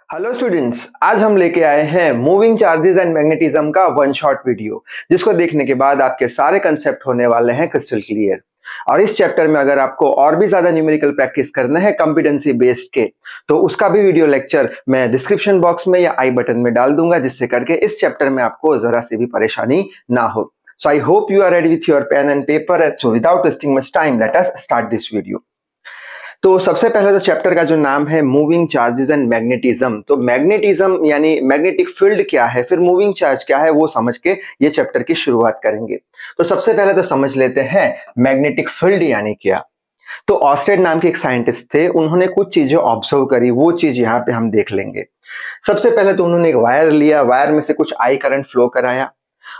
Hello students, आज हम लेके आए हैं मूविंग चार्जेस एंड मैग्नेटिज्म का वन शॉट वीडियो, जिसको देखने के बाद आपके सारे कंसेप्ट होने वाले हैं क्रिस्टल क्लियर। और इस चैप्टर में अगर आपको और भी ज्यादा न्यूमेरिकल प्रैक्टिस करना है कॉम्पिटेंसी बेस्ड के, तो उसका भी वीडियो लेक्चर मैं डिस्क्रिप्शन बॉक्स में या आई बटन में डाल दूंगा, जिससे करके इस चैप्टर में आपको जरा सी भी परेशानी ना हो। So I hope you are ready with your pen and paper. So without wasting much time, let us start this video. तो सबसे पहले तो चैप्टर का जो नाम है मूविंग चार्जेस एंड मैग्नेटिज्म, तो मैग्नेटिज्म यानी मैग्नेटिक फील्ड क्या है, फिर मूविंग चार्ज क्या है, वो समझ के ये चैप्टर की शुरुआत करेंगे। तो सबसे पहले तो समझ लेते हैं मैग्नेटिक फील्ड यानी क्या। तो ऑस्टेड नाम के एक साइंटिस्ट थे, उन्होंने कुछ चीजें ऑब्जर्व करी, वो चीज यहाँ पे हम देख लेंगे। सबसे पहले तो उन्होंने एक वायर लिया, वायर में से कुछ आई करंट फ्लो कराया,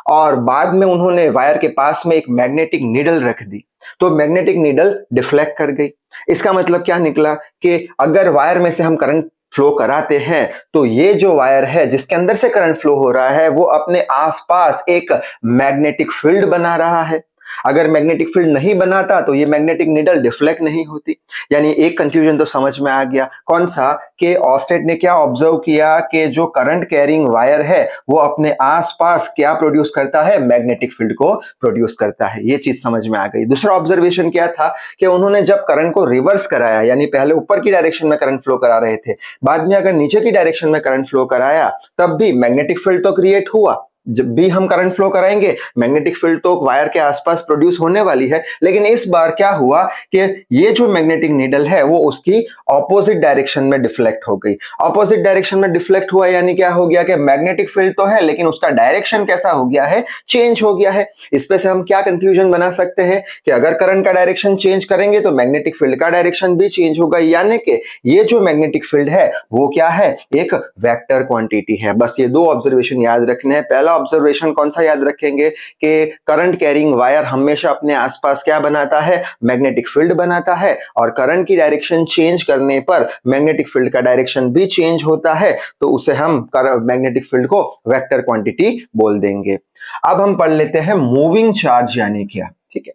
और बाद में उन्होंने वायर के पास में एक मैग्नेटिक नीडल रख दी। तो मैग्नेटिक नीडल डिफ्लेक्ट कर गई। इसका मतलब क्या निकला कि अगर वायर में से हम करंट फ्लो कराते हैं, तो ये जो वायर है जिसके अंदर से करंट फ्लो हो रहा है, वो अपने आसपास एक मैग्नेटिक फील्ड बना रहा है। अगर मैग्नेटिक फील्ड नहीं बनाता तो ये मैग्नेटिक नीडल डिफ्लेक्ट नहीं होती। यानी एक कंक्लूजन तो समझ में आ गया, कौन सा, कि ऑस्टेड ने क्या ऑब्जर्व किया कि जो करंट कैरिंग वायर है वो अपने आसपास क्या प्रोड्यूस करता है, मैग्नेटिक फील्ड को प्रोड्यूस करता है। ये चीज समझ में आ गई। दूसरा ऑब्जर्वेशन क्या था कि उन्होंने जब करंट को रिवर्स कराया, यानी पहले ऊपर की डायरेक्शन में करंट फ्लो करा रहे थे, बाद में अगर नीचे की डायरेक्शन में करंट फ्लो कराया, तब भी मैग्नेटिक फील्ड तो क्रिएट हुआ। जब भी हम करंट फ्लो कराएंगे, मैग्नेटिक फील्ड तो वायर के आसपास प्रोड्यूस होने वाली है। लेकिन इस बार क्या हुआ कि ये जो मैग्नेटिक नीडल है वो उसकी ऑपोजिट डायरेक्शन में डिफ्लेक्ट हो गई। ऑपोजिट डायरेक्शन में डिफ्लेक्ट हुआ यानी क्या हो गया कि मैग्नेटिक फील्ड तो है, लेकिन उसका डायरेक्शन कैसा हो गया है, चेंज हो गया है। इस पे से हम क्या कंक्लूजन बना सकते हैं कि अगर करंट का डायरेक्शन चेंज करेंगे तो मैग्नेटिक फील्ड का डायरेक्शन भी चेंज होगा। यानी कि ये जो मैग्नेटिक फील्ड है वो क्या है, एक वेक्टर क्वांटिटी है। बस ये दो ऑब्जर्वेशन याद रखने हैं। पहला ऑब्जर्वेशन कौन सा याद रखेंगे कि करंट कैरिंग वायर हमेशा अपने आसपास क्या बनाता है, मैग्नेटिक फील्ड बनाता है, और करंट की डायरेक्शन चेंज करने पर मैग्नेटिक फील्ड का डायरेक्शन भी चेंज होता है, तो उसे हम मैग्नेटिक फील्ड को वेक्टर क्वांटिटी बोल देंगे। अब हम पढ़ लेते हैं मूविंग चार्ज यानी क्या। ठीक है,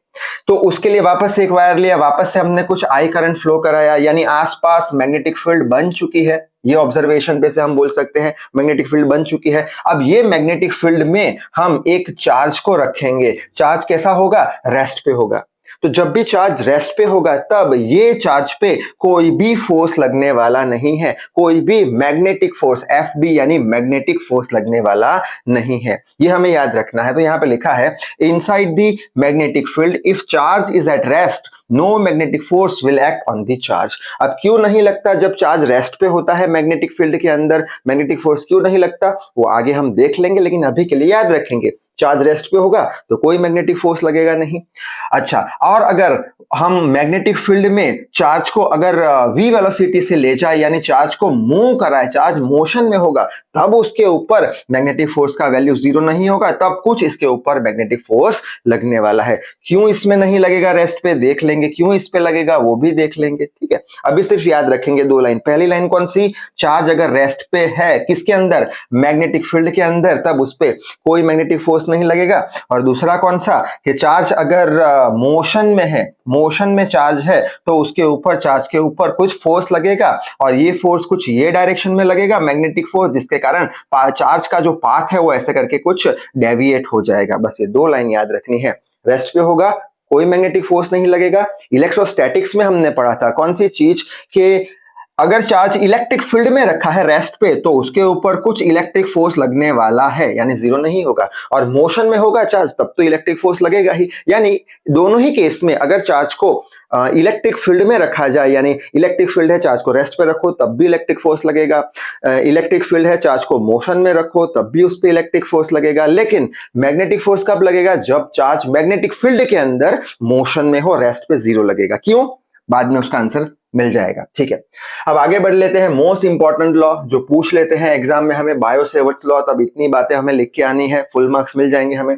तो उसके लिए वापस से एक वायर लिया, वापस से हमने कुछ आई करंट फ्लो कराया, यानी आसपास मैग्नेटिक फील्ड बन चुकी है। ये ऑब्जर्वेशन पे से हम बोल सकते हैं मैग्नेटिक फील्ड बन चुकी है। अब ये मैग्नेटिक फील्ड में हम एक चार्ज को रखेंगे। चार्ज कैसा होगा, रेस्ट पे होगा। तो जब भी चार्ज रेस्ट पे होगा, तब ये चार्ज पे कोई भी फोर्स लगने वाला नहीं है, कोई भी मैग्नेटिक फोर्स FB यानी मैग्नेटिक फोर्स लगने वाला नहीं है। ये हमें याद रखना है। तो यहां पे लिखा है, inside the magnetic field if charge is at rest no magnetic force will act on the charge. अब क्यों नहीं लगता जब चार्ज रेस्ट पे होता है मैग्नेटिक फील्ड के अंदर, मैग्नेटिक फोर्स क्यों नहीं लगता, वो आगे हम देख लेंगे। लेकिन अभी के लिए याद रखेंगे, चार्ज रेस्ट पे होगा तो कोई मैग्नेटिक फोर्स लगेगा नहीं। अच्छा, और अगर हम मैग्नेटिक फील्ड में चार्ज को अगर v वेलोसिटी से ले जाए, यानी चार्ज को मूव कराए, चार्ज मोशन में होगा, तब उसके ऊपर मैग्नेटिक फोर्स का वैल्यू 0 नहीं होगा, तब कुछ इसके ऊपर मैग्नेटिक फोर्स लगने वाला है। क्यों इसमें नहीं लगेगा रेस्ट पे, देख लेंगे। क्यों इस पे लगेगा वो भी देख लेंगे। ठीक है, अभी सिर्फ याद रखेंगे दो लाइन। पहली लाइन कौन सी, चार्ज अगर रेस्ट पे है, किसके अंदर, मैग्नेटिक फील्ड के अंदर, तब उस पर कोई मैग्नेटिक फोर्स नहीं लगेगा। और दूसरा कौन सा, कि चार्ज अगर मोशन में है, मोशन में चार्ज है, तो उसके ऊपर, चार्ज के ऊपर कुछ फोर्स लगेगा, और ये फोर्स कुछ ये डायरेक्शन में लगेगा, मैग्नेटिक फोर्स, जिसके कारण चार्ज का जो पाथ है वो ऐसे करके कुछ डेविएट हो जाएगा। बस ये दो लाइन याद रखनी है। रेस्ट पे होगा, कोई मैग्नेटिक फोर्स नहीं लगेगा। इलेक्ट्रोस्टैटिक्स में हमने पढ़ा था कौन सी चीज, कि अगर चार्ज इलेक्ट्रिक फील्ड में रखा है रेस्ट पे, तो उसके ऊपर कुछ इलेक्ट्रिक फोर्स लगने वाला है, यानी 0 नहीं होगा। और मोशन में होगा चार्ज, तब तो इलेक्ट्रिक फोर्स लगेगा ही। यानी दोनों ही केस में अगर चार्ज को इलेक्ट्रिक फील्ड में रखा जाए, यानी इलेक्ट्रिक फील्ड है, चार्ज को रेस्ट पे रखो तब भी इलेक्ट्रिक फोर्स लगेगा। इलेक्ट्रिक फील्ड है, चार्ज को मोशन में रखो तब भी उस पर इलेक्ट्रिक फोर्स लगेगा। लेकिन मैग्नेटिक फोर्स कब लगेगा, जब चार्ज मैग्नेटिक फील्ड के अंदर मोशन में हो, रेस्ट पे 0 लगेगा। क्यों, बाद में उसका आंसर मिल जाएगा। ठीक है, अब आगे बढ़ लेते हैं। मोस्ट इंपॉर्टेंट लॉ जो पूछ लेते हैं एग्जाम में हमें, बायो सेवर्ट्स लॉ। तब इतनी बातें हमें लिख के आनी है, फुल मार्क्स मिल जाएंगे हमें।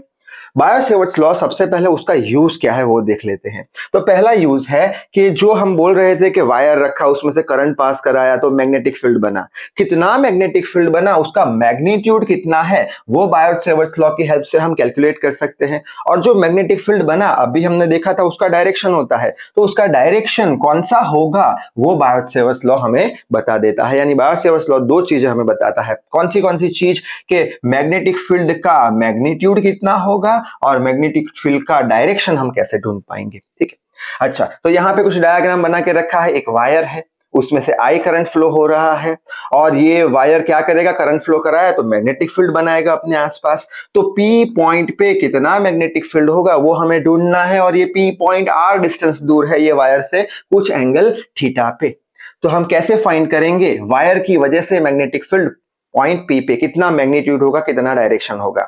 बायोसेवर्ट्स लॉ, सबसे पहले उसका यूज क्या है वो देख लेते हैं। तो पहला यूज है कि जो हम बोल रहे थे कि वायर रखा, उसमें से करंट पास कराया तो मैग्नेटिक फील्ड बना। कितना मैग्नेटिक फील्ड बना, उसका मैग्नीट्यूड कितना है, वो बायोसेवर्ट्स लॉ की हेल्प से हम कैलकुलेट कर सकते हैं। और जो मैग्नेटिक फील्ड बना अभी हमने देखा था, उसका डायरेक्शन होता है, तो उसका डायरेक्शन कौन सा होगा वो बायोसेवर्ट्स लॉ हमें बता देता है। यानी बायोसेवर्ट्स लॉ दो चीजें हमें बताता है, कौन सी चीज के मैग्नेटिक फील्ड का मैग्नीट्यूड कितना होगा और मैग्नेटिक फील्ड का डायरेक्शन हम कैसे ढूंढ पाएंगे। ठीक है, अच्छा, तो यहाँ पे कुछ डायग्राम बना के रखा है। एक वायर है, उसमें से आई करंट फ्लो हो रहा है और ये वायर क्या करेगा, करंट फ्लो कराया तो मैग्नेटिक फील्ड बनाएगा अपने आसपास। तो पी पॉइंट पे कितना मैग्नेटिक फील्ड होगा वो हमें ढूंढना है, और ये पी पॉइंट आर डिस्टेंस दूर है ये वायर से कुछ एंगल थीटा पे। तो हम कैसे फाइंड करेंगे, वायर की वजह से मैग्नेटिक फील्ड पॉइंट पी पे कितना मैग्नीट्यूड होगा, कितना डायरेक्शन होगा।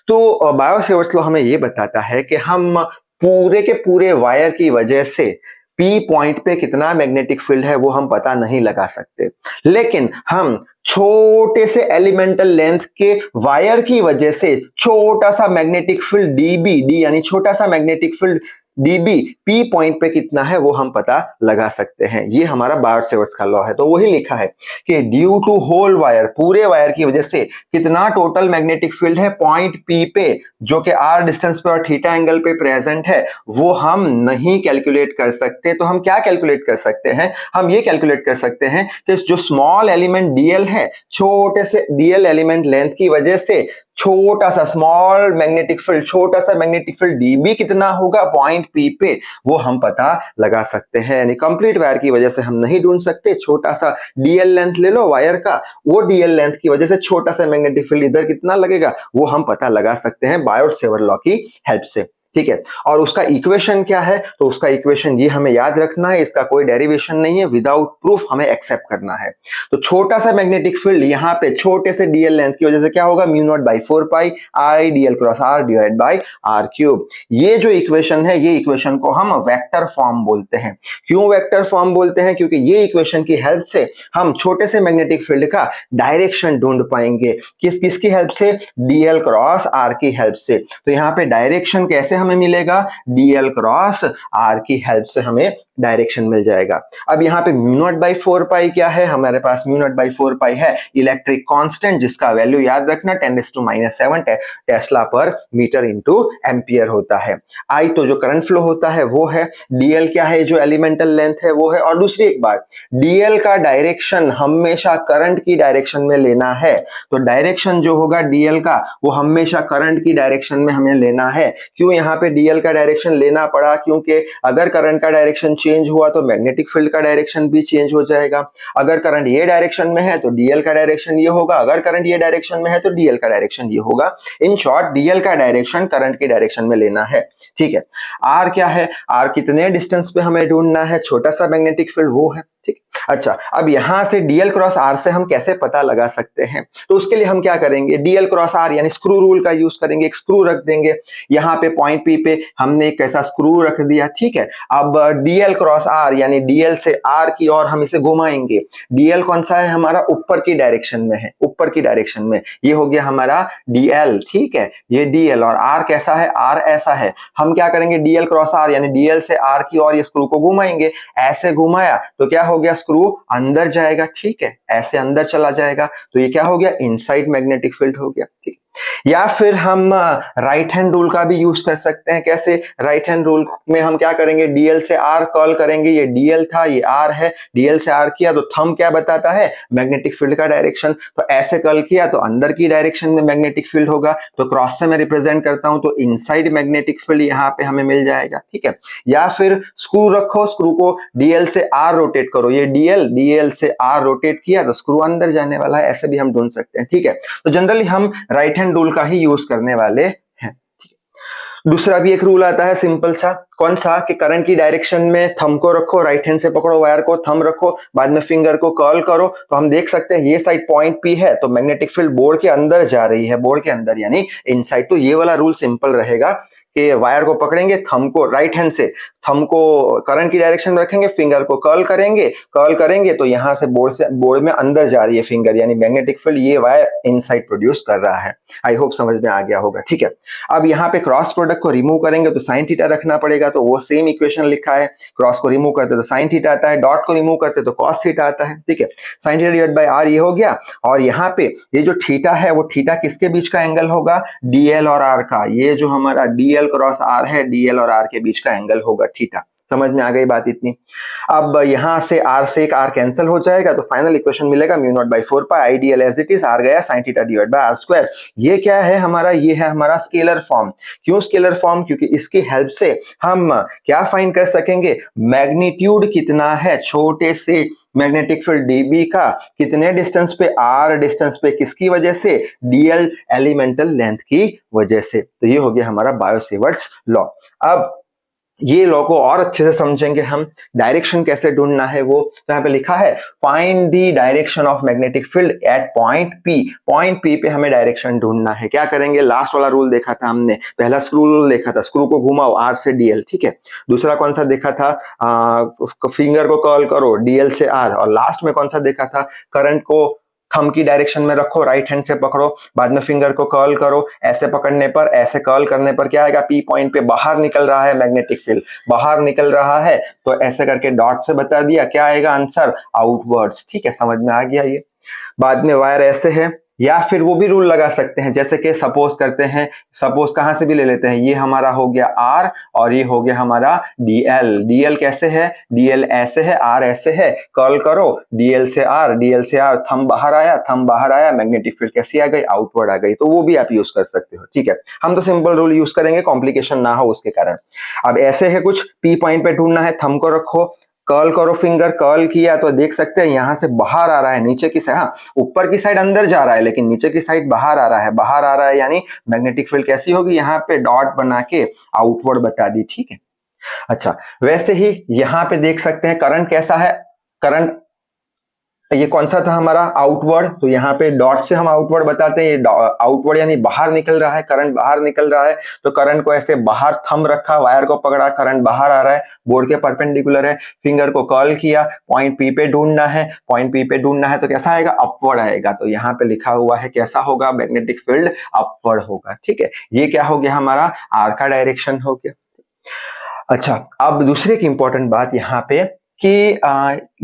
तो बायोसेवर्ट्स लॉ हमें ये बताता है कि हम पूरे के पूरे वायर की वजह से पी पॉइंट पे कितना मैग्नेटिक फील्ड है वो हम पता नहीं लगा सकते, लेकिन हम छोटे से एलिमेंटल लेंथ के वायर की वजह से छोटा सा मैग्नेटिक फील्ड डीबी, डी यानी छोटा सा magnetic field dB P point पे कितना है वो हम पता लगा सकते हैं। ये हमारा बायोसेवर्ट्स का लॉ है। तो वही लिखा है कि ड्यू टू होल वायर, पूरे वायर की वजह से कितना टोटल मैग्नेटिक फील्ड है पॉइंट पी पे, जो कि आर डिस्टेंस पे और थीटा एंगल पे प्रेजेंट है, वो हम नहीं कैलकुलेट कर सकते। तो हम क्या कैलकुलेट कर सकते हैं, हम ये कैलकुलेट कर सकते हैं कि जो स्मॉल एलिमेंट डीएल है, छोटे से डीएल एलिमेंट लेंथ की वजह से छोटा सा स्मॉल मैग्नेटिक फील्ड, छोटा सा मैग्नेटिक फील्ड डीबी कितना होगा पॉइंट पी पे, वो हम पता लगा सकते हैं। यानी कंप्लीट वायर की वजह से हम नहीं ढूंढ सकते, छोटा सा डीएल लेंथ ले लो वायर का, वो डीएल लेंथ की वजह से छोटा सा मैग्नेटिक फील्ड इधर कितना लगेगा वो हम पता लगा सकते हैं बायोसेवर्ट्स लॉ की हेल्प से। ठीक है, और उसका इक्वेशन क्या है, तो उसका इक्वेशन ये हमें याद रखना है, इसका कोई डेरिवेशन नहीं है, विदाउट प्रूफ हमें एक्सेप्ट करना है। तो छोटा सा मैग्नेटिक फील्ड यहाँ पे छोटे से डीएल लेंथ की वजह से क्या होगा, mu naught by 4 pi I DL cross R divide by R cube. ये जो इक्वेशन है, ये इक्वेशन को हम वेक्टर फॉर्म बोलते हैं। क्यों वेक्टर फॉर्म बोलते हैं, क्योंकि ये इक्वेशन की हेल्प से हम छोटे से मैग्नेटिक फील्ड का डायरेक्शन ढूंढ पाएंगे। किसकी हेल्प से, डीएल क्रॉस आर की हेल्प से। तो यहाँ पे डायरेक्शन कैसे हमें मिलेगा, डीएल क्रॉस आर की हेल्प से हमें डायरेक्शन मिल जाएगा। अब यहाँ पे म्यू नॉट बाई 4 पाई क्या है, हमारे पास म्यू नॉट बाई 4 पाई है इलेक्ट्रिक कांस्टेंट, जिसका वैल्यू याद रखना 10⁻⁻⁷ टेस्ला पर मीटर इंटू एम्पियर होता है। आई तो जो करंट फ्लो होता है वो है, डीएल क्या है, जो एलिमेंटल लेंथ है वो है। और दूसरी एक बात, डीएल का डायरेक्शन हमेशा करंट की डायरेक्शन में लेना है। तो डायरेक्शन जो होगा डीएल का वो हमेशा करंट की डायरेक्शन में हमें लेना है। क्यों यहाँ पे डीएल का डायरेक्शन लेना पड़ा, क्योंकि अगर करंट का डायरेक्शन चेंज हुआ तो मैग्नेटिक फील्ड का डायरेक्शन भी चेंज हो जाएगा। अगर करंट ये डायरेक्शन में है तो डीएल का डायरेक्शन ये होगा, अगर करंट ये डायरेक्शन में है तो डीएल का डायरेक्शन ये होगा। इन शॉर्ट डीएल का डायरेक्शन करंट की डायरेक्शन में लेना है। ठीक है, आर क्या है, आर कितने डिस्टेंस पे हमें ढूंढना है, छोटा सा मैग्नेटिक फील्ड वो है। ठीक, अच्छा, अब यहां से डीएल क्रॉस आर से हम कैसे पता लगा सकते हैं, तो उसके लिए हम क्या करेंगे, डीएल क्रॉस आर यानी स्क्रू रूल का यूज करेंगे। एक स्क्रू रख देंगे यहाँ पे पॉइंट पी पे, हमने एक ऐसा स्क्रू रख दिया। ठीक है, अब डीएल क्रॉस आर यानी डीएल से आर की ओर हम इसे घुमाएंगे। डीएल कौन सा है हमारा, ऊपर की डायरेक्शन में है, ऊपर की डायरेक्शन में, ये हो गया हमारा डीएल। ठीक है, ये डीएल, और आर कैसा है, आर ऐसा है। हम क्या करेंगे, डीएल क्रॉस आर यानी डीएल से आर की ओर ये स्क्रू को घुमाएंगे। ऐसे घुमाया तो क्या हो गया, स्क्रू अंदर जाएगा। ठीक है, ऐसे अंदर चला जाएगा तो ये क्या हो गया, इनसाइड मैग्नेटिक फील्ड हो गया। ठीक, या फिर हम राइट हैंड रूल का भी यूज कर सकते हैं। कैसे, राइट हैंड रूल में हम क्या करेंगे, डीएल से आर कर्ल करेंगे। ये डीएल था, ये आर है, डीएल से आर किया तो थंब क्या बताता है, मैग्नेटिक फील्ड का डायरेक्शन। तो ऐसे कर्ल किया तो अंदर की डायरेक्शन में मैग्नेटिक फील्ड होगा। तो क्रॉस से मैं रिप्रेजेंट करता हूं तो इनसाइड मैग्नेटिक फील्ड यहाँ पे हमें मिल जाएगा। ठीक है, या फिर स्क्रू रखो, स्क्रू को डीएल से आर रोटेट करो, ये डीएल से आर रोटेट किया तो स्क्रू अंदर जाने वाला है। ऐसे भी हम ढूंढ सकते हैं। ठीक है, तो जनरली हम राइट हैंड रूल का ही यूज करने वाले हैं। दूसरा भी एक रूल आता है सिंपल सा, कौन सा कि करंट की डायरेक्शन में थंब को रखो, राइट हैंड से पकड़ो वायर को, थंब रखो, बाद में फिंगर को कर्ल करो, तो हम देख सकते हैं ये साइड पॉइंट पी है तो मैग्नेटिक फील्ड बोर्ड के अंदर जा रही है, बोर्ड के अंदर यानी इनसाइड। तो ये वाला रूल सिंपल रहेगा कि वायर को पकड़ेंगे, थंब को राइट हैंड से थंब को करंट की डायरेक्शन में रखेंगे, फिंगर को कर्ल करेंगे तो यहां से बोर्ड में अंदर जा रही है फिंगर, यानी मैग्नेटिक फील्ड ये वायर इनसाइड प्रोड्यूस कर रहा है। आई होप समझ में आ गया होगा, ठीक है। अब यहाँ पे क्रॉस प्रोडक्ट को रिमूव करेंगे तो साइन थीटा रखना पड़ेगा, तो वो सेम इक्वेशन लिखा है, क्रॉस को रिमूव करते तो साइन थीटा आता है, डॉट को रिमूव करते तो कॉस थीटा आता है, ठीक है। Sine theta divide by R ये हो गया, और यहाँ पे ये जो थीटा है वो थीटा किसके बीच का एंगल होगा, डीएल और आर का। ये जो हमारा डीएल क्रॉस आर है, डीएल और आर के बीच का एंगल होगा थीटा। समझ में आ गई बात इतनी। अब यहां से आर से एक आर कैंसिल हो जाएगा तो फाइनल इक्वेशन मिलेगा mu naught by 4 pi I DL as it is, R गया sine theta divide by R square. ये क्या है हमारा, ये है हमारा स्केलर फॉर्म। क्यों स्केलर फॉर्म, क्योंकि इसकी हेल्प से हम क्या फाइंड कर सकेंगे, मैग्नीट्यूड कितना है छोटे से मैग्नेटिक फील्ड डीबी का, कितने डिस्टेंस पे, आर डिस्टेंस पे, किसकी वजह से, डीएल एलिमेंटल लेंथ की वजह से। तो ये हो गया हमारा बायो-सेवर्ट्स लॉ। अब ये लॉ को और अच्छे से समझेंगे हम, डायरेक्शन कैसे ढूंढना है वो। तो यहाँ पे लिखा है find the direction of magnetic field at point P. Point P पे हमें डायरेक्शन ढूंढना है। क्या करेंगे, लास्ट वाला रूल देखा था हमने, पहला स्क्रू रूल देखा था, स्क्रू को घुमाओ आर से डीएल, ठीक है। दूसरा कौन सा देखा था, फिंगर को कर्ल करो डीएल से आर, और लास्ट में कौन सा देखा था, करंट को थंब की डायरेक्शन में रखो, राइट हैंड से पकड़ो, बाद में फिंगर को कर्ल करो, ऐसे पकड़ने पर, ऐसे कर्ल करने पर क्या आएगा, पी पॉइंट पे बाहर निकल रहा है मैग्नेटिक फील्ड, बाहर निकल रहा है तो ऐसे करके डॉट से बता दिया, क्या आएगा आंसर, आउटवर्ड्स, ठीक है। समझ में आ गया ये। बाद में वायर ऐसे है, या फिर वो भी रूल लगा सकते हैं, जैसे कि सपोज करते हैं, सपोज कहां से भी ले लेते हैं, ये हमारा हो गया आर और ये हो गया हमारा डीएल। डीएल कैसे है, डीएल ऐसे है, आर ऐसे है, कर्ल करो डीएल से आर, डीएल से आर, थंब बाहर आया, मैग्नेटिक फील्ड कैसी आ गई, आउटवर्ड आ गई। तो वो भी आप यूज कर सकते हो, ठीक है। हम तो सिंपल रूल यूज करेंगे, कॉम्प्लिकेशन ना हो उसके कारण। अब ऐसे है कुछ, पी पॉइंट पे ढूंढना है, थंब को रखो, कर्ल करो, फिंगर कर्ल किया तो देख सकते हैं यहां से बाहर आ रहा है, नीचे की साइड, हाँ ऊपर की साइड अंदर जा रहा है लेकिन नीचे की साइड बाहर आ रहा है, यानी मैग्नेटिक फील्ड कैसी होगी, यहाँ पे डॉट बना के आउटवर्ड बता दी, ठीक है। अच्छा, वैसे ही यहाँ पे देख सकते हैं करंट कैसा है, करंट ये कौन सा था हमारा, आउटवर्ड, तो यहाँ पे डॉट से हम आउटवर्ड बताते हैं, ये आउटवर्ड यानी बाहर निकल रहा है, करंट बाहर निकल रहा है, तो करंट को ऐसे बाहर थंब रखा, वायर को पकड़ा, करंट बाहर आ रहा है, बोर्ड के परपेंडिकुलर है, फिंगर को कर्ल किया, पॉइंट पी पे ढूंढना है, पॉइंट पी पे ढूंढना है तो कैसा आएगा, अपवर्ड आएगा। तो यहाँ पे लिखा हुआ है कैसा होगा, मैग्नेटिक फील्ड अपवर्ड होगा, ठीक है। ये क्या हो गया हमारा, आर का डायरेक्शन हो गया। अच्छा, अब दूसरी एक इंपॉर्टेंट बात यहाँ पे कि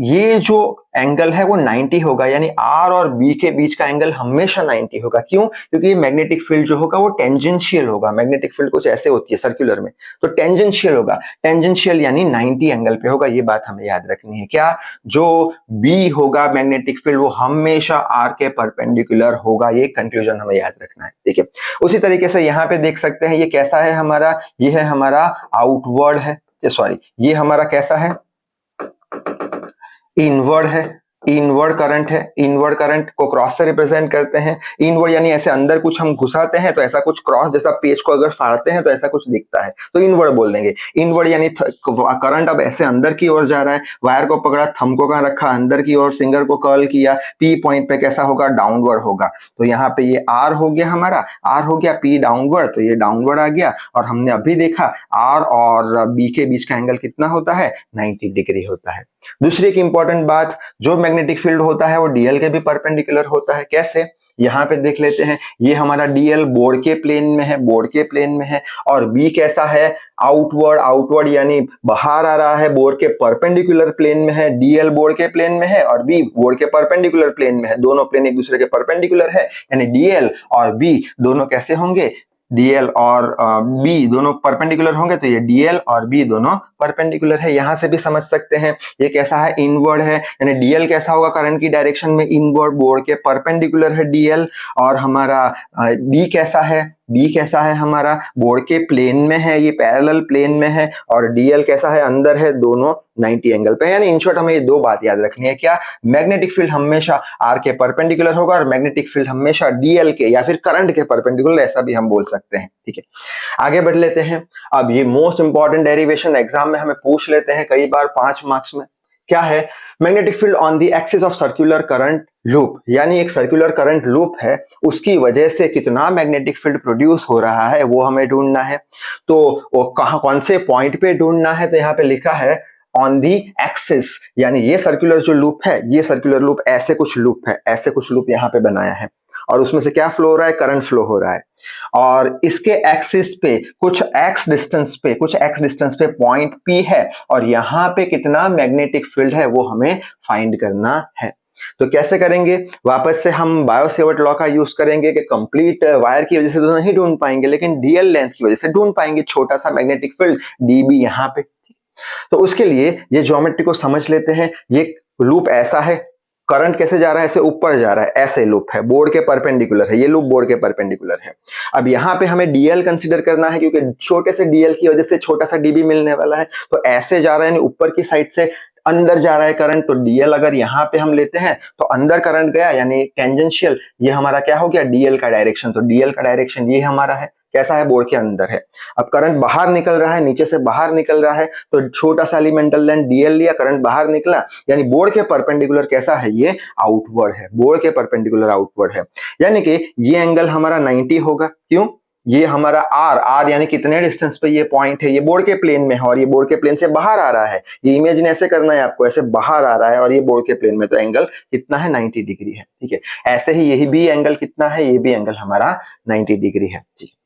ये जो एंगल है वो 90 होगा, यानी आर और बी के बीच का एंगल हमेशा 90 होगा। क्यों, क्योंकि ये मैग्नेटिक फील्ड जो होगा वो टेंजेंशियल होगा। मैग्नेटिक फील्ड कुछ ऐसे होती है सर्कुलर में, तो टेंजेंशियल होगा, टेंजेंशियल यानी 90 एंगल पे होगा। ये बात हमें याद रखनी है। क्या, जो बी होगा मैग्नेटिक फील्ड वो हमेशा आर के परपेंडिकुलर होगा, ये कंक्लूजन हमें याद रखना है, ठीक है। उसी तरीके से यहाँ पे देख सकते हैं ये कैसा है हमारा, ये है हमारा आउटवर्ड है, सॉरी ये हमारा कैसा है, इनवर्ड है, इनवर्ड करंट है। इनवर्ड करंट को क्रॉस से रिप्रेजेंट करते हैं। इनवर्ड यानी ऐसे अंदर कुछ हम घुसाते हैं तो ऐसा कुछ, क्रॉस जैसा पेज को अगर फाड़ते हैं तो ऐसा कुछ दिखता है, तो इनवर्ड बोल देंगे। इनवर्ड यानी करंट अब ऐसे अंदर की ओर जा रहा है, वायर को पकड़ा, थंब को कहां रखा, अंदर की ओर, फिंगर को कर्ल किया, पी पॉइंट पे कैसा होगा, डाउनवर्ड होगा। तो यहाँ पे ये आर हो गया हमारा, आर हो गया, पी डाउनवर्ड, तो ये डाउनवर्ड आ गया। और हमने अभी देखा आर और बी के बीच का एंगल कितना होता है, 90 डिग्री होता है। दूसरी एक इंपॉर्टेंट बात, जो मैग्नेटिक फील्ड होता है वो डीएल के भी परपेंडिकुलर होता है। कैसे, यहाँ पे देख लेते हैं, ये हमारा डीएल बोर्ड के प्लेन में है, बोर्ड के प्लेन में है, और बी कैसा है, आउटवर्ड, आउटवर्ड यानी बाहर आ रहा है, बोर्ड के परपेंडिकुलर प्लेन में है। डीएल बोर्ड के प्लेन में है और बी बोर्ड के परपेंडिकुलर प्लेन में है, दोनों प्लेन एक दूसरे के परपेंडिकुलर है, यानी डीएल और बी दोनों कैसे होंगे, डीएल और बी दोनों परपेंडिकुलर होंगे, तो ये डीएल और बी दोनों परपेंडिकुलर है, यहां से भी समझ सकते हैं। ये कैसा है, इनवर्ड है, यानी डीएल कैसा होगा करंट की डायरेक्शन में, इनवर्ड, बोर्ड के परपेंडिकुलर है डीएल। और हमारा बी कैसा है, बी कैसा है हमारा बोर्ड के प्लेन में है, ये पैरेलल प्लेन में है। और डीएल कैसा है, अंदर है, दोनों 90 एंगल पे। यानी इन शॉर्ट हमें ये दो बात याद रखनी है, क्या, मैग्नेटिक फील्ड हमेशा आर के परपेंडिकुलर होगा और मैग्नेटिक फील्ड हमेशा डीएल के या फिर करंट के परपेंडिकुलर, ऐसा भी हम बोल सकते हैं। ठीक है, आगे बढ़ लेते हैं। अब ये मोस्ट इंपॉर्टेंट डेरिवेशन एग्जाम में हमें पूछ लेते हैं कई बार 5 मार्क्स में। क्या है, magnetic field on the axis of circular current loop, यानी एक सर्कुलर करंट लूप है, उसकी वजह से कितना मैग्नेटिक फील्ड प्रोड्यूस हो रहा है वो हमें ढूंढना है। तो वो कहां, कौन से पॉइंट पे ढूंढना है, तो यहाँ पे लिखा है ऑन दी एक्सिस, यानी ये सर्कुलर जो लूप है, ये सर्कुलर लूप ऐसे कुछ लूप है, ऐसे कुछ लूप यहाँ पे बनाया है और उसमें से क्या फ्लो हो रहा है, करंट फ्लो हो रहा है। और इसके एक्सिस पे कुछ एक्स डिस्टेंस पे पॉइंट पी है और यहाँ पे कितना मैग्नेटिक फील्ड है वो हमें फाइंड करना है। तो कैसे करेंगे, वापस से हम बायो-सेवर्ट लॉ का यूज करेंगे कि कंप्लीट वायर की वजह से तो नहीं ढूंढ पाएंगे, लेकिन डीएल लेंथ की वजह से ढूंढ पाएंगे, छोटा सा मैग्नेटिक फील्ड डीबी यहाँ पे। तो उसके लिए ये ज्योमेट्री को समझ लेते हैं। ये लूप ऐसा है, करंट कैसे जा रहा है, ऐसे ऊपर जा रहा है, ऐसे लूप है, बोर्ड के परपेंडिकुलर है, ये लूप बोर्ड के परपेंडिकुलर है। अब यहाँ पे हमें डीएल कंसीडर करना है क्योंकि छोटे से डीएल की वजह से छोटा सा डीबी मिलने वाला है। तो ऐसे जा रहा है, यानी ऊपर की साइड से अंदर जा रहा है करंट, तो डीएल अगर यहाँ पे हम लेते हैं तो अंदर करंट गया, यानी टेंजेंशियल, ये हमारा क्या हो गया, डीएल का डायरेक्शन। तो डीएल का डायरेक्शन ये हमारा है, कैसा है, बोर्ड के अंदर है। अब करंट बाहर निकल रहा है, नीचे से बाहर निकल रहा है, तो छोटा सा एलिमेंटल लेंथ डीएल लिया, करंट बाहर निकला, यानी बोर्ड के परपेंडिकुलर कैसा है, ये आउटवर्ड है, बोर्ड के परपेंडिकुलर आउटवर्ड है। यानी कि ये एंगल हमारा 90 होगा। क्यों, ये हमारा आर यानी कितने डिस्टेंस पे ये पॉइंट है, ये बोर्ड के प्लेन में है और ये बोर्ड के प्लेन से बाहर आ रहा है। ये इमेजिन ऐसे करना है आपको, ऐसे बाहर आ रहा है और ये बोर्ड के प्लेन में, तो एंगल कितना है, 90 डिग्री है। ठीक है, ऐसे ही यही भी एंगल कितना है, ये भी एंगल हमारा 90 डिग्री है। ठीक है,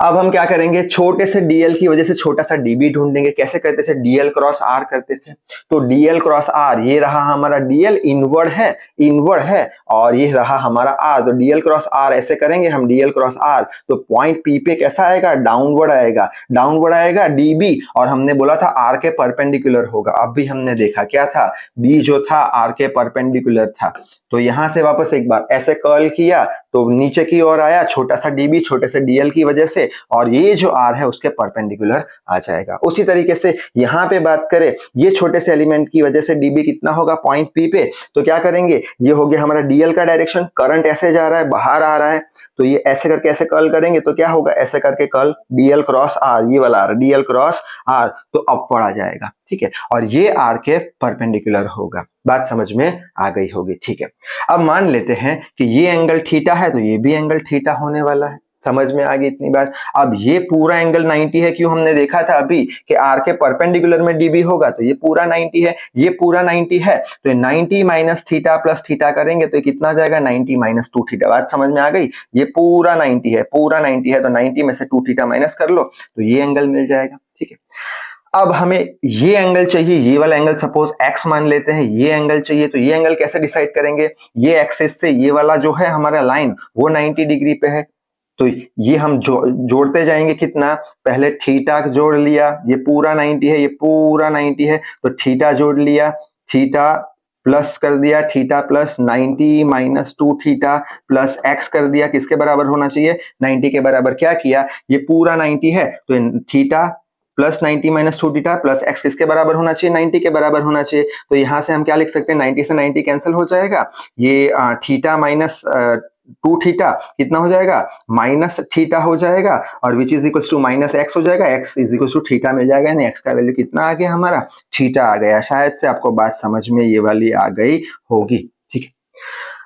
अब हम क्या करेंगे, छोटे से डीएल की वजह से छोटा सा डीबी ढूंढेंगे। कैसे करते थे, डीएल क्रॉस आर करते थे। तो डीएल क्रॉस आर, ये रहा हमारा डीएल, इनवर्ड है और ये रहा हमारा आर। तो डीएल क्रॉस आर ऐसे करेंगे हम, डीएल क्रॉस आर, तो पॉइंट पी पे कैसा आएगा, डाउनवर्ड आएगा डीबी, और हमने बोला था आर के परपेंडिकुलर होगा। अब भी हमने देखा क्या था, बी जो था आर के परपेंडिकुलर था। तो यहां से वापस एक बार ऐसे कर्ल किया तो नीचे की ओर आया, छोटा सा डीबी छोटे से डीएल की वजह से, और ये जो आर है उसके परपेंडिकुलर आ जाएगा। उसी तरीके से यहाँ पे बात करें, ये छोटे से एलिमेंट की वजह से डीबी कितना होगा पॉइंट पी पे, तो क्या करेंगे, ये हो गया हमारा डीएल का डायरेक्शन, करंट ऐसे जा रहा है, बाहर आ रहा है, तो ये ऐसे करके ऐसे कर्ल करेंगे तो क्या होगा, ऐसे करके कर्ल डीएल क्रॉस आर, ये वाला आर, डीएल क्रॉस आर, तो अपवर्ड आ जाएगा। ठीक है, और ये आर के परपेंडिकुलर होगा। बात समझ में आ गई होगी। ठीक है, अब मान लेते हैं कि ये एंगल थीटा है तो ये भी एंगल थीटा होने वाला है। समझ में आ गई इतनी बात। अब ये पूरा एंगल 90 है, क्यों, हमने देखा था अभी कि आर के परपेंडिकुलर में डीबी होगा, तो ये पूरा 90 है, ये पूरा 90 है, तो 90 माइनस थीटा प्लस थीटा करेंगे तो कितना जाएगा, 90 माइनस 2 थीटा। बात समझ में आ गई, ये पूरा 90 है, तो 90 में से 2 थीटा माइनस कर लो तो ये एंगल मिल जाएगा। ठीक है, अब हमें ये एंगल चाहिए, ये वाला एंगल सपोज x मान लेते हैं, ये एंगल चाहिए, तो ये एंगल कैसे डिसाइड करेंगे, ये एक्सिस से ये वाला जो है हमारा लाइन वो 90 डिग्री पे है, तो ये हम जोड़ते जाएंगे, कितना, पहले थीटा जोड़ लिया, ये पूरा 90 है, ये पूरा 90 है, तो थीटा जोड़ लिया, थीटा प्लस कर दिया, theta plus 90 minus 2 theta plus x कर दिया, किसके बराबर होना चाहिए, 90 के बराबर। क्या किया, ये पूरा 90 है तो theta plus 90 minus 2 theta plus x किसके बराबर होना चाहिए, 90 के बराबर होना चाहिए। तो यहां से हम क्या लिख सकते हैं, 90 से 90 कैंसिल हो जाएगा, ये थीटा माइनस 2 थीटा कितना हो जाएगा, माइनस थीटा हो जाएगा, और which is equal to minus X हो जाएगा, x is equal to theta मिल जाएगा, यानी x का वैल्यू कितना आ गया हमारा, थीटा आ गया। शायद से आपको बात समझ में ये वाली आ गई होगी। ठीक है,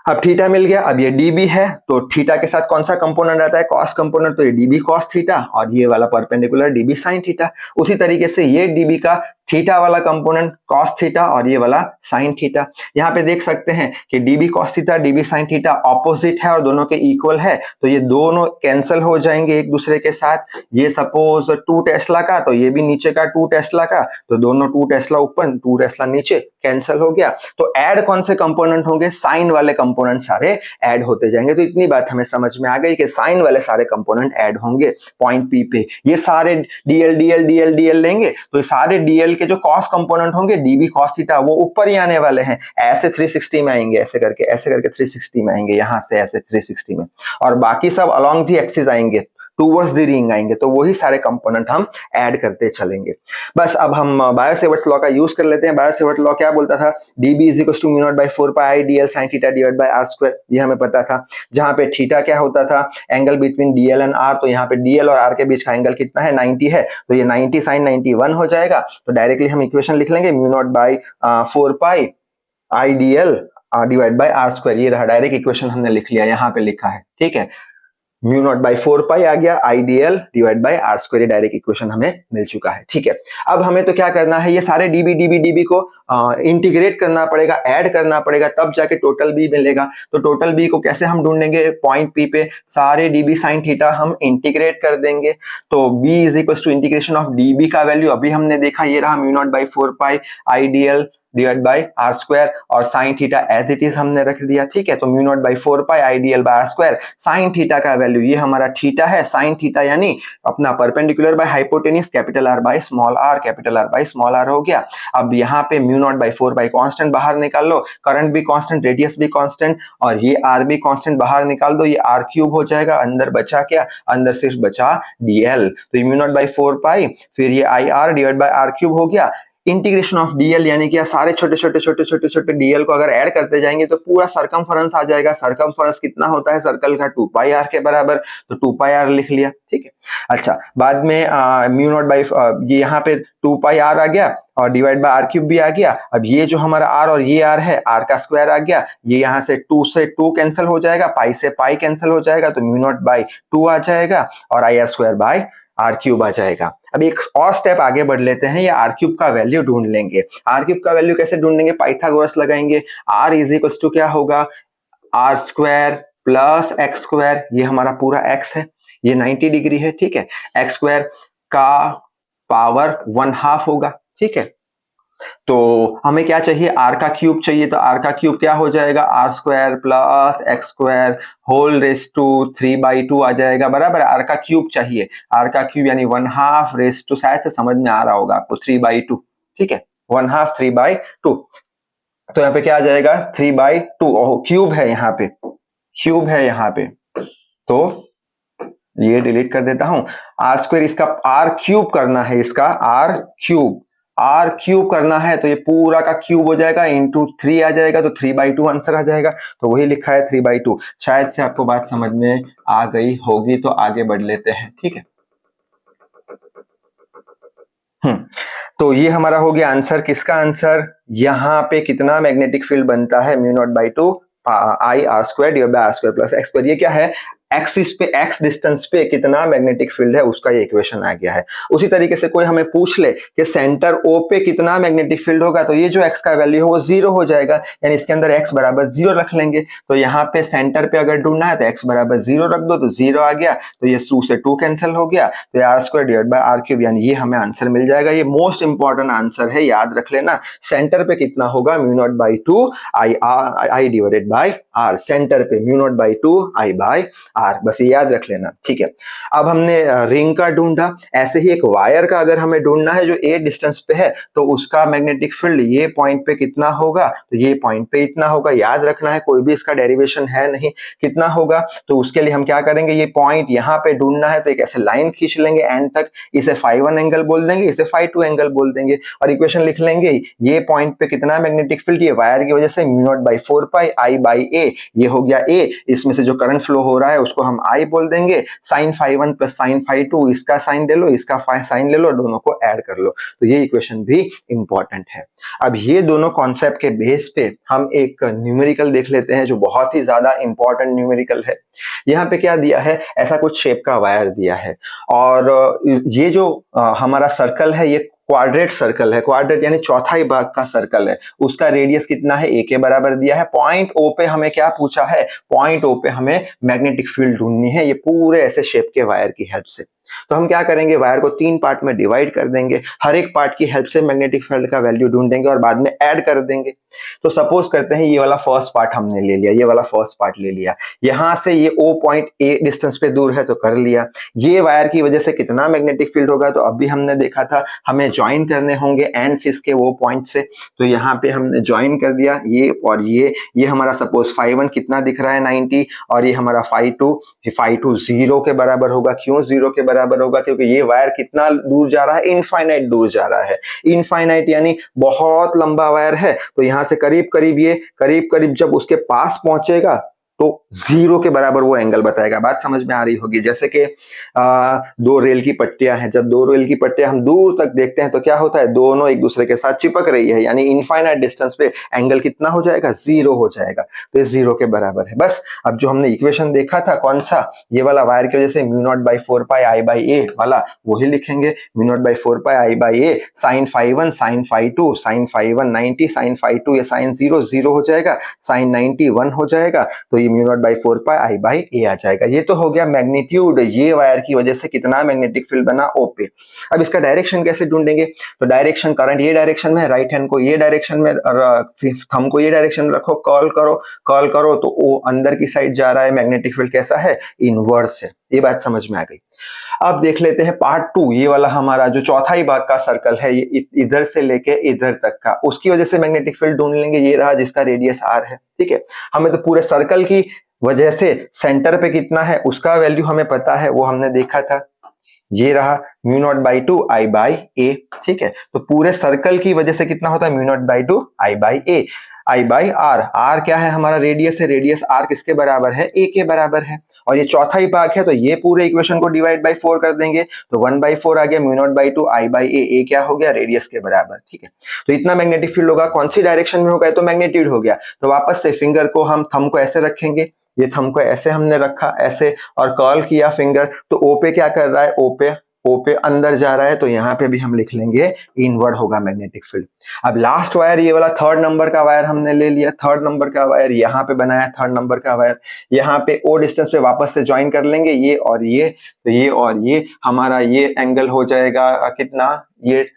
अब थीटा मिल गया। अब ये डीबी है तो थीटा के साथ कौन सा कंपोनेंट आता है, कॉस कंपोनेंट, तो ये डीबी कॉस थीटा और ये वाला परपेंडिकुलर डीबी साइन थीटा। उसी तरीके से ये डीबी का थीटा वाला कंपोनेंट कॉस थीटा और ये वाला साइन थीटा। यहाँ पे देख सकते हैं कि dB cos theta dB sine theta opposite है और दोनों के इक्वल है, तो ये दोनों कैंसिल हो जाएंगे एक दूसरे के साथ। ये सपोज 2 टेस्ला का, तो ये भी नीचे का 2 टेस्ला का, तो दोनों 2 टेस्ला ऊपर 2 टेस्ला नीचे कैंसिल हो गया। तो ऐड कौन से कंपोनेंट होंगे, साइन वाले कंपोनेंट कंपोनेंट सारे ऐड होते जाएंगे। तो इतनी बात हमें समझ में आ गई कि साइन वाले सारे कंपोनेंट ऐड होंगे पॉइंट पी पे। ये सारे डीएल डीएल डीएल डीएल लेंगे तो ये सारे डीएल के जो कॉस कंपोनेंट होंगे डीबी कॉस थीटा वो ऊपर ही आने वाले हैं, ऐसे 360 में आएंगे, ऐसे करके 360 में आएंगे, यहां से ऐसे 360 में, और बाकी सब अलोंग दी एक्सिस आएंगे, टूवर्ड्स द रिंग आएंगे। तो वही सारे कंपोनेंट हम ऐड करते चलेंगे। बस अब हम बायो-सेवर्ट्स लॉ का यूज कर लेते हैं। बायो-सेवर्ट्स लॉ क्या बोलता था, dB = mu naught by 4 pi dl sin theta divide bye r square, ये हमें पता था। जहां पे थीटा क्या होता था, angle between dl and r, तो यहाँ पे dl और r के बीच का एंगल कितना है, 90 है, तो ये 90 sin 91 हो जाएगा। तो डायरेक्टली हम इक्वेशन लिख लेंगे mu naught by 4 pi idl divide by r square, ये रहा डायरेक्ट इक्वेशन हमने लिख लिया, यहाँ पे लिखा है, ठीक है। म्यू नॉट बाई 4 पाई आ गया, IDL divide by R square, direct equation हमें मिल चुका है, ठीक है। अब हमें तो क्या करना है, ये सारे डीबी डीबी डीबी को इंटीग्रेट करना पड़ेगा, ऐड करना पड़ेगा, तब जाके टोटल बी मिलेगा। तो टोटल बी को कैसे हम ढूंढेंगे, पॉइंट पी पे सारे डीबी साइन थीटा हम इंटीग्रेट कर देंगे। तो B is equal to integration of DB का वैल्यू अभी हमने देखा, ये रहा mu naught by 4 pi IDL divide by R square, और sine theta as it is हमने रख दिया, ठीक है। तो mu naught by 4 pi IDL by R square, sine theta का वैल्यू ये हमारा थीटा है, साइन थीटा यानी अपना perpendicular by hypotenuse capital R by small R, capital R by small R हो गया। अब यहाँ पे mu naught by 4 pi constant बाहर निकाल लो, करंट भी कांस्टेंट, रेडियस भी कांस्टेंट, और ये आर भी कांस्टेंट बाहर निकाल दो, ये आर क्यूब हो जाएगा, अंदर बचा क्या, अंदर सिर्फ बचा डीएल। तो म्यू नॉट बाई 4 पाई फिर ये I R divide by R cube हो गया। इंटीग्रेशन ऑफ डीएल यानी कि सारे छोटे छोटे छोटे छोटे छोटे डीएल को अगर ऐड करते जाएंगे तो पूरा सरकमफेरेंस आ जाएगा। सरकमफेरेंस कितना होता है सर्कल का, 2 पाई आर के बराबर, तो 2 पाई आर लिख लिया, ठीक है। अच्छा, बाद में म्यू नॉट बाई ये यहाँ पे 2 पाई आर आ गया और डिवाइड बाय आर क्यूब भी आ गया। अब ये जो हमारा आर और ये आर है, आर का स्क्वायर आ गया, ये यहाँ से 2 से 2 कैंसिल हो जाएगा, पाई से पाई कैंसिल हो जाएगा, तो म्यू नॉट बाई 2 आ जाएगा, और I R square by R cube आ जाएगा। अब एक और स्टेप आगे बढ़ लेते हैं, ये आर क्यूब का वैल्यू ढूंढ लेंगे। आर क्यूब का वैल्यू कैसे ढूंढेंगे, पाइथागोरस लगाएंगे। आर इज इक्वल टू क्या होगा, R square plus X square, ये हमारा पूरा एक्स है, ये 90 डिग्री है, ठीक है। एक्स स्क्वायर का पावर 1/2 होगा, ठीक है। तो हमें क्या चाहिए, आर का क्यूब चाहिए, तो आर का क्यूब क्या हो जाएगा, R square plus X square whole raise to 3/2 आ जाएगा, बराबर। आर का क्यूब चाहिए, आर का क्यूब यानी 1/2 रेस टू, शायद से समझ में आ रहा होगा आपको, 3/2, ठीक है, 1/2 3/2। तो यहाँ पे क्या आ जाएगा 3/2, क्यूब है यहाँ पे, क्यूब है यहाँ पे, तो ये डिलीट कर देता हूं। आर स्क्वायर, इसका आर क्यूब करना है, इसका आर क्यूब करना है, तो ये पूरा का क्यूब हो जाएगा, इंटू 3 आ जाएगा, तो 3/2 आंसर आ जाएगा। तो वही लिखा है 3/2। शायद से आपको बात समझ में आ गई होगी, तो आगे बढ़ लेते हैं, ठीक है। तो ये हमारा हो गया आंसर। किसका आंसर, यहाँ पे कितना मैग्नेटिक फील्ड बनता है, mu naught by 2 I R square divide by R square plus X square. ये क्या है, एक्सिस पे, एक्स डिस्टेंस पे कितना मैग्नेटिक फील्ड है, उसका ये इक्वेशन आ गया है। उसी तरीके से कोई हमें पूछ ले कि सेंटर ओ पे कितना मैग्नेटिक फील्ड होगा, तो ये जो एक्स का वैल्यू है वो 0 हो जाएगा, यानी इसके अंदर एक्स बराबर 0 रख लेंगे। तो यहाँ पे सेंटर पे अगर ढूंढना है तो एक्स बराबर 0 रख दो, तो 0 आ गया, तो ये 2 से 2 कैंसिल हो गया, तो R square divide by R cube, यानी ये हमें आंसर मिल जाएगा। ये मोस्ट इंपॉर्टेंट आंसर है, याद रख लेना। सेंटर पे कितना होगा, mu naught by 2 I divided by R, centre पे mu naught by 2 I by R, बस ये याद रख लेना, ठीक है। अब हमने रिंग का ढूंढा, ऐसे ही एक वायर का अगर हमें ढूंढना है जो ए डिस्टेंस पे है, तो उसका मैग्नेटिक फील्ड ये पॉइंट पे कितना होगा, तो ये पॉइंट पे इतना होगा, याद रखना है, कोई भी इसका डेरिवेशन है नहीं, कितना होगा। तो उसके लिए हम क्या करेंगे, ये पॉइंट यहाँ पे ढूंढना है, तो एक ऐसे लाइन खींच लेंगे एंड तक, इसे φ1 एंगल बोल देंगे, इसे φ2 एंगल बोल देंगे, और इक्वेशन लिख लेंगे, ये पॉइंट पे कितना मैग्नेटिक फील्ड, ये वायर की वजह से mu naught by 4 pi I by A, ये हो गया ए, इसमें से जो करंट फ्लो हो रहा है उसको हम आई बोल देंगे, साइन φ1 प्लस साइन φ2, इसका साइन ले लो, इसका साइन ले लो, दोनों को ऐड कर लो, तो ये इक्वेशन भी इंपॉर्टेंट है। अब ये दोनों कॉन्सेप्ट के बेस पे हम एक न्यूमेरिकल देख लेते हैं जो बहुत ही ज्यादा इंपॉर्टेंट न्यूमेरिकल है। यहाँ पे क्या दिया है, ऐसा कुछ शेप का वायर दिया है, और ये जो हमारा सर्कल है ये क्वाड्रेट सर्कल है, क्वाड्रेट यानी चौथाई भाग का सर्कल है, उसका रेडियस कितना है, ए के बराबर दिया है। पॉइंट ओ पे हमें क्या पूछा है, पॉइंट ओ पे हमें मैग्नेटिक फील्ड ढूंढनी है, ये पूरे ऐसे शेप के वायर की हेल्प से। तो हम क्या करेंगे, वायर को 3 पार्ट में डिवाइड कर देंगे, हर एक पार्ट की हेल्प से मैग्नेटिक फील्ड का वैल्यू ढूंढेंगे और बाद में ऐड कर देंगे। तो सपोज करते हैं ये वाला फर्स्ट पार्ट हमने ले लिया, ये वाला फर्स्ट पार्ट ले लिया, यहां से ये O पॉइंट A डिस्टेंस पे दूर है तो कर लिया। ये वायर की वजह से कितना मैग्नेटिक फील्ड होगा, तो अभी हमने देखा था हमें ज्वाइन करने होंगे एंड्स इसके वो पॉइंट से, तो यहाँ पे हमने ज्वाइन कर दिया ये और ये हमारा सपोज φ1 कितना दिख रहा है 90, और ये हमारा φ2 0 के बराबर होगा। क्यों 0 के बराबर होगा, क्योंकि ये वायर कितना दूर जा रहा है, इनफाइनाइट दूर जा रहा है। इनफाइनाइट यानी बहुत लंबा वायर है, तो यहां से करीब करीब जब उसके पास पहुंचेगा तो 0 के बराबर वो एंगल बताएगा। बात समझ में आ रही होगी। जैसे कि दो रेल की पट्टियां हैं, जब दो रेल की पट्टियां हम दूर तक देखते हैं तो क्या होता है, दोनों एक दूसरे के साथ चिपक रही है, यानी इनफाइनाइट डिस्टेंस पे एंगल कितना हो जाएगा, 0 हो जाएगा। तो ये 0 के बराबर है। बस अब जो हमने इक्वेशन देखा था कौन सा, ये वाला वायर की वजह से μ0/4πI/a वाला, वही लिखेंगे μ0/4πI/a sin φ1 sin φ2 sin φ1 90 sin φ2 ये sin 0 0 हो जाएगा, sin 90 1 हो जाएगा, तो ये μ0/4πI/a आ जाएगा। ये तो हो गया मैग्नीट्यूड, ये वायर की वजह से कितना मैग्नेटिक फील्ड बना O पे। अब इसका डायरेक्शन कैसे ढूंढेंगे, तो डायरेक्शन, करंट ये डायरेक्शन में, राइट हैंड को ये डायरेक्शन में, थंब को ये डायरेक्शन में रखो, कॉल करो तो वो अंदर की साइड जा रहा है। मैग्नेटिक फील्ड कैसा है, इनवर्स है। ये बात समझ में आ गई। अब देख लेते हैं पार्ट 2, ये वाला हमारा जो चौथाई भाग का सर्कल है, ये इधर से लेके इधर तक का, उसकी वजह से मैग्नेटिक फील्ड ढूंढ लेंगे। ये रहा जिसका रेडियस r है, ठीक है। हमें तो पूरे सर्कल की वजह से सेंटर पे कितना है उसका वैल्यू हमें पता है, वो हमने देखा था। ये रहा μ0/2I/a, ठीक है। तो पूरे सर्कल की वजह से कितना होता है, μ0/2I/a, I/r, r क्या है हमारा रेडियस है, रेडियस r किसके बराबर है, a के बराबर है। और ये चौथा ही भाग है, तो ये पूरे इक्वेशन को डिवाइड बाय 4 कर देंगे, तो 1/4 आ गया, μ0/2I/a, a क्या हो गया, रेडियस के बराबर, ठीक है। तो इतना मैग्नेटिक फील्ड होगा, कौन सी डायरेक्शन में होगा, तो मैग्नीट्यूड हो गया। तो वापस से फिंगर को हम, थंब को ऐसे रखेंगे, ये थंब को ऐसे हमने रखा ऐसे, और कर्ल किया फिंगर, तो O पे क्या कर रहा है, O पे अंदर जा रहा है, तो यहाँ पे भी हम लिख लेंगे इनवर्ड होगा मैग्नेटिक फील्ड। अब लास्ट वायर, ये वाला 3rd नंबर का वायर हमने ले लिया, 3rd नंबर का वायर यहाँ पे बनाया, 3rd नंबर का वायर यहाँ पे O डिस्टेंस पे वापस से ज्वाइन कर लेंगे, ये और ये, तो ये और ये हमारा ये एंगल हो जाएगा कितना, ये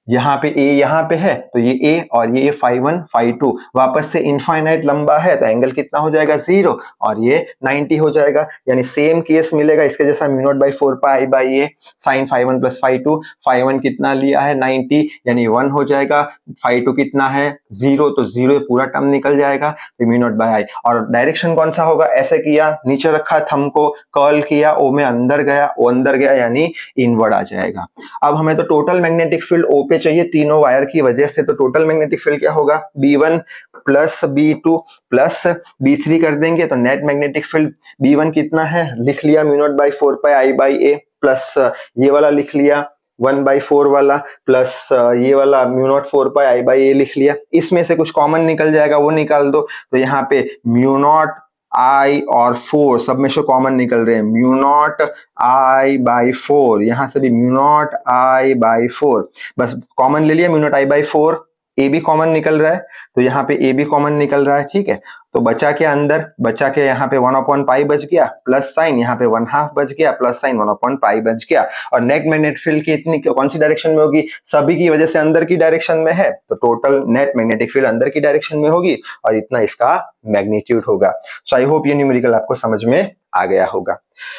यहाँ पे A यहाँ पे है, तो ये A और ये φ1 φ2 वापस से इनफाइनाइट लंबा है, तो एंगल कितना हो जाएगा, 0, और ये 90 हो जाएगा। यानी सेम केस मिलेगा इसके जैसा, μ0/4πI/a sin φ1 + φ2, φ1 कितना लिया है 90, यानी 1 हो जाएगा, φ2 कितना है 0, तो 0 पूरा टर्म निकल जाएगा, तो μ0/I। और डायरेक्शन कौन सा होगा, ऐसे किया, नीचे रखा थंब को, कर्ल किया, O में अंदर गया, O अंदर गया, यानी इनवर्ड आ जाएगा। अब हमें तो टोटल मैग्नेटिक फील्ड O पे चाहिए तीनों वायर की वजह से, तो टोटल मैग्नेटिक फील्ड क्या होगा, B1 plus B2 plus B3 कर देंगे, तो नेट मैग्नेटिक फील्ड B1 कितना है, लिख लिया μ0/4πI/a, प्लस ये वाला लिख लिया 1/4 वाला, प्लस ये वाला μ0/4πI/a लिख लिया। इसमें से कुछ कॉमन निकल जाएगा, वो निकाल दो, तो यहाँ पे μ0I और 4 सब में से कॉमन निकल रहे हैं, μ0I/4, यहां से भी μ0I/4, बस कॉमन ले लिया, μ0I/4, ए भी कॉमन निकल रहा है, तो यहाँ पे ए भी कॉमन निकल रहा है, ठीक है। तो बचा के अंदर, बचा के यहाँ पे 1/π बच गया, प्लस साइन यहाँ पे 1/2 बच गया, प्लस साइन 1/π बच गया। और नेट मैग्नेटिक फील्ड की इतनी कौन सी डायरेक्शन में होगी, सभी की वजह से अंदर की डायरेक्शन में है, तो टोटल नेट मैग्नेटिक फील्ड अंदर की डायरेक्शन में होगी, और इतना इसका मैग्नीट्यूड होगा। सो आई होप ये न्यूमेरिकल आपको समझ में आ गया होगा।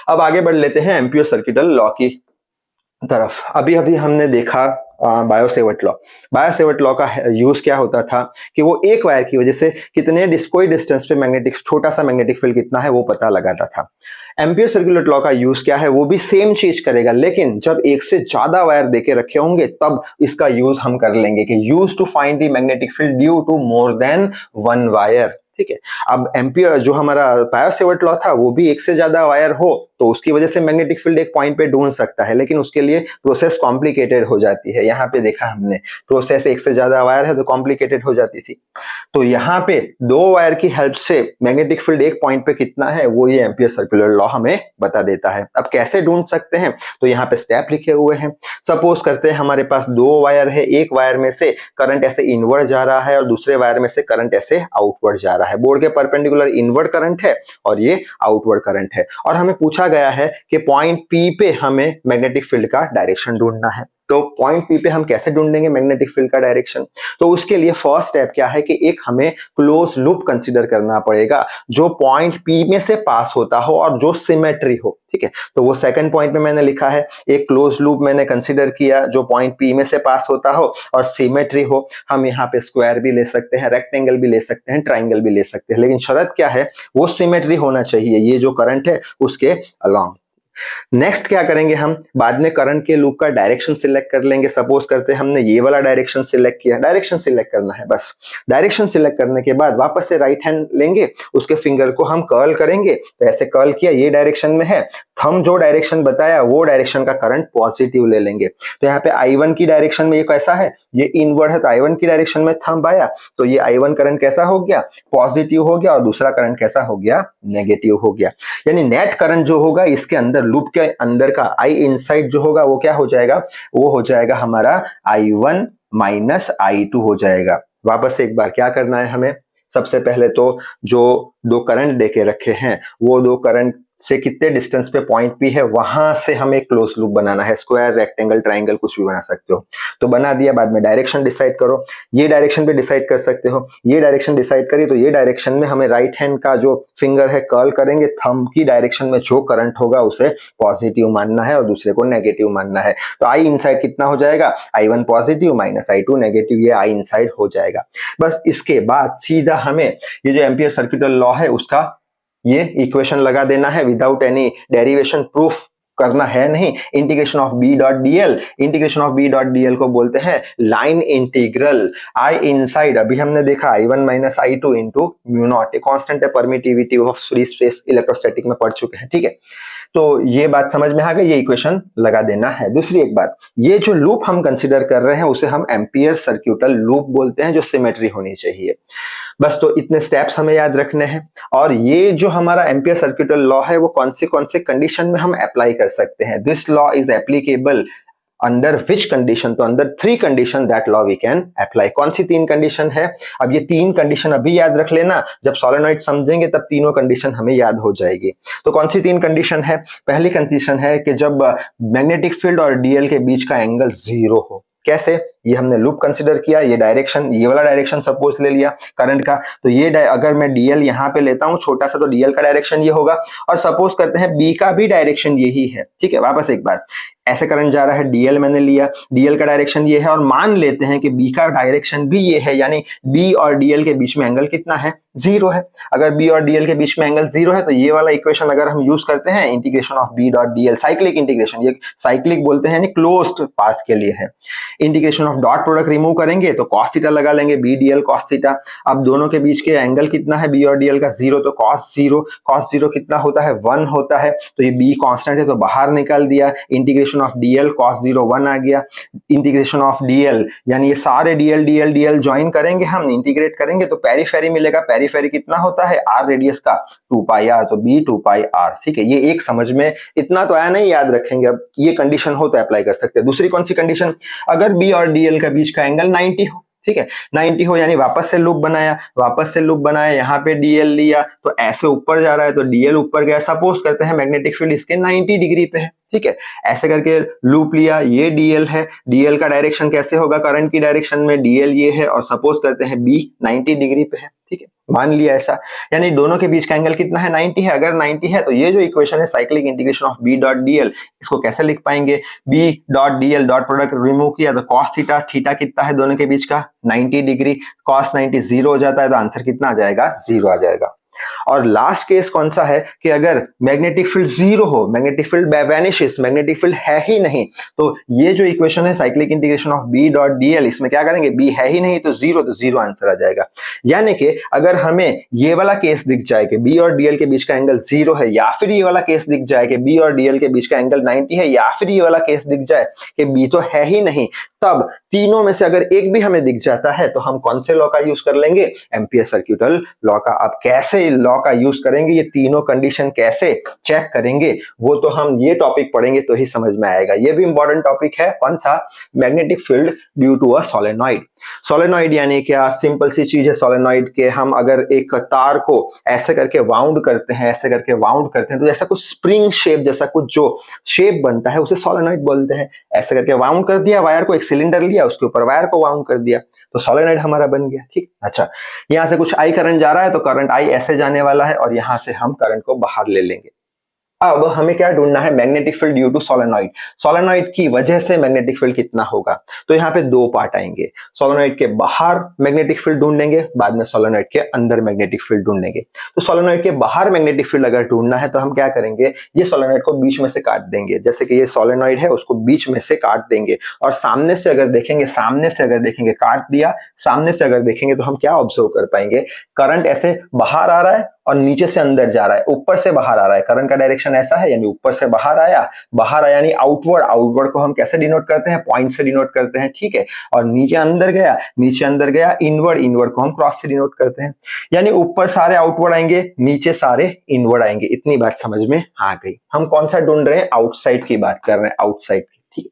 अब आगे बढ़ लेते हैं एम्पियर सर्किटल लॉ की तरफ। अभी हमने देखा बायो-सेवर्ट लॉ। बायो-सेवर्ट लॉ का यूज क्या होता था कि वो एक वायर की वजह से कितने कोई डिस्टेंस पे मैग्नेटिक, छोटा सा मैग्नेटिक फील्ड कितना है वो पता लगाता था। एम्पियर सर्कुलर लॉ का यूज क्या है, वो भी सेम चीज करेगा, लेकिन जब एक से ज्यादा वायर देके रखे होंगे तब इसका यूज हम कर लेंगे कि use to find the magnetic field due to more than one wire, ठीक है। अब एम्पियर जो हमारा बायो-सेवर्ट लॉ था, वो भी एक से ज्यादा वायर हो तो उसकी वजह से मैग्नेटिक फील्ड एक पॉइंट पे ढूंढ सकता है, लेकिन उसके लिए प्रोसेस कॉम्प्लिकेटेड हो जाती है। यहाँ पे देखा हमने, प्रोसेस एक से ज्यादा वायर है तो कॉम्प्लिकेटेड हो जाती थी। तो यहाँ पे दो वायर की हेल्प से मैग्नेटिक फील्ड एक पॉइंट पे कितना है वो ये एम्पियर सर्कुलर लॉ हमें बता देता है। अब कैसे ढूंढ सकते हैं, तो यहाँ पे स्टेप लिखे हुए हैं। सपोज करते हैं हमारे पास दो वायर है, एक वायर में से करंट ऐसे इनवर्ड जा रहा है और दूसरे वायर में से करंट ऐसे आउटवर्ड जा रहा है। बोर्ड के परपेंडिकुलर इनवर्ड करंट है और ये आउटवर्ड करंट है, और हमें पूछा गया है कि पॉइंट P पे हमें मैग्नेटिक फील्ड का डायरेक्शन ढूंढना है। तो पॉइंट पी पे हम कैसे ढूंढेंगे मैग्नेटिक फील्ड का डायरेक्शन? तो उसके लिए फर्स्ट स्टेप क्या है कि एक हमें क्लोज लूप कंसीडर करना पड़ेगा जो पॉइंट पी में से पास होता हो और जो सिमेट्री हो, ठीक है। तो वो सेकंड पॉइंट में मैंने लिखा है, एक क्लोज लूप मैंने कंसीडर किया जो पॉइंट पी में से पास होता हो और सिमेट्री हो। हम यहाँ पे स्क्वायर भी ले सकते हैं, रेक्टेंगल भी ले सकते हैं, ट्राइंगल भी ले सकते हैं, लेकिन शर्त क्या है, वो सिमेट्री होना चाहिए, ये जो करंट है उसके अलोंग। नेक्स्ट क्या करेंगे, हम बाद में करंट के लूप का डायरेक्शन सिलेक्ट कर लेंगे। सपोज करते हैं हमने ये वाला डायरेक्शन सिलेक्ट किया, डायरेक्शन सिलेक्ट करना है बस। डायरेक्शन सिलेक्ट करने के बाद वापस से राइट हैंड लेंगे, उसके फिंगर को हम कर्ल करेंगे। तो ऐसे कर्ल किया, ये डायरेक्शन में है, थंब जो डायरेक्शन बताया वो डायरेक्शन का करंट पॉजिटिव ले लेंगे। तो यहाँ पे I1 की डायरेक्शन में ये कैसा है, ये इनवर्ड है, तो I1 की डायरेक्शन में थंब आया, तो ये I1 करंट कैसा हो गया, पॉजिटिव हो गया, और दूसरा करंट कैसा हो गया, नेगेटिव हो गया। यानी नेट करंट जो होगा इसके अंदर, लूप के अंदर का I इनसाइड जो होगा वो क्या हो जाएगा, वो हो जाएगा हमारा I1 माइनस I2 हो जाएगा। वापस से एक बार क्या करना है हमें, सबसे पहले तो जो दो करंट देके रखे हैं वो दो करंट से कितने डिस्टेंस पे पॉइंट पी है वहां से हमें क्लोज लूप बनाना है। स्क्वायर, रेक्टेंगल, ट्राइंगल कुछ भी बना सकते हो। तो बना दिया, बाद में डायरेक्शन डिसाइड करो, ये डायरेक्शन पे डिसाइड कर सकते हो, ये डायरेक्शन डिसाइड करिए। तो ये डायरेक्शन में हमें राइट हैंड का जो फिंगर है कर्ल करेंगे, थंब की डायरेक्शन में जो करंट होगा उसे पॉजिटिव मानना है और दूसरे को नेगेटिव मानना है। तो आई इनसाइड कितना हो जाएगा, I1 positive minus I2 negative, ये आई इनसाइड हो जाएगा। बस इसके बाद सीधा हमें ये जो एम्पियर सर्किटल लॉ है उसका ये इक्वेशन लगा देना है, विदाउट एनी डेरिवेशन, प्रूफ करना है नहीं। Integration of B dot DL, integration of B dot DL को बोलते हैं लाइन इंटीग्रल। आई इनसाइड अभी हमने देखा I1 minus I2 into mu naught, constant है, permittivity of free space electrostatic में पढ़ चुके हैं, ठीक है। तो ये बात समझ में आ गई, ये इक्वेशन लगा देना है। दूसरी एक बात, ये जो लूप हम कंसीडर कर रहे हैं उसे हम एम्पियर सर्क्यूटल लूप बोलते हैं, जो सिमेट्री होनी चाहिए। बस तो इतने स्टेप्स हमें याद रखने हैं। और ये जो हमारा एम्पियर सर्क्यूटल लॉ है वो कौन से कंडीशन में हम अप्लाई कर सकते हैं, this law is applicable under which condition, तो अंदर 3 condition that law we can apply. कौन सी 3 कंडीशन है, अब ये 3 कंडीशन अभी याद रख लेना, जब सोलेनॉइड समझेंगे तब तीनों कंडीशन हमें याद हो जाएगी। तो कौन सी 3 कंडीशन है, पहली कंडीशन है कि जब मैग्नेटिक फील्ड और डीएल के बीच का एंगल 0 हो। कैसे, ये हमने लूप कंसीडर किया, ये डायरेक्शन, ये वाला डायरेक्शन सपोज ले लिया करंट का, तो ये अगर मैं डीएल यहाँ पे लेता हूँ छोटा सा, तो डीएल का डायरेक्शन ये होगा, और सपोज करते हैं बी का भी डायरेक्शन यही है, ठीक है। वापस एक बार, ऐसे करंट जा रहा है, डीएल मैंने लिया, डीएल का डायरेक्शन ये है, और मान लेते हैं कि बी का डायरेक्शन भी ये है, यानी बी और डीएल के बीच में एंगल कितना है, 0 है। अगर बी और डीएल के बीच में एंगल 0 है तो ये वाला इक्वेशन अगर हम यूज करते हैं, integration of B dot DL, cyclic integration, ये साइक्लिक बोलते हैं, यानी क्लोज्ड पाथ के लिए है। Integration of dot product remove करेंगे तो कॉस थीटा लगा लेंगे, बी डीएल कॉस थीटा। अब दोनों के बीच के एंगल कितना है, बी और डीएल का 0, तो कॉस 0 कितना होता है, 1 होता है। तो ये बी कांस्टेंट है तो बाहर निकाल दिया, इंटीग्रेशन ऑफ डीएल कॉस 0 1 आ गया। इंटीग्रेशन ऑफ डीएल, यानी ये सारे डीएल डीएल डीएल ज्वाइन करेंगे, हम इंटीग्रेट करेंगे तो पेरीफेरी मिलेगा। पेरीफेरी कितना होता है, आर रेडियस का 2 पाई आर, तो बी 2 पाई आर, ठीक है। ये एक समझ में इतना तो आया नहीं, याद रखेंगे। अब ये कंडीशन हो तो अप्लाई कर सकते हैं। दूसरी कौन सी कंडीशन, अगर बी और डीएल के बीच का एंगल 90 हो, ठीक है, 90 हो, यानी वापस से लूप बनाया, यहाँ पे डीएल लिया तो ऐसे ऊपर जा रहा है तो डीएल ऊपर गया। सपोज करते हैं मैग्नेटिक फील्ड इसके 90 डिग्री पे है, ठीक है। ऐसे करके लूप लिया, ये डीएल है, डीएल का डायरेक्शन कैसे होगा, करंट की डायरेक्शन में डीएल ये है, और सपोज करते हैं बी 90 डिग्री पे है, ठीक है, मान लिया ऐसा, यानी दोनों के बीच का एंगल कितना है, 90 है। अगर 90 है तो ये जो इक्वेशन है cyclic integration of B dot DL, इसको कैसे लिख पाएंगे, B dot DL dot product remove किया तो कॉस थीटा, थीटा कितना है दोनों के बीच का, 90 डिग्री, कॉस 90 0 हो जाता है, तो आंसर कितना आ जाएगा, 0 आ जाएगा। और लास्ट केस कौन सा है कि अगर मैग्नेटिक फील्ड 0 हो, magnetic field vanishes, magnetic field है ही नहीं, तो ये जो इक्वेशन है cyclic integration of B dot DL, इसमें क्या करेंगे, बी है ही नहीं तो 0 आंसर आ जाएगा। यानी कि अगर हमें ये वाला केस दिख जाए कि बी और डीएल के बीच का एंगल 0 है, या फिर ये वाला केस दिख जाए कि बी और डीएल के बीच का एंगल 90 है, या फिर ये वाला केस दिख जाए कि बी तो है ही नहीं, तब तीनों में से अगर एक भी हमें दिख जाता है तो हम कौन से लॉ का यूज कर लेंगे, एम्पियर सर्क्यूटल लॉ का। अब कैसे लॉ का यूज करेंगे, ये तीनों कंडीशन कैसे चेक करेंगे, वो तो हम ये टॉपिक पढ़ेंगे तो ही समझ में आएगा। ये भी इंपॉर्टेंट टॉपिक है, कौन सा, magnetic field due to a solenoid. Solenoid यानी क्या, सिंपल सी चीज है सोलेनॉइड के, हम अगर एक तार को ऐसे करके वाउंड करते हैं, ऐसे करके वाउंड करते हैं, तो ऐसा कुछ स्प्रिंग शेप जैसा कुछ जो शेप बनता है उसे सोलेनॉइड बोलते हैं। ऐसे करके वाउंड कर दिया वायर को, एक सिलेंडर लिया उसके ऊपर वायर को वाउंड कर दिया तो सोलेनॉइड हमारा बन गया। ठीक, अच्छा, यहां से कुछ आई करंट जा रहा है तो करंट आई ऐसे जाने वाला है और यहां से हम करंट को बाहर ले लेंगे। अब हमें क्या ढूंढना है, magnetic field due to solenoid. Solenoid की वजह से मैग्नेटिक फील्ड कितना होगा, तो यहाँ पे दो पार्ट आएंगे। सोलेनॉइड के बाहर मैग्नेटिक फील्ड ढूंढेंगे, बाद में सोलेनॉइड के अंदर मैग्नेटिक फील्ड ढूंढेंगे। तो सोलेनॉइड के बाहर मैग्नेटिक फील्ड अगर ढूंढना है तो हम क्या करेंगे, ये सोलेनॉइड को बीच में से काट देंगे। जैसे कि ये सोलेनॉइड है उसको बीच में से काट देंगे और सामने से अगर देखेंगे काट दिया, सामने से अगर देखेंगे तो हम क्या ऑब्जर्व कर पाएंगे, करंट ऐसे बाहर आ रहा है और नीचे से अंदर जा रहा है, ऊपर से बाहर आ रहा है। करंट का डायरेक्शन ऐसा है, यानी ऊपर से बाहर आया यानी आउटवर्ड। आउटवर्ड को हम कैसे डिनोट करते हैं, पॉइंट से डिनोट करते हैं, ठीक है। और नीचे अंदर गया इनवर्ड। इनवर्ड को हम क्रॉस से डिनोट करते हैं। यानी ऊपर सारे आउटवर्ड आएंगे, नीचे सारे इनवर्ड आएंगे। इतनी बात समझ में आ गई। हम कौन सा ढूंढ रहे हैं, आउटसाइड की बात कर रहे हैं, आउटसाइड। ठीक,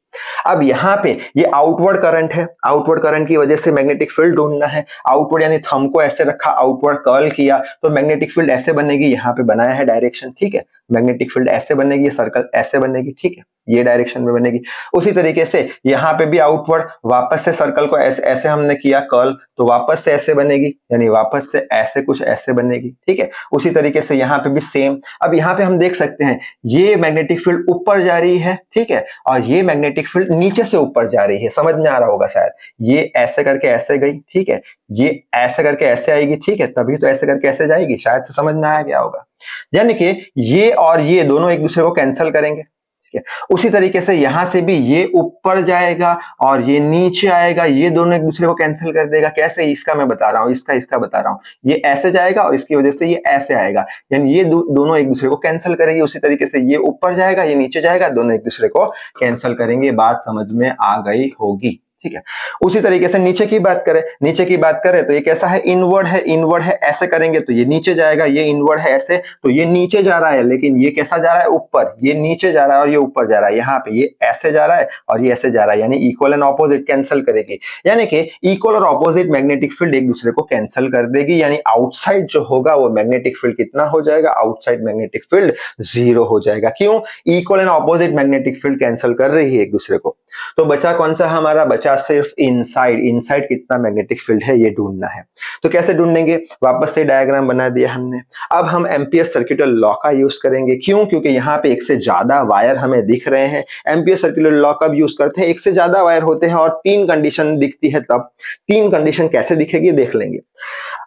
अब यहाँ पे ये आउटवर्ड करंट है, आउटवर्ड करंट की वजह से मैग्नेटिक फील्ड ढूंढना है। आउटवर्ड यानी थंब को ऐसे रखा, आउटवर्ड कर्ल किया तो मैग्नेटिक फील्ड ऐसे बनेगी। यहाँ पे बनाया है डायरेक्शन, ठीक है। मैग्नेटिक फील्ड ऐसे बनेगी, सर्कल ऐसे बनेगी, ठीक है, ये डायरेक्शन में बनेगी। उसी तरीके से यहाँ पे भी आउटवर्ड, वापस से सर्कल को ऐसे हमने किया कर्ल तो वापस से ऐसे बनेगी, यानी वापस से ऐसे कुछ ऐसे बनेगी, ठीक है। उसी तरीके से यहाँ पे भी सेम। अब यहाँ पे हम देख सकते हैं ये मैग्नेटिक फील्ड ऊपर जा रही है, ठीक है, और ये मैग्नेटिक फील्ड नीचे से ऊपर जा रही है। समझ में आ रहा होगा शायद, ये ऐसे करके ऐसे गई, ठीक है, ये ऐसे करके ऐसे आएगी, ठीक है, तभी तो ऐसे करके ऐसे जाएगी। शायद से समझ में आ गया होगा। यानी कि ये और ये दोनों एक दूसरे को कैंसिल करेंगे। उसी तरीके से यहां से भी ये ऊपर जाएगा और ये नीचे आएगा, ये दोनों एक दूसरे को कैंसिल कर देगा। कैसे, इसका मैं बता रहा हूं, इसका बता रहा हूं। ये ऐसे जाएगा और इसकी वजह से ये ऐसे आएगा, यानी ये दोनों एक दूसरे को कैंसिल करेंगे। उसी तरीके से ये ऊपर जाएगा, ये नीचे जाएगा, दोनों एक दूसरे को कैंसिल करेंगे। बात समझ में आ गई होगी, ठीक है। उसी तरीके से नीचे की बात करें तो ये कैसा है, इनवर्ड है, ऐसे करेंगे तो ये नीचे जाएगा। ये इनवर्ड है ऐसे तो ये नीचे जा रहा है, लेकिन ये कैसा जा रहा है, ऊपर। ये नीचे जा रहा है और ये ऊपर जा रहा है। यहाँ पे ये ऐसे जा रहा है और ये ऐसे जा रहा है, यानी इक्वल एंड ऑपोजिट कैंसिल करेगी। यानी कि इक्वल और ऑपोजिट मैग्नेटिक फील्ड एक दूसरे को कैंसिल कर देगी। यानी आउटसाइड जो होगा वो मैग्नेटिक फील्ड कितना हो जाएगा, आउटसाइड मैग्नेटिक फील्ड 0 हो जाएगा। क्यों, equal and opposite magnetic field cancel कर रही है एक दूसरे को। तो बचा कौन सा हमारा, बचा सिर्फ इनसाइड कितना मैग्नेटिक फील्ड है ये ढूंढना है। तो कैसे ढूंढेंगे, वापस से डायग्राम बना दिया हमने। अब हम एम्पियर सर्कुलर लॉ का यूज करेंगे। क्यों, क्योंकि यहाँ पे एक से ज्यादा वायर हमें दिख रहे हैं। एम्पियर सर्कुलर लॉ कब यूज करते हैं, एक से ज्यादा वायर होते हैं और 3 कंडीशन दिखती है। तब 3 कंडीशन कैसे दिखेगी देख लेंगे।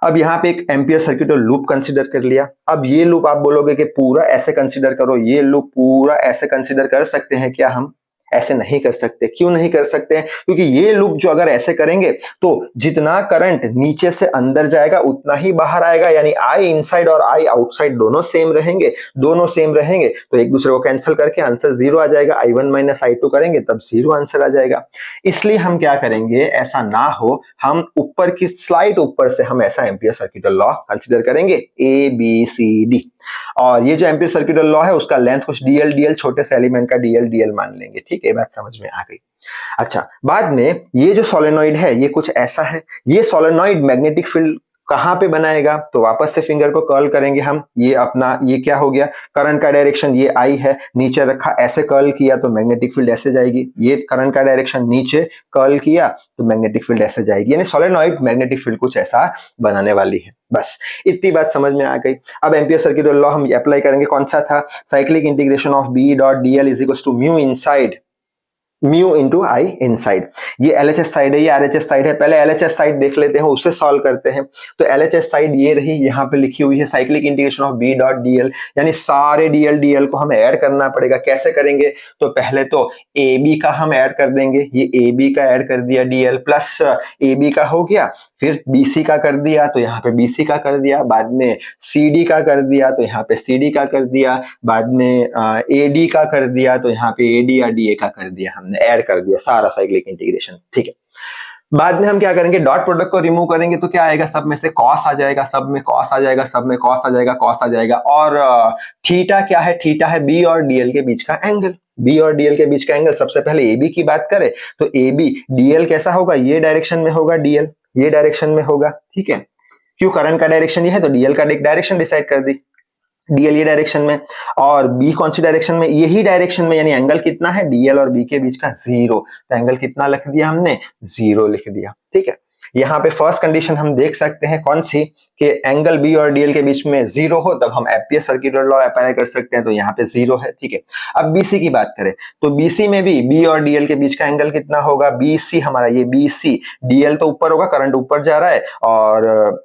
अब यहाँ पे एक एम्पियर सर्कुलर लूप कंसीडर कर लिया। अब ये लूप आप बोलोगे कि पूरा ऐसे कंसीडर करो, ये लूप पूरा ऐसे कंसीडर कर सकते हैं क्या, हम ऐसे नहीं कर सकते। क्यों नहीं कर सकते, क्योंकि ये लूप जो अगर ऐसे करेंगे तो जितना करंट नीचे से अंदर जाएगा उतना ही बाहर आएगा। यानी आई इनसाइड और आई आउटसाइड दोनों सेम रहेंगे, तो एक दूसरे को कैंसिल करके आंसर 0 आ जाएगा। I1 माइनस I2 करेंगे तब 0 आंसर आ जाएगा। इसलिए हम क्या करेंगे, ऐसा ना हो, हम ऊपर की स्लाइड ऊपर से हम ऐसा एम्पियर सर्कुलर लॉ कंसीडर करेंगे, ABCD। और ये जो एम्पियर सर्कुलर लॉ है उसका लेंथ कुछ DL छोटे से एलिमेंट का DL मान लेंगे, ठीक है। बात समझ में आ गई। अच्छा, बाद में ये जो सोलेनॉइड है ये कुछ ऐसा है। ये सोलेनॉइड मैग्नेटिक फील्ड कहां पे बनाएगा, तो वापस से फिंगर को कर्ल करेंगे हम। ये अपना ये क्या हो गया, करंट का डायरेक्शन ये आई है, नीचे रखा, ऐसे कर्ल किया तो मैग्नेटिक फील्ड ऐसे जाएगी। ये करंट का डायरेक्शन नीचे कर्ल किया तो मैग्नेटिक फील्ड ऐसे जाएगी। यानी सोलेनॉइड मैग्नेटिक फील्ड कुछ ऐसा बनाने वाली है। बस इतनी बात समझ में आ गई। अब एम्पियर सर्कुलर लॉ हम अप्लाई करेंगे। कौन सा था, cyclic integration of B dot DL is equal to mu inside mu into I inside. ये LHS साइड है, ये RHS साइड है। पहले LHS साइड देख लेते हैं, उससे सॉल्व करते हैं। तो LHS साइड ये रही, यहाँ पे लिखी हुई है cyclic integration of B dot DL, यानी सारे DL को हमें ऐड करना पड़ेगा। कैसे करेंगे, तो पहले तो AB का हम ऐड कर देंगे। ये AB का ऐड कर दिया, DL प्लस AB का हो गया, फिर BC का कर दिया तो यहाँ पे BC का कर दिया, बाद में CD का कर दिया तो यहाँ पे CD का कर दिया, बाद में AD का कर दिया तो यहाँ पे AD या DA का कर दिया। हमने ऐड कर दिया सारा साइक्लिक इंटीग्रेशन, ठीक है। बाद में हम क्या करेंगे, डॉट प्रोडक्ट को रिमूव करेंगे तो क्या आएगा, सब में से कॉस आ जाएगा, सब में कॉस आ जाएगा, सब में कॉस आ जाएगा, कॉस आ जाएगा। और थीटा क्या है, थीटा है बी और डीएल के बीच का एंगल, बी और डीएल के बीच का एंगल। सबसे पहले ए बी की बात करें तो ए बी डीएल कैसा होगा, ये डायरेक्शन में होगा, डीएल ये डायरेक्शन में होगा, ठीक है। क्यों, करंट का डायरेक्शन ये है तो डीएल का डायरेक्शन डिसाइड कर दी, डीएल ये डायरेक्शन में और बी कौन सी डायरेक्शन में, यही डायरेक्शन में, यानी एंगल कितना है डीएल और बी के बीच का, जीरो। तो एंगल कितना लिख दिया हमने, जीरो लिख दिया, ठीक है। यहाँ पे फर्स्ट कंडीशन हम देख सकते हैं कौन सी, कि एंगल बी और डीएल के बीच में जीरो हो तब हम एम्पियर सर्कुलर लॉ अप्लाई कर सकते हैं, तो यहाँ पे जीरो है, ठीक है। अब बीसी की बात करें तो बीसी में भी बी और डीएल के बीच का एंगल कितना होगा, बीसी हमारा ये बीसी, डीएल तो ऊपर होगा, करंट ऊपर जा रहा है, और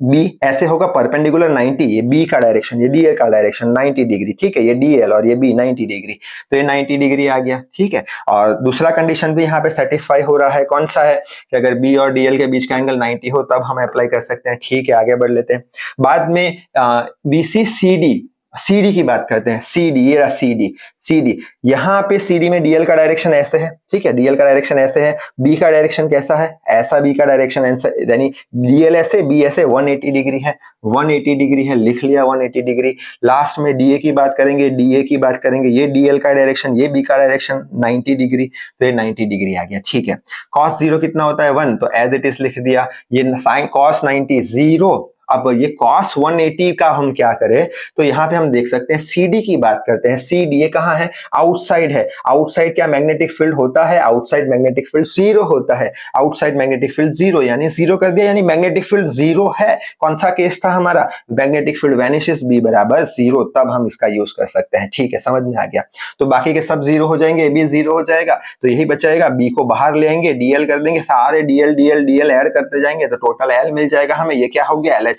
बी ऐसे होगा परपेंडिकुलर 90, ये बी का डायरेक्शन, ये डीएल का डायरेक्शन 90 डिग्री, ठीक है। ये डीएल और ये बी 90 डिग्री, तो ये 90 डिग्री आ गया, ठीक है। और दूसरा कंडीशन भी यहाँ पे सेटिस्फाई हो रहा है, कौन सा है, कि अगर बी और डीएल के बीच का एंगल 90 हो तब हम अप्लाई कर सकते हैं, ठीक है। आगे बढ़ लेते हैं। बाद में बीसी सीडी, सीडी की बात करते हैं, सीडी ये रहा सीडी, सीडी यहाँ पे सीडी में डीएल का डायरेक्शन ऐसे है, ठीक है, डीएल का डायरेक्शन ऐसे है, बी का डायरेक्शन कैसा है, ऐसा बी का डायरेक्शन ऐसा, यानी डीएल ऐसे बी ऐसे 180 डिग्री है, 180 डिग्री है, लिख लिया 180 डिग्री। लास्ट में डीए की बात करेंगे, डीए की बात करेंगे, ये डीएल का डायरेक्शन, ये बी का डायरेक्शन 90 डिग्री, तो ये 90 डिग्री आ गया, ठीक है। कॉस जीरो कितना होता है 1, तो एज इट इज लिख दिया, ये साइन कॉस 90 जीरो। अब ये cos 180 का हम क्या करें, तो यहाँ पे हम देख सकते हैं CD की बात करते हैं, CD ये कहाँ है, आउटसाइड है। आउटसाइड क्या मैग्नेटिक फील्ड होता है, आउटसाइड मैग्नेटिक फील्ड जीरो होता है, आउटसाइड मैग्नेटिक फील्ड जीरो, यानी जीरो कर दिया, यानी मैग्नेटिक फील्ड जीरो है। कौन सा केस था हमारा, मैग्नेटिक फील्ड वैनिशेस B बराबर जीरो, तब हम इसका यूज कर सकते हैं, ठीक है, समझ में आ गया। तो बाकी के सब जीरो हो जाएंगे, B जीरो हो जाएगा, तो यही बचाएगा, B को बाहर ले आएंगे, DL कर देंगे, सारे DL DL DL ऐड करते जाएंगे तो टोटल L मिल जाएगा हमें, ये क्या हो गया LHS,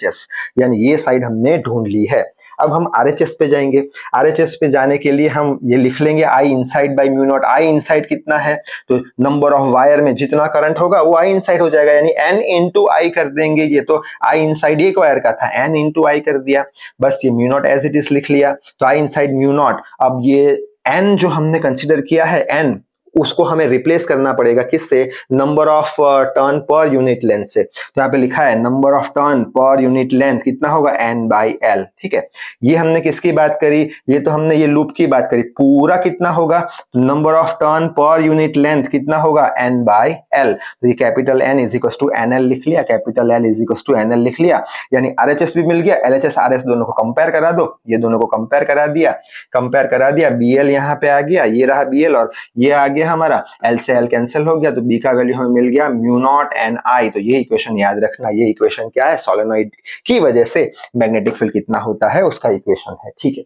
यानी ये साइड हमने ढूंढ ली है। अब हम RHS पे जाएंगे, RHS पे जाने के लिए हम ये लिख लेंगे I inside by mu naught. I inside कितना है, तो नंबर ऑफ वायर में जितना करंट होगा वो I इनसाइड हो जाएगा, यानी N इंटू I कर देंगे, ये तो I इनसाइड एक वायर का था, N इंटू I कर दिया, बस ये mu naught as it is लिख लिया, तो I इनसाइड म्यू नॉट। अब ये N जो हमने कंसिडर किया है N, उसको हमें रिप्लेस करना पड़ेगा किससे, number of turn per unit length से। तो यहाँ पे लिखा है number of turn per unit length कितना होगा, N बाई L, ठीक है। ये हमने किसकी बात करी, ये तो हमने ये लूप की बात करी, पूरा कितना होगा, तो number of turn per unit length कितना होगा, N बाई L। तो ये capital N is equal to NL लिख लिया, capital L is equal to NL लिख लिया, यानी RHS भी मिल गया, LHS RS दोनों को कंपेयर करा दो, ये दोनों को कंपेयर करा दिया, BL यहाँ पे आ गया, ये रहा BL और ये आ गया हमारा, L से L कैंसिल हो गया, तो B का वैल्यू हमें मिल गया म्यू नॉट NI। तो ये इक्वेशन याद रखना, ये इक्वेशन क्या है, सोलेनोइड की वजह से मैग्नेटिक फील्ड कितना होता है उसका इक्वेशन है, ठीक है।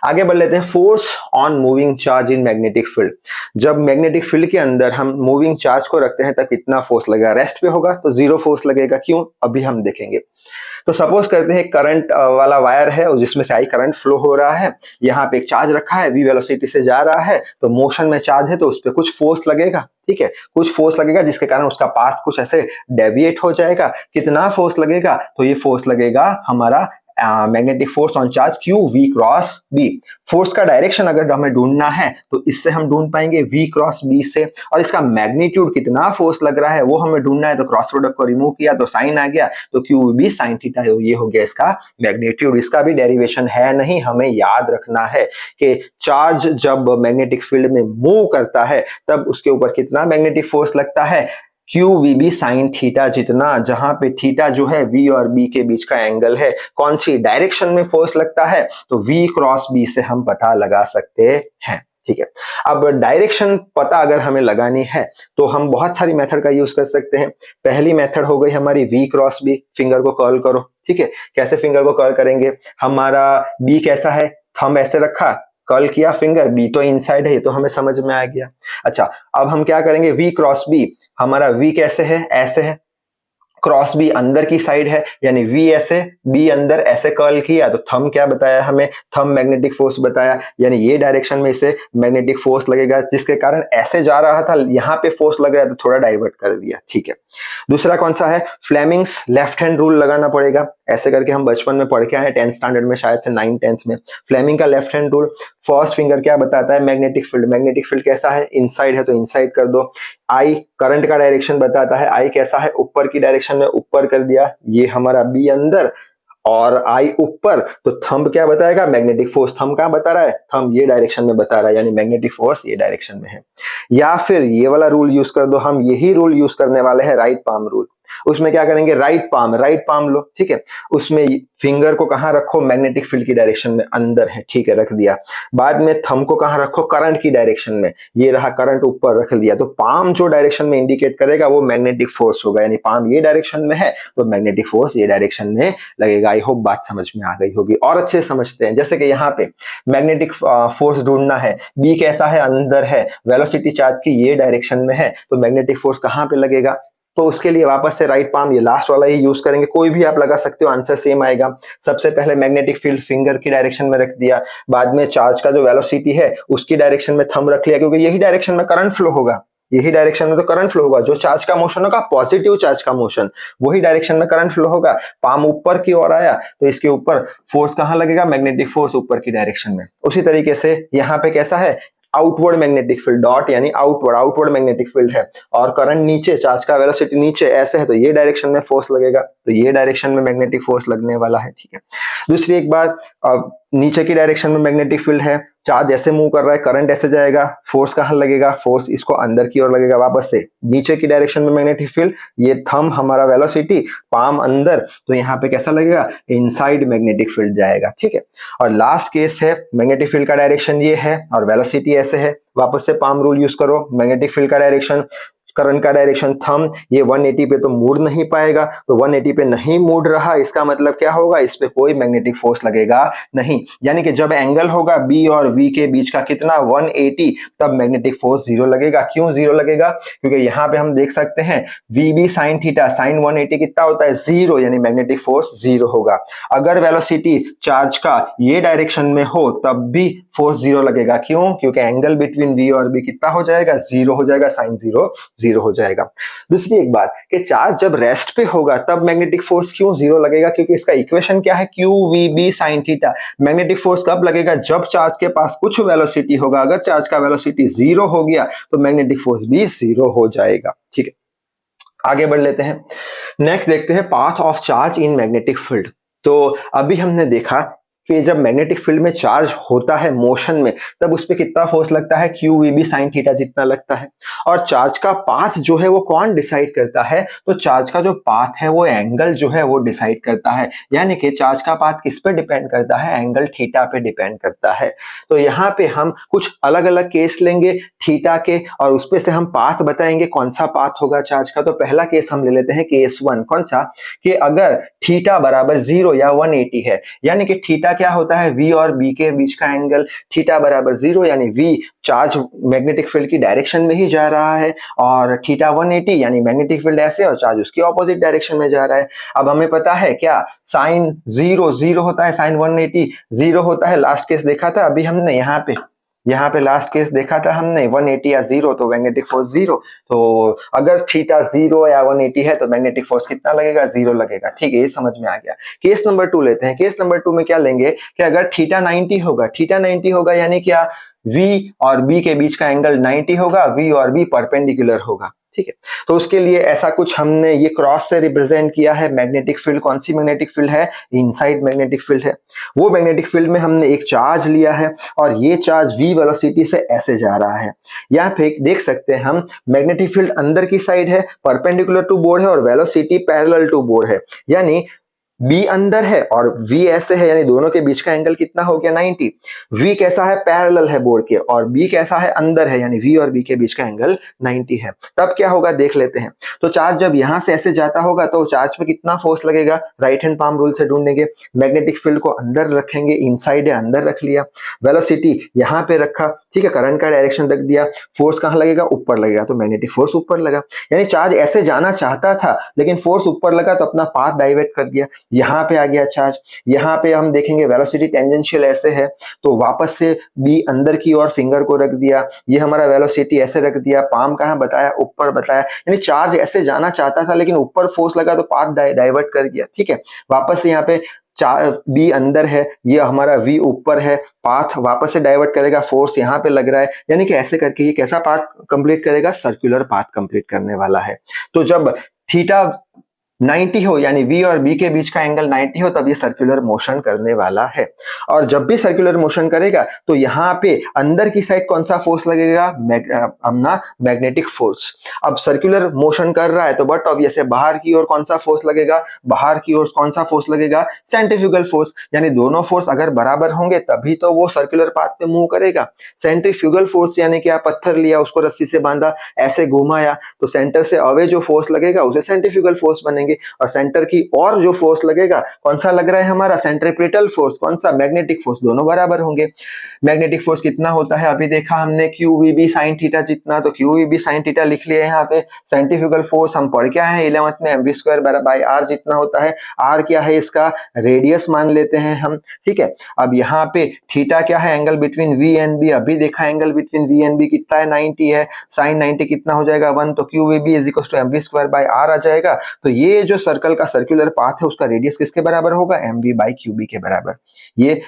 आगे बढ़ लेते हैं, force on moving charge in magnetic field. जब मैग्नेटिक फील्ड के अंदर हम मूविंग चार्ज को रखते हैं तब कितना फोर्स लगेगा, रेस्ट पे होगा तो जीरो फोर्स लगेगा, क्यों, अभी हम देखेंगे। तो सपोज करते हैं करंट वाला वायर है और जिसमें से आई करंट फ्लो हो रहा है, यहाँ पे एक चार्ज रखा है, v वेलोसिटी से जा रहा है, तो मोशन में चार्ज है तो उस पर कुछ फोर्स लगेगा, ठीक है, कुछ फोर्स लगेगा जिसके कारण उसका पाथ कुछ ऐसे डेविएट हो जाएगा। कितना फोर्स लगेगा, तो ये फोर्स लगेगा हमारा magnetic force on charge Q V cross B। Force का डायरेक्शन अगर हमें ढूंढना है तो इससे हम ढूंढ पाएंगे V क्रॉस B से, और इसका मैग्नीट्यूड कितना फोर्स लग रहा है वो हमें ढूंढना है, तो क्रॉस प्रोडक्ट को रिमूव किया तो साइन आ गया, तो QB साइन थीटा, ये हो गया इसका मैग्नीट्यूड। इसका भी डेरिवेशन है नहीं, हमें याद रखना है कि चार्ज जब मैग्नेटिक फील्ड में मूव करता है तब उसके ऊपर कितना मैग्नेटिक फोर्स लगता है, QVB साइन थीटा जितना, जहां पे थीटा जो है V और B के बीच का एंगल है, कौन सी डायरेक्शन में फोर्स लगता है, तो V क्रॉस B से हम पता लगा सकते हैं, ठीक है। अब डायरेक्शन पता अगर हमें लगानी है तो हम बहुत सारी मेथड का यूज कर सकते हैं। पहली मेथड हो गई हमारी V क्रॉस B, फिंगर को कर्ल करो, ठीक है। कैसे फिंगर को कर्ल करेंगे, हमारा B कैसा है, थंब ऐसे रखा, कर्ल किया फिंगर, B तो इनसाइड है, ये तो हमें समझ में आ गया। अच्छा, अब हम क्या करेंगे, V क्रॉस B, हमारा V कैसे है, ऐसे है, क्रॉस B अंदर की साइड है, यानी V ऐसे, B अंदर, ऐसे कर्ल किया, तो थंब क्या बताया हमें, थंब मैग्नेटिक फोर्स बताया, यानी ये डायरेक्शन में इसे मैग्नेटिक फोर्स लगेगा, जिसके कारण ऐसे जा रहा था, यहाँ पे फोर्स लग रहा है तो थोड़ा डाइवर्ट कर दिया, ठीक है। दूसरा कौन सा है, फ्लेमिंग्स लेफ्ट हैंड रूल लगाना पड़ेगा। ऐसे करके हम बचपन में पढ़ के आए 10th स्टैंडर्ड में, शायद से 9th 10th में। फ्लेमिंग का left hand rule, first finger क्या बताता है, मैग्नेटिक फील्ड। मैग्नेटिक फील्ड कैसा है, इनसाइड है तो इनसाइड कर दो। आई करंट का डायरेक्शन बताता है, आई कैसा है, ऊपर की डायरेक्शन में ऊपर कर दिया, ये हमारा बी अंदर और आई ऊपर, तो थंब क्या बताएगा, मैग्नेटिक फोर्स। थंब कहां बता रहा है, थंब ये डायरेक्शन में बता रहा है, यानी मैग्नेटिक फोर्स ये डायरेक्शन में है। या फिर ये वाला रूल यूज कर दो, हम यही रूल यूज करने वाले हैं, राइट पाम रूल। उसमें क्या करेंगे, राइट पाम लो, ठीक है। उसमें फिंगर को कहां रखो, मैग्नेटिक फील्ड की डायरेक्शन में अंदर है, ठीक है, रख दिया। बाद में थंब को कहां रखो, करंट की डायरेक्शन में, ये रहा करंट ऊपर रख दिया। तो पाम जो डायरेक्शन में इंडिकेट करेगा वो मैग्नेटिक फोर्स होगा, यानी पाम ये डायरेक्शन में है तो मैग्नेटिक फोर्स ये डायरेक्शन में लगेगा। आई होप बात समझ में आ गई होगी। और अच्छे समझते हैं, जैसे कि यहाँ पे मैग्नेटिक फोर्स ढूंढना है, बी कैसा है, अंदर है, वेलोसिटी चार्ज की ये डायरेक्शन में है, तो मैग्नेटिक फोर्स कहां पे लगेगा, तो उसके लिए वापस से राइट पाम, ये लास्ट वाला ही यूज करेंगे, कोई भी आप लगा सकते हो, आंसर सेम आएगा। सबसे पहले मैग्नेटिक फील्ड फिंगर की डायरेक्शन में रख दिया, बाद में चार्ज का जो वेलोसिटी है उसकी डायरेक्शन में थंब रख लिया, क्योंकि यही डायरेक्शन में करंट फ्लो होगा, यही डायरेक्शन में तो करंट फ्लो होगा। जो चार्ज का मोशन होगा, पॉजिटिव चार्ज का मोशन, वही डायरेक्शन में करंट फ्लो होगा। पाम ऊपर की ओर आया तो इसके ऊपर फोर्स कहां लगेगा, मैग्नेटिक फोर्स ऊपर की डायरेक्शन में। उसी तरीके से यहाँ पे कैसा है, आउटवर्ड मैग्नेटिक फील्ड, डॉट यानी आउटवर्ड मैग्नेटिक फील्ड है, और करंट नीचे, चार्ज का वेलोसिटी नीचे ऐसे है, तो ये डायरेक्शन में फोर्स लगेगा, तो ये डायरेक्शन में मैग्नेटिक फोर्स लगने वाला है, ठीक है। दूसरी एक बात, नीचे की डायरेक्शन में मैग्नेटिक फील्ड है, चार्ज ऐसे मूव कर रहा है, करंट ऐसे जाएगा, फोर्स कहां लगेगा, फोर्स इसको अंदर की ओर लगेगा वापस से, नीचे की डायरेक्शन में मैग्नेटिक फील्ड, ये थंब हमारा वेलोसिटी, पाम अंदर, तो यहाँ पे कैसा लगेगा, इनसाइड मैग्नेटिक फील्ड जाएगा, ठीक है। और लास्ट केस है, मैग्नेटिक फील्ड का डायरेक्शन ये है और वेलोसिटी ऐसे है, वापस से पाम रूल यूज करो, मैग्नेटिक फील्ड का डायरेक्शन, करंट का डायरेक्शन थंब, ये 180 पे तो मुड़ नहीं पाएगा, तो 180 पे नहीं मुड़ रहा, इसका मतलब क्या होगा, इस पे कोई मैग्नेटिक फोर्स लगेगा नहीं। यानी कि जब एंगल होगा बी और वी के बीच का कितना, 180, तब मैग्नेटिक फोर्स जीरो लगेगा। क्यों जीरो लगेगा, क्योंकि यहाँ पे हम देख सकते हैं V B sine theta, sine 180 कितना होता है, जीरो, यानी मैग्नेटिक फोर्स जीरो होगा। अगर वेलोसिटी चार्ज का ये डायरेक्शन में हो तब भी फोर्स जीरो लगेगा। क्यों, क्योंकि एंगल बिटवीन वी और बी कितना हो जाएगा, जीरो हो जाएगा, साइन जीरो जीरो हो जाएगा। दूसरी एक बात कि चार्ज जब रेस्ट पे होगा तब मैग्नेटिक फोर्स क्यों जीरो लगेगा, क्योंकि इसका इक्वेशन क्या है, Q V B sine theta. Magnetic force कब लगेगा, जब चार्ज के पास कुछ वेलोसिटी होगा, अगर चार्ज का वेलोसिटी जीरो हो गया तो मैग्नेटिक फोर्स भी जीरो हो जाएगा, ठीक है। आगे बढ़ लेते हैं, नेक्स्ट देखते हैं path of charge in magnetic field. तो अभी हमने देखा कि जब मैग्नेटिक फील्ड में चार्ज होता है मोशन में, तब उस पर कितना फोर्स लगता है, Q V B sine theta जितना लगता है। और चार्ज का पाथ जो है वो कौन डिसाइड करता है, तो चार्ज का जो पाथ है वो एंगल जो है वो डिसाइड करता है। यानी कि चार्ज का पाथ किस पे डिपेंड करता है, एंगल थीटा पे डिपेंड करता है। तो यहाँ पे हम कुछ अलग अलग केस लेंगे थीटा के, और उस पे से हम पाथ बताएंगे कौन सा पाथ होगा चार्ज का। तो पहला केस हम ले लेते हैं, केस 1, कौन सा, कि अगर थीटा बराबर 0 या 180 है, यानी कि थीटा क्या होता है, v और b के बीच का एंगल, थीटा बराबर 0 यानी v चार्ज मैग्नेटिक फील्ड की डायरेक्शन में ही जा रहा है, और थीटा 180 यानी मैग्नेटिक फील्ड ऐसे और चार्ज उसकी ऑपोजिट डायरेक्शन में जा रहा है। अब हमें पता है क्या, साइन 0 0 होता है, साइन 180 0 होता है। लास्ट केस देखा था अभी हमने, यहाँ पे लास्ट केस देखा था हमने, 180 या 0 तो मैग्नेटिक फोर्स 0। तो अगर थीटा 0 या 180 है तो मैग्नेटिक फोर्स कितना लगेगा, 0 लगेगा, ठीक है, ये समझ में आ गया। केस नंबर 2 लेते हैं। केस नंबर 2 में क्या लेंगे कि अगर थीटा 90 होगा, थीटा 90 होगा यानी क्या, V और B के बीच का एंगल 90 होगा, V और B परपेंडिकुलर होगा, ठीक है। तो उसके लिए ऐसा कुछ हमने ये क्रॉस से रिप्रेजेंट किया है। मैग्नेटिक फील्ड कौन सी मैग्नेटिक फील्ड है, इनसाइड मैग्नेटिक फील्ड है। वो मैग्नेटिक फील्ड में हमने एक चार्ज लिया है और ये चार्ज v वेलोसिटी से ऐसे जा रहा है। यहाँ पे देख सकते हैं हम, मैग्नेटिक फील्ड अंदर की साइड है, परपेंडिकुलर टू बोर्ड है, और वेलोसिटी पैरेलल टू बोर्ड है, यानी B अंदर है और V ऐसे है, यानी दोनों के बीच का एंगल कितना हो गया, 90। V कैसा है, पैरेलल है बोर्ड के, और B कैसा है, अंदर है, यानी V और B के बीच का एंगल 90 है। तब क्या होगा देख लेते हैं। तो चार्ज जब यहां से ऐसे जाता होगा तो चार्ज पे कितना फोर्स लगेगा, राइट हैंड पाम रूल से ढूंढेंगे। मैग्नेटिक फील्ड को अंदर रखेंगे, इनसाइड है, अंदर रख लिया, वेलोसिटी यहाँ पे रखा, ठीक है, करंट का डायरेक्शन रख दिया, फोर्स कहाँ लगेगा, ऊपर लगेगा, तो मैग्नेटिक फोर्स ऊपर लगा। यानी चार्ज ऐसे जाना चाहता था लेकिन फोर्स ऊपर लगा तो अपना पाथ डाइवर्ट कर दिया। यहाँ पे आ गया चार्ज, यहाँ पे हम देखेंगे वेलोसिटी टेंजेंशियल ऐसे है, तो वापस से बी अंदर की ओर फिंगर को रख दिया, ये हमारा वेलोसिटी ऐसे रख दिया, पाम कहाँ बताया, ऊपर बताया, यानी चार्ज ऐसे जाना चाहता था लेकिन ऊपर फोर्स लगा तो पाथ डाइवर्ट कर दिया। ठीक है, वापस से यहाँ पे बी अंदर है, ये हमारा वी ऊपर है, पाथ वापस से डाइवर्ट करेगा, फोर्स यहाँ पे लग रहा है, यानी कि ऐसे करके ये कैसा पाथ कंप्लीट करेगा, सर्कुलर पाथ कंप्लीट करने वाला है। तो जब थीटा 90 हो यानी V और B के बीच का एंगल 90 हो तब ये सर्कुलर मोशन करने वाला है। और जब भी सर्कुलर मोशन करेगा तो यहाँ पे अंदर की साइड कौन सा फोर्स लगेगा, अपना मैग्नेटिक फोर्स। अब सर्कुलर मोशन कर रहा है तो बट ऑब्वियस है बाहर की ओर कौन सा फोर्स लगेगा, बाहर की ओर कौन सा फोर्स लगेगा, सेंट्रीफ्यूगल फोर्स। यानी दोनों फोर्स अगर बराबर होंगे तभी तो वो सर्कुलर पाथ पे मूव करेगा। सेंट्रीफ्यूगल फोर्स यानी कि आप पत्थर लिया, उसको रस्सी से बांधा, ऐसे घुमाया तो सेंटर से अवे जो फोर्स लगेगा उसे सेंट्रीफ्यूगल फोर्स बनेंगे, और सेंटर की और जो फोर्स लगेगा कौन सा लग रहा है हमारा, सेंट्रीपिटल फोर्स, कौन सा, मैग्नेटिक फोर्स, दोनों बराबर होंगे। मैग्नेटिक फोर्स कितना होता है अभी देखा हमने, QVB sin थीटा जितना, तो QVB sin थीटा लिख लिया यहाँ पे। सेंट्रीफ्यूगल फोर्स हम पढ़ क्या है 11th में, mv स्क्वायर बाय r जितना होता है। r क्या है, इसका रेडियस मान लेते हैं हम। ठीक है, अब यहाँ पे थीटा क्या है, angle between V and B, अभी देखा angle between V and B कितना है, 90 है, sin 90 कितना हो जाएगा 1, तो QVB is equal to mv square by r आ जाएगा। तो ये जो सर्कल का सर्कुलर पाथ है उसका रेडियस किसके बराबर होगा, mv बाई QB के बराबर। ये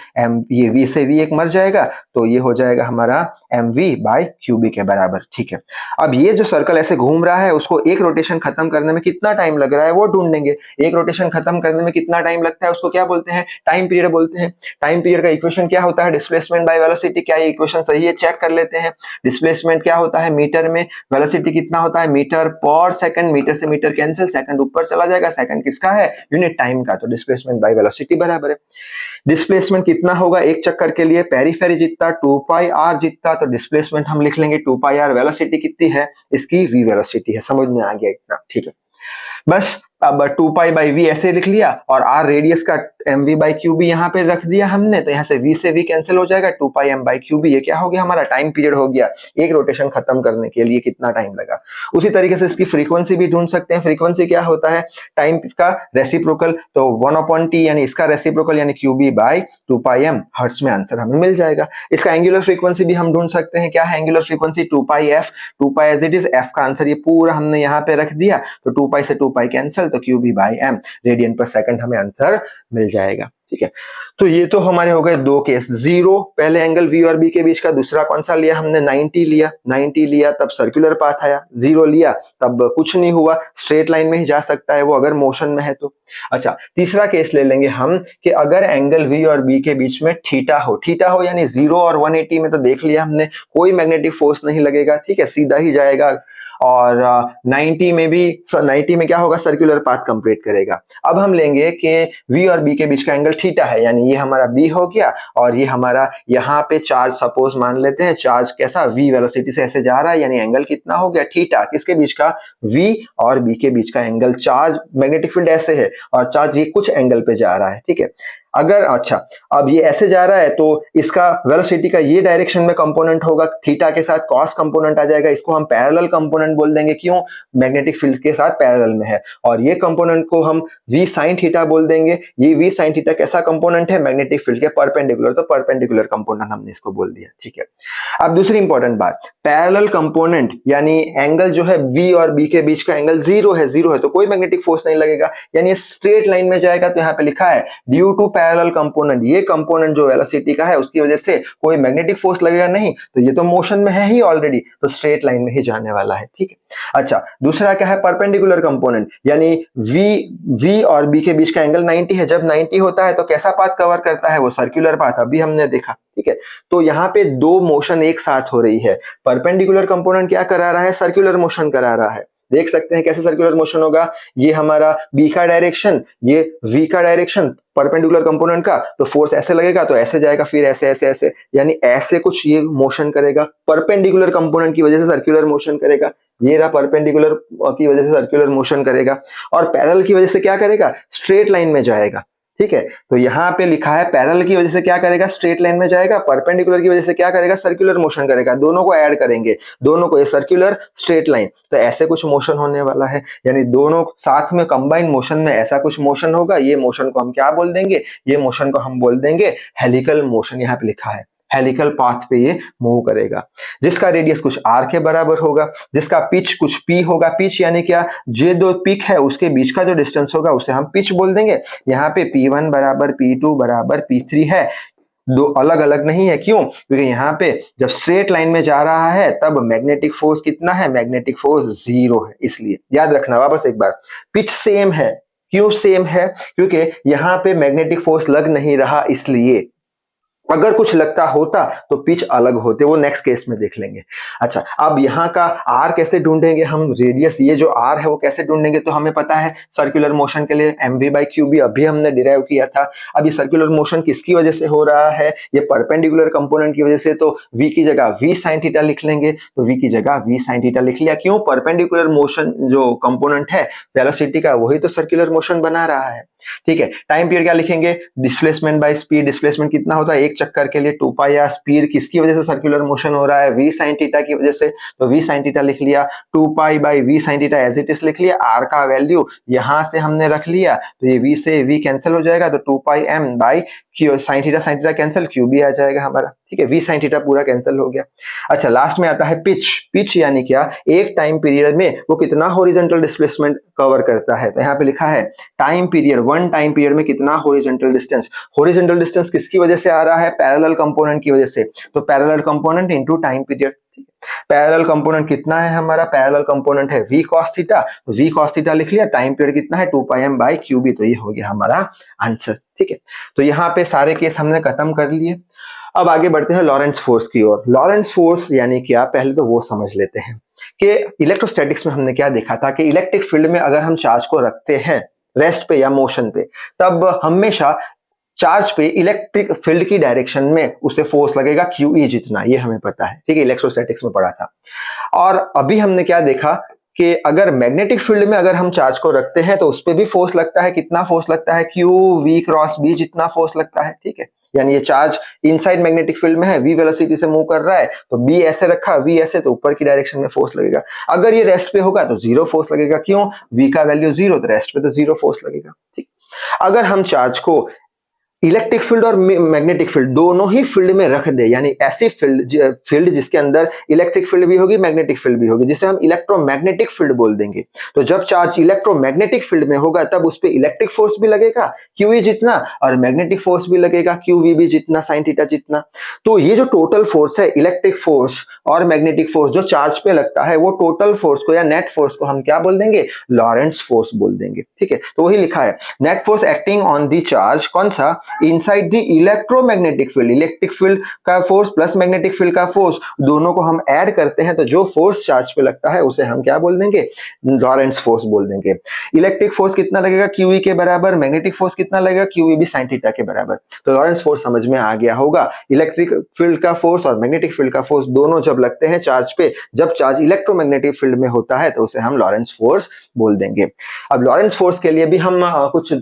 v से v एक मर जाएगा तो ये हो जाएगा हमारा mv बाई QB के बराबर। ठीक है, अब ये जो सर्कल ऐसे घूम रहा है उसको एक रोटेशन खत्म करने में कितना टाइम लग रहा है वो ढूंढेंगे। एक रोटेशन खत्म करने में कितना टाइम लगता है उसको क्या बोलते हैं, टाइम पीरियड बोलते हैं। टाइम पीरियड का इक्वेशन क्या होता है, डिस्प्लेसमेंट बाय वेलोसिटी। क्या ये इक्वेशन सही है, चेक कर लेते हैं। डिस्प्लेसमेंट क्या होता है मीटर में, वेलोसिटी कितना होता है मीटर पर सेकंड, मीटर से मीटर कैंसिल, सेकंड ऊपर चला जाएगा, सेकंड किसका है, यूनिट टाइम का, तो डिस्प्लेसमेंट बाय वेलोसिटी बराबर है। डिस्प्लेसमेंट कितना होगा एक चक्कर के लिए, पेरीफेरी जितना 2 पाई r जितना, तो डिस्प्लेसमेंट हम लिख लेंगे 2 पाई r, वेलोसिटी कितनी है इसकी, v वेलोसिटी है। समझ में आ गया इतना, ठीक है। बस अब 2 पाई बाई वी ऐसे लिख लिया और r रेडियस का mv बाई क्यूबी यहाँ पे रख दिया हमने, तो यहाँ से v से v कैंसिल हो जाएगा, 2 पाई m बाई क्यूबी। ये क्या हो गया हमारा, टाइम पीरियड हो गया। एक रोटेशन खत्म करने के लिए कितना टाइम लगा। उसी तरीके से इसकी फ्रीक्वेंसी भी ढूंढ सकते हैं। फ्रीक्वेंसी क्या होता है, टाइम का रेसिप्रोकल, तो 1/t यानी इसका रेसिप्रोकल यानी QB by 2 pi m, hertz में आंसर हमें मिल जाएगा। इसका एंगुलर फ्रीक्वेंसी भी हम ढूंढ सकते हैं। क्या है angular frequency, 2 pi f, 2 pi as it is, f का आंसर ये पूरा हमने यहाँ पे रख दिया, तो 2 पाई से 2 पाई कैंसिल, तो क्यूबी बाई m, रेडियन पर सेकंड हमें आंसर मिल जाएगा। ठीक है, तो ये तो हमारे हो गए दो केस। जीरो पहले एंगल V और B के बीच का, दूसरा कौन सा लिया हमने, 90 लिया। 90 लिया तब सर्कुलर पाथ आया, जीरो लिया तब कुछ नहीं हुआ, स्ट्रेट लाइन में ही जा सकता है वो अगर मोशन में है तो। अच्छा, तीसरा केस ले लेंगे हम कि अगर एंगल V और B के बीच में थीटा हो यानी 0 और 180 में तो देख लिया हमने, कोई मैग्नेटिक फोर्स नहीं लगेगा। ठीक है, सीधा ही जाएगा, और 90 में भी, 90 में क्या होगा, सर्कुलर पाथ कंप्लीट करेगा। अब हम लेंगे कि V और B के बीच का एंगल थीटा है, यानी ये हमारा B हो गया और ये हमारा यहाँ पे चार्ज, सपोज मान लेते हैं चार्ज कैसा, V वेलोसिटी से ऐसे जा रहा है, यानी एंगल कितना हो गया थीटा, किसके बीच का, V और B के बीच का एंगल। चार्ज, मैग्नेटिक फील्ड ऐसे है और चार्ज ये कुछ एंगल पे जा रहा है। ठीक है, अगर, अच्छा, अब ये ऐसे जा रहा है तो इसका वेलोसिटी का ये डायरेक्शन में कंपोनेंट होगा, थीटा के साथ कॉस कंपोनेंट आ जाएगा, इसको हम पैरेलल कंपोनेंट बोल देंगे। क्यों, मैग्नेटिक फील्ड के साथ पैरेलल में है। और ये कंपोनेंट को हम v sin थीटा बोल देंगे। ये v sin थीटा कैसा कंपोनेंट है, मैग्नेटिक फील्ड के परपेंडिकुलर, तो परपेंडिकुलर कंपोनेंट हमने इसको बोल दिया। ठीक है, अब दूसरी इंपॉर्टेंट बात, पैरेलल कंपोनेंट यानी एंगल जो है v और b के बीच का एंगल जीरो है तो कोई मैग्नेटिक फोर्स नहीं लगेगा, यानी स्ट्रेट लाइन में जाएगा। तो यहाँ पे लिखा है ड्यू टू पैरेलल कंपोनेंट, ये कंपोनेंट जो वेलोसिटी का है उसकी वजह से कोई मैग्नेटिक फोर्स लगेगा नहीं, तो ये तो मोशन में है ही ऑलरेडी, तो स्ट्रेट लाइन में ही जाने वाला है। ठीक है, अच्छा, दूसरा क्या है, परपेंडिकुलर कंपोनेंट, यानी v और b के बीच का एंगल 90 है। जब 90 होता है तो कैसा पाथ कवर करता है वो, सर्कुलर पाथ, अभी हमने देखा। ठीक है, तो यहाँ पे दो मोशन एक साथ हो रही है। परपेंडिकुलर कंपोनेंट क्या करा रहा है, सर्कुलर मोशन करा रहा है। देख सकते हैं कैसे सर्कुलर मोशन होगा, ये हमारा b का डायरेक्शन, ये v का डायरेक्शन परपेंडिकुलर कंपोनेंट का, तो फोर्स ऐसे लगेगा तो ऐसे जाएगा, फिर ऐसे ऐसे ऐसे, यानी ऐसे कुछ ये मोशन करेगा। परपेंडिकुलर कंपोनेंट की वजह से सर्कुलर मोशन करेगा, ये रहा परपेंडिकुलर की वजह से सर्कुलर मोशन करेगा, और पैरेलल की वजह से क्या करेगा, स्ट्रेट लाइन में जाएगा। ठीक है। तो यहाँ पे लिखा है पैरेलल की वजह से क्या करेगा, स्ट्रेट लाइन में जाएगा, परपेंडिकुलर की वजह से क्या करेगा, सर्कुलर मोशन करेगा, दोनों को ऐड करेंगे, दोनों को, ये सर्कुलर स्ट्रेट लाइन, तो ऐसे कुछ मोशन होने वाला है, यानी दोनों साथ में कंबाइन मोशन में ऐसा कुछ मोशन होगा। ये मोशन को हम क्या बोल देंगे, ये मोशन को हम बोल देंगे हेलिकल मोशन। यहाँ पे लिखा है हेलिकल पाथ पे ये मूव करेगा, जिसका रेडियस कुछ r के बराबर होगा, जिसका पिच कुछ p होगा। पिच यानी क्या, ये दो पिक है उसके बीच का जो डिस्टेंस होगा उसे हम पिच बोल देंगे। यहाँ पे p1 बराबर p2 बराबर p3 है, दो अलग अलग नहीं है, क्यों, क्योंकि यहाँ पे जब स्ट्रेट लाइन में जा रहा है तब मैग्नेटिक फोर्स कितना है, मैग्नेटिक फोर्स 0 है, इसलिए याद रखना वापस एक बार, पिच सेम है। क्यों सेम है, क्योंकि यहाँ पे मैग्नेटिक फोर्स लग नहीं रहा, इसलिए अगर कुछ लगता होता तो पिच अलग होते, वो नेक्स्ट केस में देख लेंगे। अच्छा, अब यहाँ का r कैसे ढूंढेंगे हम, रेडियस, ये जो r है वो कैसे ढूंढेंगे, तो हमें पता है सर्कुलर मोशन के लिए mv/qb अभी हमने डिराइव किया था। अब ये सर्कुलर मोशन किसकी वजह से हो रहा है, ये परपेंडिकुलर कंपोनेंट की वजह से, तो v की जगह v sin थीटा लिख लेंगे, तो v की जगह v sin थीटा लिख लिया। क्यों, परपेंडिकुलर मोशन जो कंपोनेंट है वेलोसिटी का, वही तो सर्कुलर मोशन बना रहा है। ठीक है, टाइम पीरियड क्या लिखेंगे, डिस्प्लेसमेंट बाय स्पीड, डिस्प्लेसमेंट कितना होता है, एक चक्कर के लिए 2 पाई आर, स्पीड किसकी वजह से सर्कुलर मोशन हो रहा है, v sin थीटा की वजह से, तो v sin थीटा लिख लिया, 2 pi by v sin theta as it is लिख लिया। r का वैल्यू यहां से हमने रख लिया, तो ये v से v कैंसिल हो जाएगा, तो 2 pi m by sin theta cancel, q भी आ जाएगा हमारा। ठीक है, v sin थीटा पूरा कैंसिल हो गया। अच्छा, लास्ट में आता है पिच। पिच यानी क्या, एक टाइम पीरियड में वो कितना हॉरिजॉन्टल डिस्प्लेसमेंट कवर करता है, तो यहाँ पे लिखा है time period, one time period में कितना हॉरिजॉन्टल डिस्टेंस। हॉरिजॉन्टल डिस्टेंस किसकी वजह से आ रहा है, पैरेलल कंपोनेंट की वजह से, तो parallel component into time period. Parallel component कितना है हमारा, पैरेलल कंपोनेंट है v cos थीटा, तो v cos थीटा लिख लिया, टाइम पीरियड कितना है 2 पाई m बाय qb, तो ये हो गया हमारा आंसर। ठीक है, तो यहाँ पे सारे केस हमने खत्म कर लिए। अब आगे बढ़ते हैं लॉरेंट्ज फोर्स की ओर। लॉरेंट्ज फोर्स यानी क्या, पहले तो वो समझ लेते हैं कि इलेक्ट्रोस्टैटिक्स में हमने क्या देखा था कि इलेक्ट्रिक फील्ड में अगर हम चार्ज को रखते हैं रेस्ट पे या मोशन पे, तब हमेशा चार्ज पे इलेक्ट्रिक फील्ड की डायरेक्शन में उसे फोर्स लगेगा QE जितना, ये हमें पता है। ठीक है, इलेक्ट्रोस्टैटिक्स में पढ़ा था। और अभी हमने क्या देखा कि अगर मैग्नेटिक फील्ड में अगर हम चार्ज को रखते हैं तो उस पर भी फोर्स लगता है, कितना फोर्स लगता है, QV क्रॉस B जितना फोर्स लगता है। ठीक है, यानी ये चार्ज इनसाइड मैग्नेटिक फील्ड में है, v वेलोसिटी से मूव कर रहा है, तो B ऐसे रखा, V ऐसे, तो ऊपर की डायरेक्शन में फोर्स लगेगा। अगर ये रेस्ट पे होगा तो 0 फोर्स लगेगा, क्यों, V का वैल्यू 0, तो रेस्ट पे तो 0 फोर्स लगेगा। ठीक, अगर हम चार्ज को इलेक्ट्रिक फील्ड और मैग्नेटिक फील्ड दोनों ही फील्ड में रख दे, यानी ऐसी फील्ड जिसके अंदर इलेक्ट्रिक फील्ड भी होगी मैग्नेटिक फील्ड भी होगी, जिसे हम इलेक्ट्रोमैग्नेटिक फील्ड बोल देंगे, तो जब चार्ज इलेक्ट्रोमैग्नेटिक फील्ड में होगा तब उस पर इलेक्ट्रिक फोर्स भी लगेगा QE जितना, और मैग्नेटिक फोर्स भी लगेगा QV भी जितना, साइन थीटा जितना। तो ये जो टोटल फोर्स है, इलेक्ट्रिक फोर्स और मैग्नेटिक फोर्स जो चार्ज पे लगता है, वो टोटल फोर्स को या नेट फोर्स को हम क्या बोल देंगे, लॉरेंट्ज फोर्स बोल देंगे। ठीक है, तो वही लिखा है, net force acting on the charge, कौन सा, inside the electromagnetic field, electric field का फोर्स प्लस मैग्नेटिक फील्ड का फोर्स, दोनों को हम ऐड करते हैं तो जो फोर्स चार्ज पे लगता है उसे हम क्या बोल देंगे, लॉरेंट्ज फोर्स बोल देंगे। इलेक्ट्रिक फोर्स कितना लगेगा, QE के बराबर, मैग्नेटिक फोर्स कितना लगेगा, QE भी साइन थीटा के बराबर। तो लॉरेंट्ज फोर्स समझ में आ गया होगा, इलेक्ट्रिक फील्ड का फोर्स और मैग्नेटिक फील्ड का फोर्स दोनों जब लगते हैं चार्ज पे, जब चार्ज इलेक्ट्रोमैग्नेटिक फील्ड में होता है तो उसे हम लॉरेंट्ज फोर्स बोल देंगे। अब लॉरेंट्ज फोर्स के लिए भी हम कुछ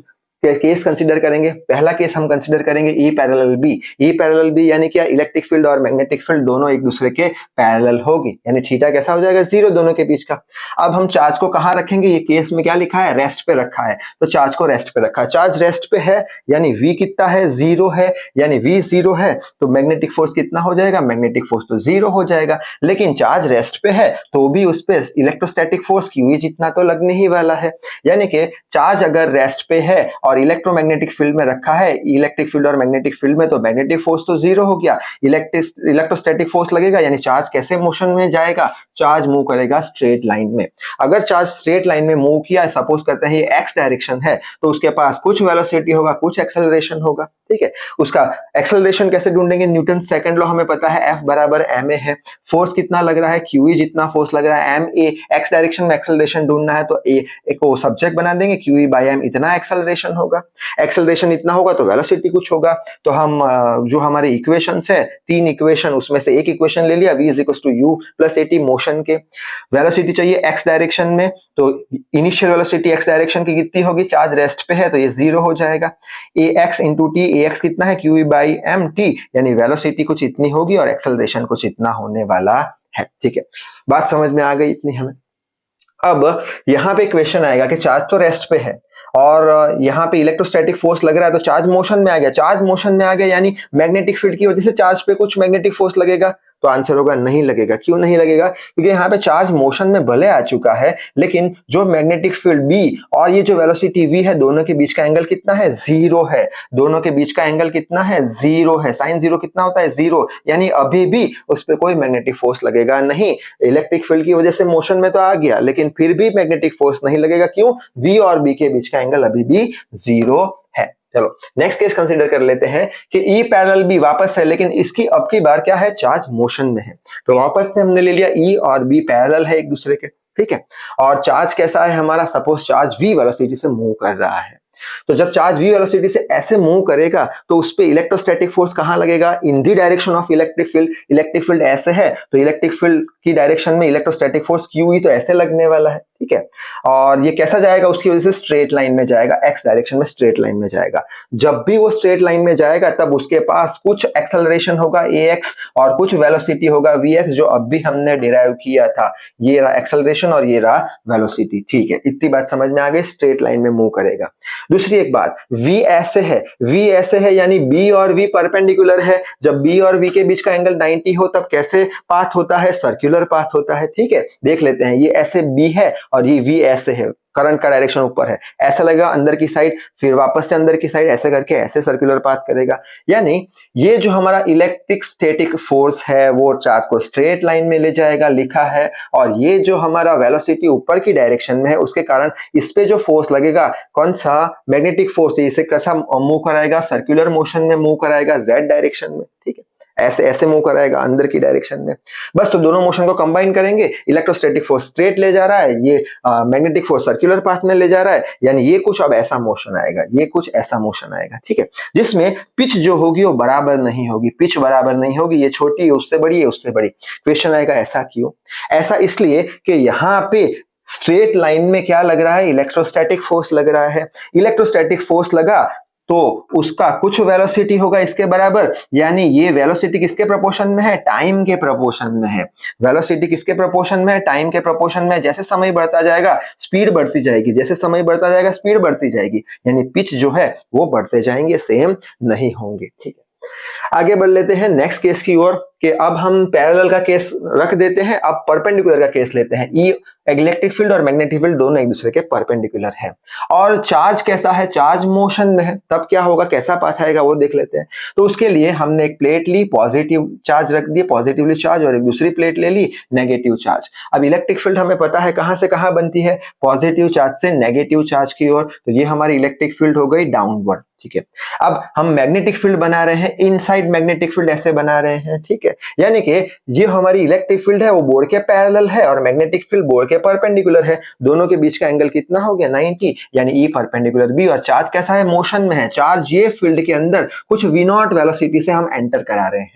केस कंसीडर करेंगे। पहला केस हम कंसीडर करेंगे E parallel B। E parallel B यानी क्या, इलेक्ट्रिक फील्ड और मैग्नेटिक फील्ड दोनों एक दूसरे के पैरेलल होगी, यानी थीटा कैसा हो जाएगा, 0 दोनों के बीच का। अब हम चार्ज को कहां रखेंगे, ये केस में क्या लिखा है, रेस्ट पे रखा है, तो चार्ज को रेस्ट पे रखा है। चार्ज रेस्ट पे है यानी V कितना है, 0 है, यानी V 0 है तो मैग्नेटिक फोर्स कितना हो जाएगा, मैग्नेटिक फोर्स तो 0 हो जाएगा। लेकिन चार्ज रेस्ट पे है तो भी उस पे इलेक्ट्रोस्टैटिक फोर्स QE जितना तो लगने ही वाला है, यानी कि चार्ज अगर रेस्ट पे है और इलेक्ट्रोमैग्नेटिक फील्ड में रखा है, इलेक्ट्रिक फील्ड और मैग्नेटिक फील्ड में, तो मैग्नेटिक फोर्स तो 0 हो गया, इलेक्ट्रोस्टैटिक फोर्स लगेगा, यानी चार्ज कैसे मोशन में जाएगा, चार्ज मूव करेगा स्ट्रेट लाइन में। अगर चार्ज स्ट्रेट लाइन में मूव किया, सपोज करते हैं ये x डायरेक्शन है, तो उसके पास कुछ वेलोसिटी होगा, कुछ एक्सेलरेशन होगा। ठीक है, उसका एक्सेलरेशन कैसे ढूंढेंगे, न्यूटन सेकंड लॉ हमें पता है, F बराबर ma है। फोर्स कितना लग रहा है, QE जितना फोर्स लग रहा है, ma, x डायरेक्शन में एक्सेलरेशन ढूंढना है तो एक को सब्जेक्ट बना देंगे, QE बाय m इतना एक्सेलरेशन होगा, एक्सेलरेशन इतना होगा तो वेलोसिटी कुछ होगा। तो हम जो हमारे इक्वेशंस है, 3 इक्वेशन, उसमें से एक इक्वेशन ले लिया, v = u + at मोशन के। वेलोसिटी चाहिए x डायरेक्शन में, तो इनिशियल वेलोसिटी x डायरेक्शन की कितनी होगी, चार्ज रेस्ट पे है तो ये 0 हो जाएगा। ax × t, ax कितना है, q/mt, यानी वेलोसिटी कुछ इतनी होगी और एक्सेलरेशन कुछ इतना होने वाला है। ठीक है, बात समझ में आ गई इतनी हमें। अब यहाँ पे क्वेश्चन आएगा कि चार्ज तो रेस्ट पे है और यहाँ पे इलेक्ट्रोस्टैटिक फोर्स लग रहा है, तो चार्ज मोशन में आ गया। चार्ज मोशन में आ गया यानी मैग्नेटिक फील्ड की वजह से चार्ज पे कुछ मैग्नेटिक फोर्स लगेगा, तो आंसर होगा नहीं लगेगा। क्यों नहीं लगेगा, क्योंकि यहाँ पे चार्ज मोशन में भले आ चुका है, लेकिन जो मैग्नेटिक फील्ड B और ये जो वेलोसिटी v है, दोनों के बीच का एंगल कितना है, 0 है। दोनों के बीच का एंगल कितना है, 0 है। साइन 0 कितना होता है, 0, यानी अभी भी उस पर कोई मैग्नेटिक फोर्स लगेगा नहीं। इलेक्ट्रिक फील्ड की वजह से मोशन में तो आ गया, लेकिन फिर भी मैग्नेटिक फोर्स नहीं लगेगा। क्यों, v और b के बीच का एंगल अभी भी 0 है। चलो नेक्स्ट केस कंसीडर कर लेते हैं कि E पैरेलल B वापस है, लेकिन इसकी अब की बार क्या है, चार्ज मोशन में है। तो वापस से हमने ले लिया E और B पैरेलल है एक दूसरे के, ठीक है। और चार्ज कैसा है हमारा, सपोज चार्ज v वेलोसिटी से मूव कर रहा है। तो जब चार्ज v वेलोसिटी से ऐसे मूव करेगा तो उस पे इलेक्ट्रोस्टैटिक फोर्स कहां लगेगा, in the direction of electric field. Electric field ऐसे है तो इलेक्ट्रिक फील्ड की डायरेक्शन में इलेक्ट्रोस्टैटिक फोर्स q तो ऐसे लगने वाला है, ठीक है। और ये कैसा जाएगा, उसकी वजह से स्ट्रेट लाइन में जाएगा, x डायरेक्शन में स्ट्रेट लाइन में जाएगा। जब भी वो स्ट्रेट लाइन में जाएगा तब उसके पास कुछ एक्सेलरेशन होगा ax और कुछ वेलोसिटी होगा vx, जो अब भी हमने डिराइव किया था। ये रहा एक्सेलरेशन और ये रहा वेलोसिटी, ठीक है। इतनी बात समझ में आ गई, स्ट्रेट लाइन में मूव करेगा। दूसरी एक बात, v ऐसे है, v ऐसे है यानी b और v परपेंडिकुलर है। जब b और v के बीच का एंगल 90 हो तब कैसे पाथ होता है, सर्कुलर पाथ होता है, ठीक है। देख लेते हैं, ये ऐसे b है और ये v ऐसे है, करंट का डायरेक्शन ऊपर है, ऐसा लगेगा अंदर की साइड, फिर वापस से अंदर की साइड, ऐसे करके ऐसे सर्कुलर पाथ करेगा। यानी ये जो हमारा इलेक्ट्रिक स्टैटिक फोर्स है वो चार्ज को स्ट्रेट लाइन में ले जाएगा, लिखा है। और ये जो हमारा वेलोसिटी ऊपर की डायरेक्शन में है, उसके कारण इस पे जो फोर्स लगेगा, कौन सा, मैग्नेटिक फोर्स, इसे कैसा मूव कराएगा, सर्कुलर मोशन में मूव कराएगा, z डायरेक्शन में, ठीक है। ऐसे ऐसे मूव कराएगा अंदर की डायरेक्शन में। बस तो दोनों मोशन को कंबाइन करेंगे, इलेक्ट्रोस्टैटिक फोर्स स्ट्रेट ले जा रहा है, ये मैग्नेटिक फोर्स सर्कुलर पाथ में ले जा रहा है, यानी ये कुछ अब ऐसा मोशन आएगा, ये कुछ ऐसा मोशन आएगा, ठीक है। जिसमें पिच जो होगी वो बराबर नहीं होगी, पिच बराबर नहीं होगी, ये छोटी है उससे बड़ी है उससे बड़ी। क्वेश्चन आएगा ऐसा क्यों, ऐसा इसलिए कि यहाँ पे स्ट्रेट लाइन में क्या लग रहा है, इलेक्ट्रोस्टैटिक फोर्स लग रहा है। इलेक्ट्रोस्टैटिक फोर्स लगा तो उसका कुछ वेलोसिटी होगा इसके बराबर, यानी ये वेलोसिटी किसके प्रोपोर्शन में है, टाइम के प्रोपोर्शन में है। वेलोसिटी किसके प्रोपोर्शन में है, टाइम के प्रोपोर्शन में। जैसे समय बढ़ता जाएगा स्पीड बढ़ती जाएगी, जैसे समय बढ़ता जाएगा स्पीड बढ़ती जाएगी, यानी पिच जो है वो बढ़ते जाएंगे, सेम नहीं होंगे, ठीक है। आगे बढ़ लेते हैं नेक्स्ट केस की ओर कि अब हम पैरेलल का केस रख देते हैं, अब परपेंडिकुलर का केस लेते हैं। ई इलेक्ट्रिक फील्ड और मैग्नेटिक फील्ड दोनों एक दूसरे के परपेंडिकुलर है और चार्ज कैसा है, चार्ज मोशन में है, तब क्या होगा, कैसा पाथ आएगा वो देख लेते हैं। तो उसके लिए हमने एक प्लेट ली, पॉजिटिव चार्ज रख दिए, पॉजिटिवली चार्ज, और एक दूसरी प्लेट ले ली, नेगेटिव चार्ज। अब इलेक्ट्रिक फील्ड हमें पता है कहां से कहां बनती है, पॉजिटिव चार्ज से नेगेटिव चार्ज की ओर, तो ये हमारी इलेक्ट्रिक फील्ड हो गई डाउनवर्ड, ठीक है। अब हम मैग्नेटिक फील्ड बना रहे हैं, इनसाइड मैग्नेटिक फील्ड ऐसे बना रहे हैं, ठीक है। यानी कि ये हमारी इलेक्ट्रिक फील्ड है वो बोर्ड के पैरेलल है और मैग्नेटिक फील्ड बोर्ड के परपेंडिकुलर है। दोनों के बीच का एंगल कितना हो गया, 90, यानी ई परपेंडिकुलर बी। और चार्ज कैसा है, मोशन में है। चार्ज ये फील्ड के अंदर कुछ v0 वेलोसिटी से हम एंटर करा रहे हैं।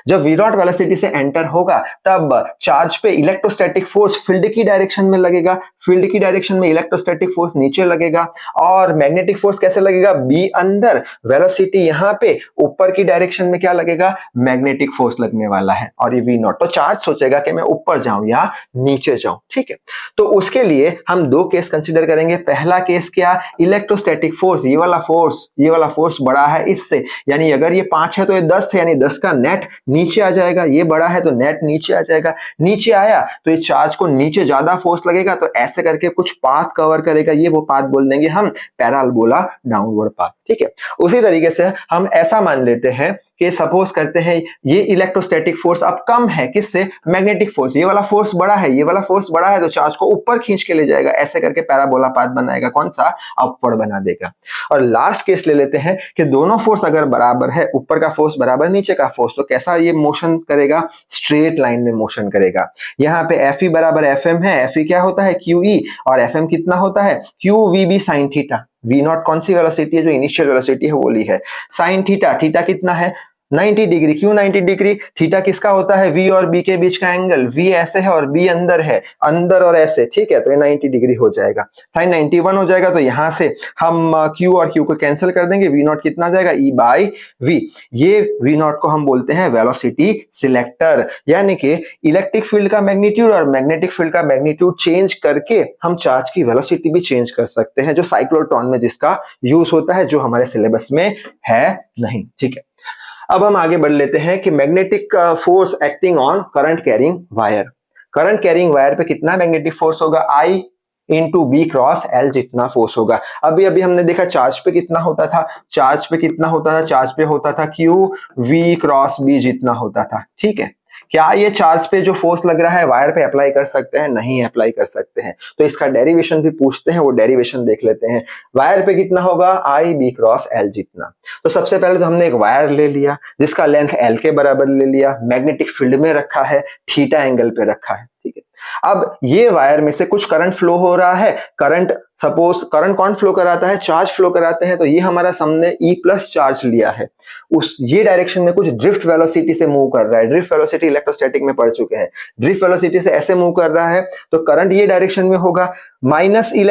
जब v0 वेलोसिटी से एंटर होगा तब चार्ज पे इलेक्ट्रोस्टैटिक फोर्स फील्ड की डायरेक्शन में लगेगा, फील्ड की डायरेक्शन में इलेक्ट्रोस्टैटिक फोर्स नीचे लगेगा। और मैग्नेटिक फोर्स कैसे लगेगा, b अंदर, वेलोसिटी यहाँ पे, ऊपर की डायरेक्शन में क्या लगेगा, मैग्नेटिक फोर्स लगने वाला है और ये v0। तो चार्ज सोचेगा कि मैं ऊपर जाऊं या नीचे जाऊं, ठीक है। तो उसके लिए हम दो केस कंसीडर करेंगे। पहला केस क्या, इलेक्ट्रोस्टैटिक फोर्स, ये वाला फोर्स बड़ा है इससे, यानी अगर ये 5 है तो ये 10 है, यानी 10 का नेट नीचे आ जाएगा। ये बड़ा है तो नेट नीचे आ जाएगा, नीचे आया तो ये चार्ज को नीचे ज्यादा फोर्स लगेगा, तो ऐसे करके कुछ पाथ कवर करेगा। ये वो पाथ बोल देंगे हम पैराबोला डाउनवर्ड पाथ, ठीक है। उसी तरीके से हम ऐसा मान लेते हैं कि सपोज करते हैं ये इलेक्ट्रोस्टैटिक फोर्स अब कम है, किससे, मैग्नेटिक फोर्स। ये वाला फोर्स बड़ा है, ये वाला फोर्स बड़ा है, तो चार्ज को ऊपर खींच के ले जाएगा, ऐसे करके पैराबोला पाथ बनाएगा, कौन सा, अपवर्ड बना देगा। और लास्ट केस ले लेते हैं कि दोनों फोर्स अगर बराबर है, ऊपर का फोर्स बराबर नीचे का फोर्स, तो कैसा ये मोशन करेगा, स्ट्रेट लाइन में मोशन करेगा। यहाँ पे Fe बराबर Fm है, Fe क्या होता है QE, और Fm कितना होता है QVB sin theta. V not कौन सी वेलोसिटी है, जो इनिशियल वेलोसिटी है वो ली है, sin थीटा, थीटा कितना है 90 डिग्री। क्यों 90 डिग्री, थीटा किसका होता है V और B के बीच का एंगल, V ऐसे है और B अंदर है, अंदर और ऐसे, ठीक है, तो ये 90 डिग्री हो जाएगा, sin 91 हो जाएगा। तो यहां से हम Q और Q को कैंसिल कर देंगे, V नॉट कितना आ जाएगा E बाई V। ये V नॉट को हम बोलते हैं वेलोसिटी सिलेक्टर, यानी कि इलेक्ट्रिक फील्ड का मैग्नीट्यूड और मैग्नेटिक फील्ड का मैग्नीट्यूड चेंज करके हम चार्ज की वेलोसिटी भी चेंज कर सकते हैं, जो साइक्लोट्रॉन में जिसका यूज होता है, जो हमारे सिलेबस में है नहीं, ठीक है। अब हम आगे बढ़ लेते हैं कि magnetic force acting on current carrying wire. Current carrying wire पे कितना मैग्नेटिक फोर्स होगा, I into B cross L जितना फोर्स होगा। अभी अभी हमने देखा चार्ज पे कितना होता था, चार्ज पे कितना होता था, चार्ज पे होता था Q V क्रॉस B जितना होता था, ठीक है। क्या ये चार्ज पे जो फोर्स लग रहा है वायर पे अप्लाई कर सकते हैं, नहीं अप्लाई कर सकते हैं, तो इसका डेरिवेशन भी पूछते हैं, वो डेरिवेशन देख लेते हैं। वायर पे कितना होगा, I B क्रॉस L जितना। तो सबसे पहले तो हमने एक वायर ले लिया जिसका लेंथ L के बराबर ले लिया, मैग्नेटिक फील्ड में रखा है, थीटा एंगल पे रखा है, ठीक है। अब ये वायर में से कुछ करंट फ्लो हो रहा है, करंट सपोज करंट कौन फ्लो कराता है, चार्ज फ्लो कराते हैं, तो ये हमारा सामने E प्लस चार्ज लिया है, उस ये डायरेक्शन में कुछ ड्रिफ्ट वेलोसिटी से मूव कर रहा है। ड्रिफ्ट वेलोसिटी इलेक्ट्रोस्टैटिक में पढ़ चुके हैं, ड्रिफ्ट वेलोसिटी से ऐसे मूव कर रहा है, तो करंट ये डायरेक्शन में होगा, माइनस E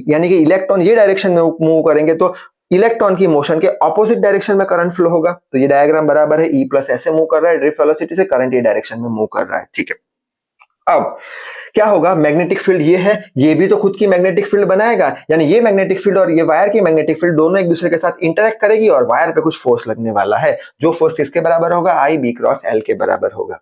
यानी कि इलेक्ट्रॉन ये डायरेक्शन में मूव करेंगे, तो इलेक्ट्रॉन की मोशन के ऑपोजिट डायरेक्शन में करंट फ्लो होगा। तो ये डायग्राम बराबर है, E प्लस ऐसे मूव कर रहा है ड्रिफ्ट वेलोसिटी से, करंट ये डायरेक्शन में मूव कर रहा है, ठीक है। अब क्या होगा, मैग्नेटिक फील्ड ये है, ये भी तो खुद की मैग्नेटिक फील्ड बनाएगा, यानी ये मैग्नेटिक फील्ड और ये वायर की मैग्नेटिक फील्ड दोनों एक दूसरे के साथ इंटरेक्ट करेगी और वायर पे कुछ फोर्स लगने वाला है, जो फोर्स किसके बराबर होगा, I B क्रॉस L के बराबर होगा।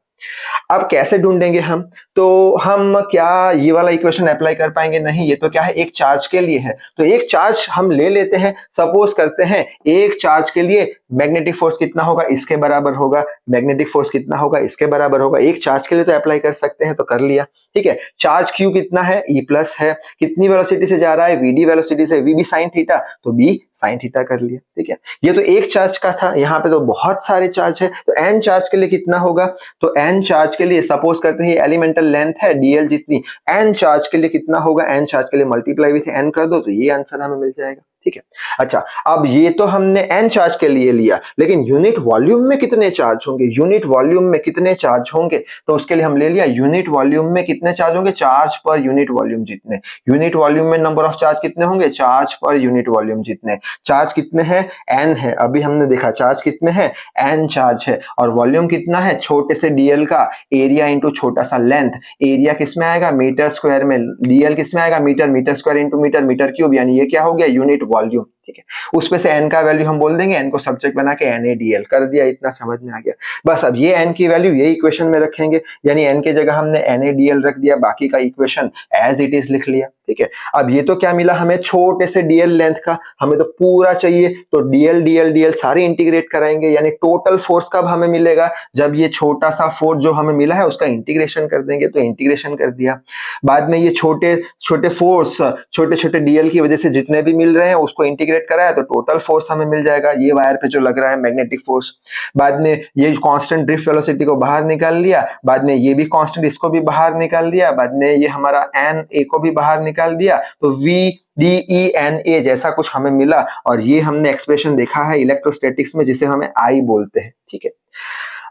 अब कैसे ढूंढेंगे हम, तो हम क्या ये वाला इक्वेशन अप्लाई कर पाएंगे, नहीं, ये तो क्या है एक चार्ज के लिए है, तो एक चार्ज हम ले लेते हैं, सपोज करते हैं एक चार्ज के लिए मैग्नेटिक फोर्स कितना होगा, इसके बराबर होगा, मैग्नेटिक फोर्स कितना होगा, इसके बराबर होगा, एक चार्ज के लिए तो अप्लाई कर सकते हैं, तो कर लिया, ठीक है। चार्ज Q कितना है, E प्लस है, कितनी वेलोसिटी से जा रहा है, VD वेलोसिटी से, VB साइन थीटा, तो B साइन थीटा कर लिया, ठीक है। ये तो एक चार्ज का था, यहाँ पे तो बहुत सारे चार्ज है, तो N चार्ज के लिए कितना होगा, तो N चार्ज के लिए सपोज करते हैं एलिमेंटल लेंथ है DL जितनी, N चार्ज के लिए कितना होगा, N चार्ज के लिए मल्टीप्लाई विथ N कर दो, तो ये आंसर हमें मिल जाएगा, ठीक है। अच्छा, अब ये तो हमने N चार्ज के लिए लिया, लेकिन यूनिट वॉल्यूम में कितने चार्ज होंगे, यूनिट वॉल्यूम में कितने चार्ज होंगे, तो उसके लिए हम ले लिया यूनिट वॉल्यूम में कितने चार्ज होंगे, चार्ज पर यूनिट वॉल्यूम जितने, यूनिट वॉल्यूम में नंबर ऑफ चार्ज कितने होंगे, चार्ज पर यूनिट वॉल्यूम जितने, चार्ज कितने हैं, N है, अभी हमने देखा चार्ज कितने हैं, N चार्ज है, और वॉल्यूम कितना है, छोटे से DL का एरिया इंटू छोटा सा लेंथ, एरिया किस में आएगा, मीटर स्क्वायर में, DL किस में आएगा, metre, metre square into metre, metre cube, यानी ये क्या हो गया, यूनिट वॉल्यूम, ठीक है। उसमें से N का वैल्यू हम बोल देंगे, N को सब्जेक्ट बना के NaDL कर दिया, इतना समझ में आ गया। बस अब ये N की वैल्यू ये इक्वेशन में रखेंगे, यानी N की जगह हमने NaDL रख दिया, बाकी का इक्वेशन एज इट इज लिख लिया, ठीक है। अब ये तो क्या मिला हमें, छोटे से DL लेंथ का, हमें तो पूरा चाहिए, तो DL DL DL सारे इंटीग्रेट कराएंगे, यानी टोटल फोर्स कब हमें मिलेगा, जब ये छोटा सा फोर्स जो हमें मिला है उसका इंटीग्रेशन कर देंगे, तो इंटीग्रेशन कर दिया। बाद में ये छोटे छोटे फोर्स, छोटे छोटे DL की वजह से जितने भी मिल रहे हैं उसको इंटीग्रेट कराया, तो टोटल फोर्स हमें मिल जाएगा, ये वायर पे जो लग रहा है मैग्नेटिक फोर्स। बाद में ये कांस्टेंट ड्रिफ्ट वेलोसिटी को बाहर निकाल लिया, बाद में ये भी कांस्टेंट, इसको भी बाहर निकाल दिया, बाद में ये हमारा NA को भी बाहर निकाल दिया, तो VDENA जैसा कुछ हमें मिला, और ये हमने एक्सप्रेशन देखा है इलेक्ट्रोस्टैटिक्स में जिसे हमें I बोलते हैं, ठीक है।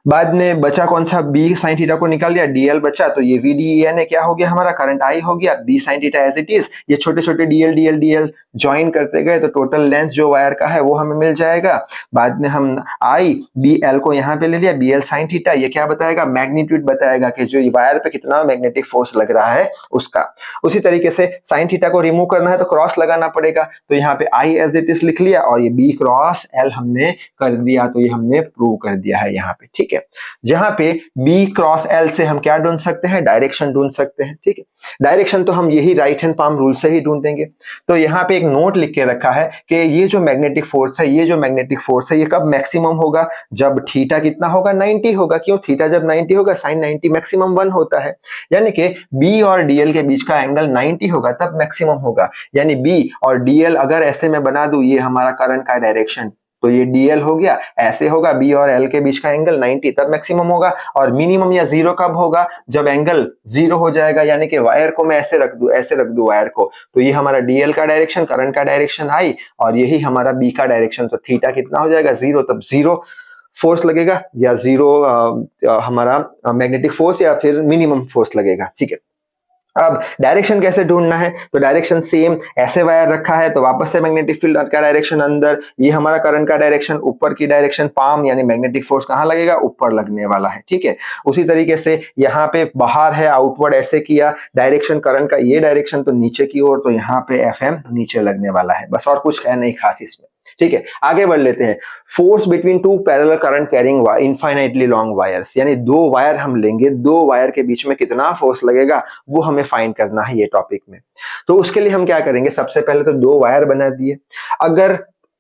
बाद में बचा कौन सा, B साइन थीटा को निकाल दिया, DL बचा, तो ये VDENA क्या हो गया हमारा, करंट I हो गया, B sine theta as it is, ये छोटे छोटे DL DL DL ज्वाइन करते गए, तो टोटल लेंथ जो वायर का है वो हमें मिल जाएगा। बाद में हम BL को यहाँ पे ले लिया, BL साइन थीटा, ये क्या बताएगा, मैग्नीट्यूड बताएगा कि जो वायर पे कितना मैग्नेटिक फोर्स लग रहा है उसका। उसी तरीके से साइन थीटा को रिमूव करना है तो क्रॉस लगाना पड़ेगा, तो यहाँ पे I एज इट इज लिख लिया, और ये B क्रॉस L हमने कर दिया, तो ये हमने प्रूव कर दिया है यहाँ पे, ठीक है। जहां पे B क्रॉस L से हम क्या ढूंढ सकते हैं, डायरेक्शन ढूंढ सकते हैं, ठीक है। डायरेक्शन तो हम यही राइट हैंड पाम रूल से ही ढूंढेंगे। तो यहाँ पे एक नोट लिख के रखा है कि ये जो मैग्नेटिक फोर्स है, ये जो मैग्नेटिक फोर्स है, ये कब मैक्सिमम होगा, जब थीटा कितना होगा, 90 होगा। क्यों, थीटा जब 90 होगा, साइन 90 मैक्सिमम 1 होता है, यानी कि B और DL के बीच का एंगल 90 होगा, तब मैक्सिमम होगा। यानी B और DL अगर ऐसे में बना दूं, ये हमारा करंट का डायरेक्शन, तो ये DL हो गया, ऐसे होगा B और L के बीच का एंगल 90 तब मैक्सिमम होगा। और मिनिमम या जीरो कब होगा, जब एंगल जीरो हो जाएगा, यानी कि वायर को मैं ऐसे रख दूं वायर को, तो ये हमारा DL का डायरेक्शन, करंट का डायरेक्शन आई, और यही हमारा B का डायरेक्शन, तो थीटा कितना हो जाएगा, जीरो। तब जीरो फोर्स लगेगा या जीरो हमारा मैग्नेटिक फोर्स या फिर मिनिमम फोर्स लगेगा, ठीक है। अब डायरेक्शन कैसे ढूंढना है, तो डायरेक्शन सेम, ऐसे वायर रखा है तो वापस से मैग्नेटिक फील्ड का डायरेक्शन अंदर, ये हमारा करंट का डायरेक्शन, ऊपर की डायरेक्शन पाम, यानी मैग्नेटिक फोर्स कहां लगेगा, ऊपर लगने वाला है, ठीक है। उसी तरीके से यहाँ पे बाहर है, आउटवर्ड ऐसे किया, डायरेक्शन करंट का ये डायरेक्शन तो नीचे की ओर, तो यहाँ पे FM नीचे लगने वाला है, बस और कुछ है नहीं खास इसमें, ठीक है। आगे बढ़ लेते हैं। Force between two parallel current carrying infinitely long wires, यानी दो वायर हम लेंगे, दो वायर के बीच में कितना फोर्स लगेगा वो हमें फाइंड करना है ये टॉपिक में। तो उसके लिए हम क्या करेंगे, सबसे पहले तो दो वायर बना दिए। अगर